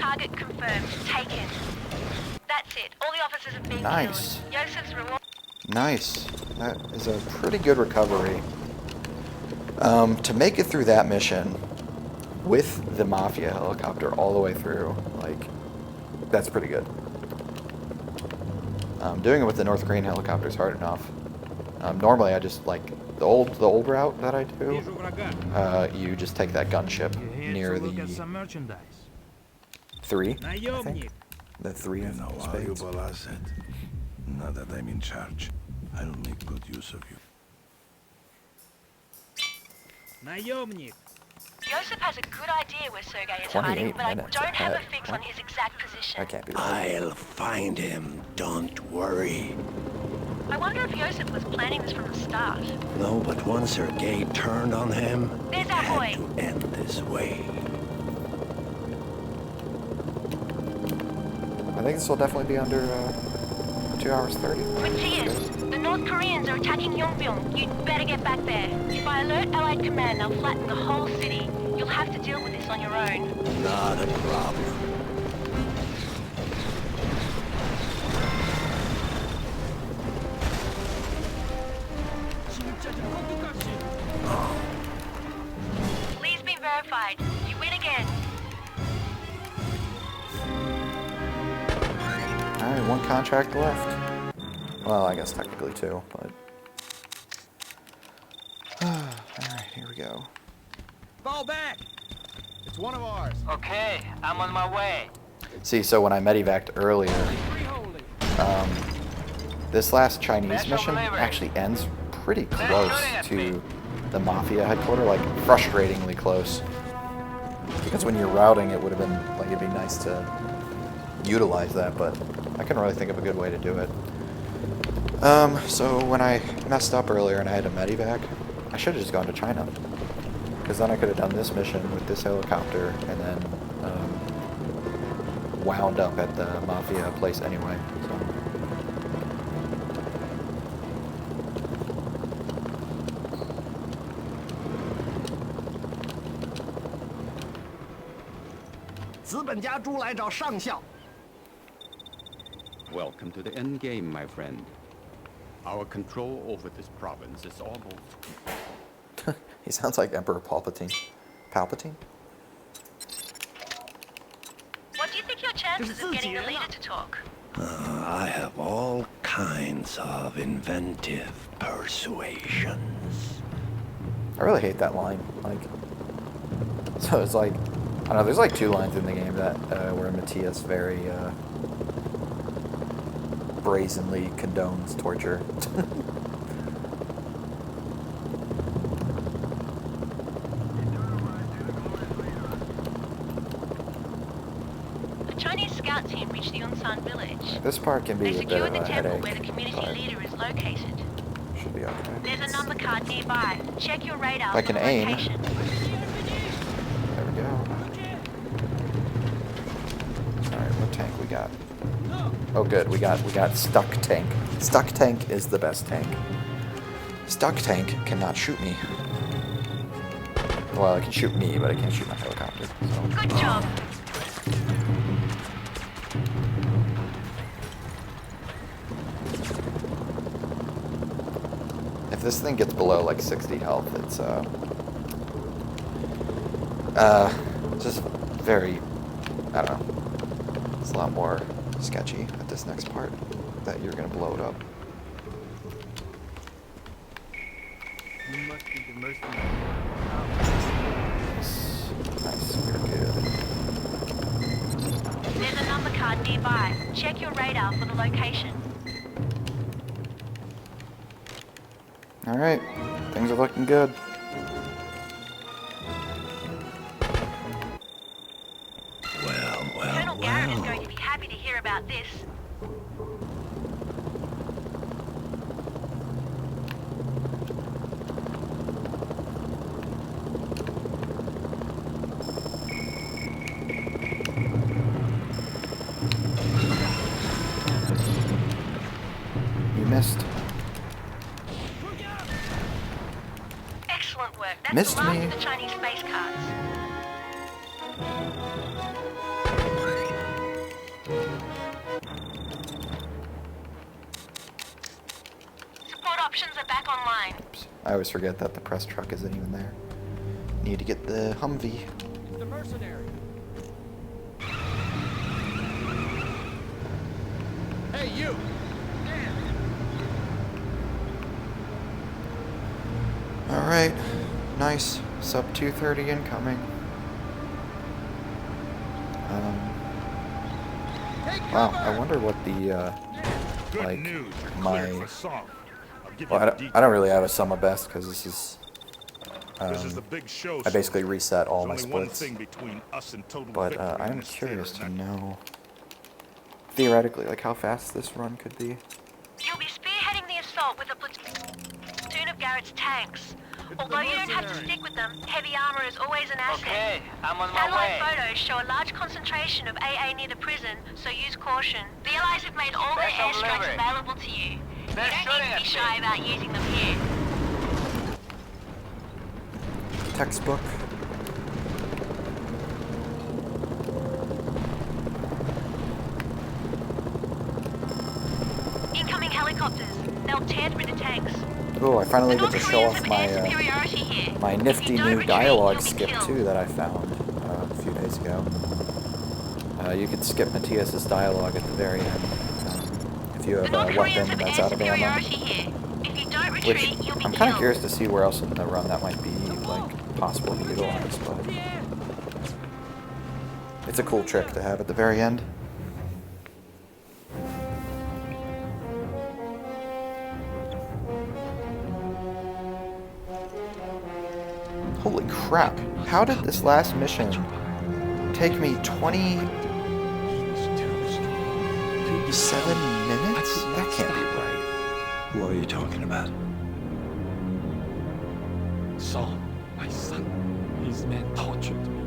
Target confirmed. Taken. That's it. All the officers have been Nice. killed. Yosef's reward. Nice. That is a pretty good recovery. To make it through that mission with the Mafia helicopter all the way through, like, that's pretty good. Doing it with the North Korean helicopter is hard enough. Normally I just, like, the old route that I do, you just take that gunship near the 3, I think. The 3 You know, spades. valuable asset. Now that I'm in charge, I'll make good use of you. Наемник. Yosef has a good idea where Sergei is 28 hiding, but I minutes don't have a ahead. fix on his exact position. That can't be right. I'll find him, don't worry. I wonder if Yosef was planning this from the start. No, but once Sergei turned on him, There's it our had boy. to end this way. I think this will definitely be under 2 hours 30. Matthias, the North Koreans are attacking Yongbyon. You'd better get back there. If I alert Allied Command, they'll flatten the whole city. You'll have to deal with this on your own. Not a problem. Lee's been verified. You win again. Alright, 1 contract left. Well, I guess technically 2, but... Alright, here we go. Fall back! It's one of ours. Okay, I'm on my way. See, so when I medevaced earlier, this last Chinese mission actually ends pretty close to the Mafia headquarters, like frustratingly close. Because when you're routing, it would have been, like, it'd be nice to utilize that, but I couldn't really think of a good way to do it. So when I messed up earlier and I had to medevac, I should have just gone to China. Because then I could have done this mission with this helicopter and then wound up at the Mafia place anyway. So. Welcome to the end game, my friend. Our control over this province is almost... He sounds like Emperor Palpatine. Palpatine? What do you think your chances of getting the leader to talk? I have all kinds of inventive persuasions. I really hate that line. Like, so it's like, I don't know, there's like 2 lines in the game that where Matthias very brazenly condones torture. A Chinese scout team reached the Unsan village. This part can be They a bit of secured a the temple headache, where the community but leader is located. should be okay. There's a number card nearby. Check your radar I for can the aim. location. There we go. Alright, what tank we got? Oh good, we got Stuck Tank. Stuck Tank is the best tank. Stuck Tank cannot shoot me. Well, it can shoot me, but it can't shoot my helicopter. So. Good job. If this thing gets below like 60 health, it's just very, I don't know. It's a lot more sketchy at this next part that you're gonna blow it up. You must be the mercenary. Nice, we're good. There's a number card nearby. Check your radar for the location. Alright, things are looking good. Colonel Garrett is going to be happy to hear about this. You missed. Excellent work. That's Missed the last me. of the Chinese space cards. options are back online. Oops. I always forget that the press truck isn't even there. Need to get the Humvee. It's the mercenary. Hey, you! Alright. Nice. Sub 230 incoming. Wow, I wonder what the, like, my... Well, I don't really have a sum of best, because this is the big show. I basically reset all my splits. But I am curious to know, theoretically, like how fast this run could be. You'll be spearheading the assault with a platoon of Garrett's tanks. Although you don't have to stick with them, heavy armor is always an asset. Okay, I'm on my Satellite way. photos show a large concentration of AA near the prison, so use caution. The Allies have made all their Special airstrikes delivery. available to you. They're You don't need to be shy about using them here. Textbook. Incoming helicopters. They'll tear through the tanks. Oh, I finally get to show off Koreans have my air superiority here. my nifty If you don't new retreat, dialogue you'll be skip killed. too that I found a few days ago. You can skip Matthias's dialogue at the very end if you have a weapon that's out of ammo. Which I'm kind of curious to see where else in the run that might be like possible to utilize, but it's a cool trick to have at the very end. Holy crap, how did this last mission take me 27 minutes? That can't be right. What are you talking about? Saul, my son, his men tortured me.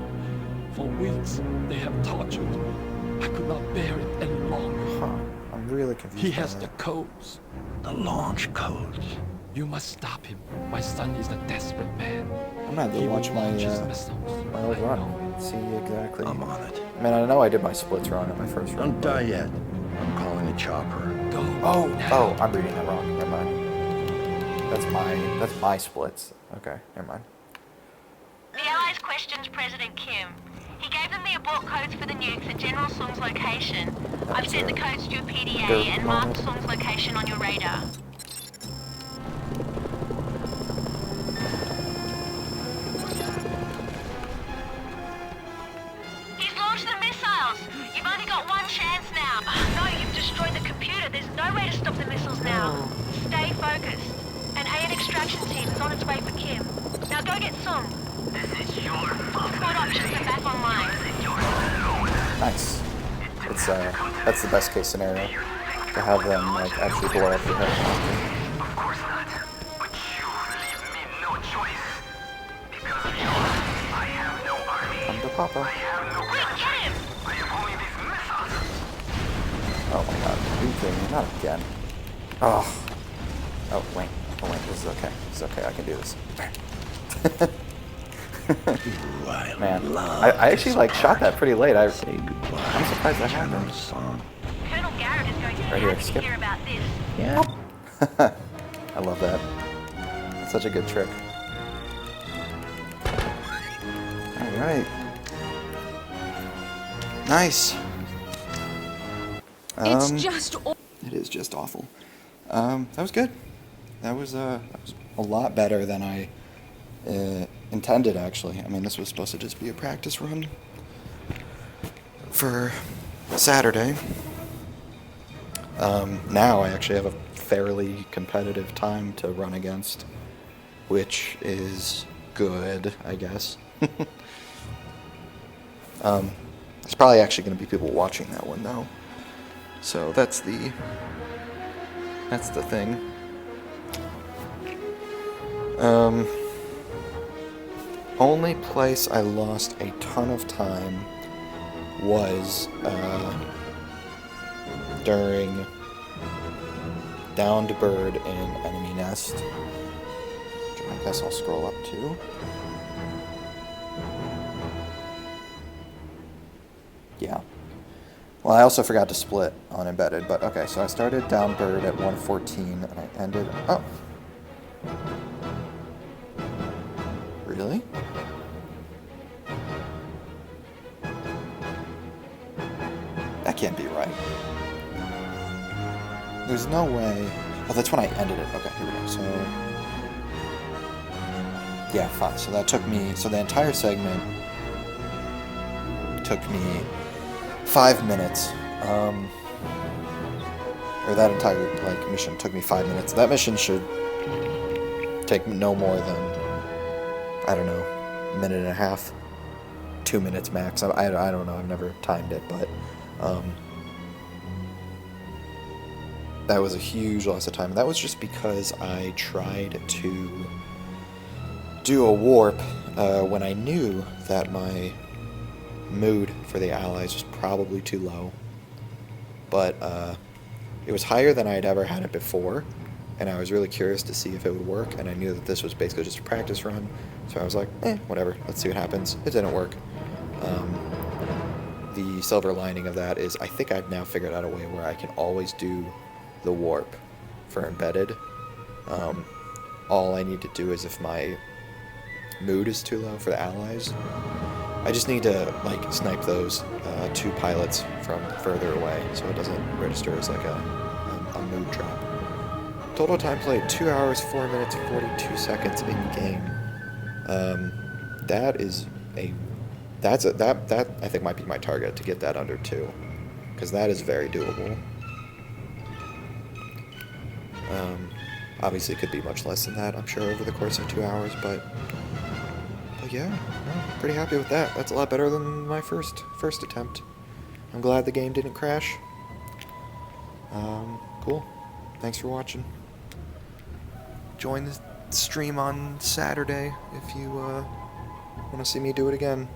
For weeks, they have tortured me. I could not bear it any longer. Huh, I'm really confused. He by has that. the codes. The launch codes. You must stop him. My son is a desperate man. I'm gonna have to He watch will my launch his missiles. my old run. See exactly. I'm on it. I mean, I know I did my splits wrong in my first run. Don't die yet. I'm calling a chopper. Go. Oh, I'm reading that wrong. Never mind. That's my splits. Okay, never mind. The Allies questioned President Kim. He gave them the abort codes for the nukes at General Song's location. I've sent the codes to your PDA and marked Song's location on your radar. He's launched the missiles! You've only got one chance now. No, you've destroyed the computer. There's no way to stop the missiles now. Stay focused. An AN extraction team is on its way for Kim. Now go get Song. This is your fault. Squad options are back online. Nice. It's that's the best case scenario to have them like actually blow up your head. Of course not. But you leave me no choice. Because of you, I have no army. Come to Papa. I have no country. Get him! I have only these missiles. Oh my God! Are you kidding me? Not again. Oh. Oh wait. Oh wait. This is okay. This is okay. I can do this. Man, I actually like shot that pretty late. I'm surprised that happened. Colonel Garrett is going to be Right here, happy to skip. hear about this. Yeah. I love that. Such a good trick. All right. Nice. It's just. It is just awful. That was good. That was a lot better than I intended, actually. I mean, this was supposed to just be a practice run for Saturday. Now I actually have a fairly competitive time to run against, which is good, I guess. There's probably actually going to be people watching that one, though. So that's the thing. Only place I lost a ton of time was during Downed Bird and Enemy Nest. Which I guess I'll scroll up to. Yeah. Well, I also forgot to split on Embedded, but okay, so I started Downed Bird at 114 and I ended... Oh, Really? That can't be right. There's no way. Oh, that's when I ended it. Okay, here we go. So, yeah, fine. So that took me. So the entire segment took me 5 minutes. Or that entire mission took me 5 minutes. That mission should take no more than, I don't know, a minute and a half, 2 minutes max. I don't know. I've never timed it, but that was a huge loss of time. That was just because I tried to do a warp when I knew that my mood for the Allies was probably too low. But it was higher than I had ever had it before, and I was really curious to see if it would work, and I knew that this was basically just a practice run, so I was like, whatever, let's see what happens. It didn't work. The silver lining of that is I think I've now figured out a way where I can always do the warp for embedded. All I need to do is if my mood is too low for the Allies, I just need to snipe those 2 pilots from further away so it doesn't register as like a mood trap. Total time played 2 hours, 4 minutes, 42 seconds in game. That I think might be my target, to get that under 2, because that is very doable. Obviously it could be much less than that, I'm sure, over the course of 2 hours, but yeah, I'm pretty happy with that. That's a lot better than my first attempt. I'm glad the game didn't crash. Cool. Thanks for watching. Join the stream on Saturday if you want to see me do it again.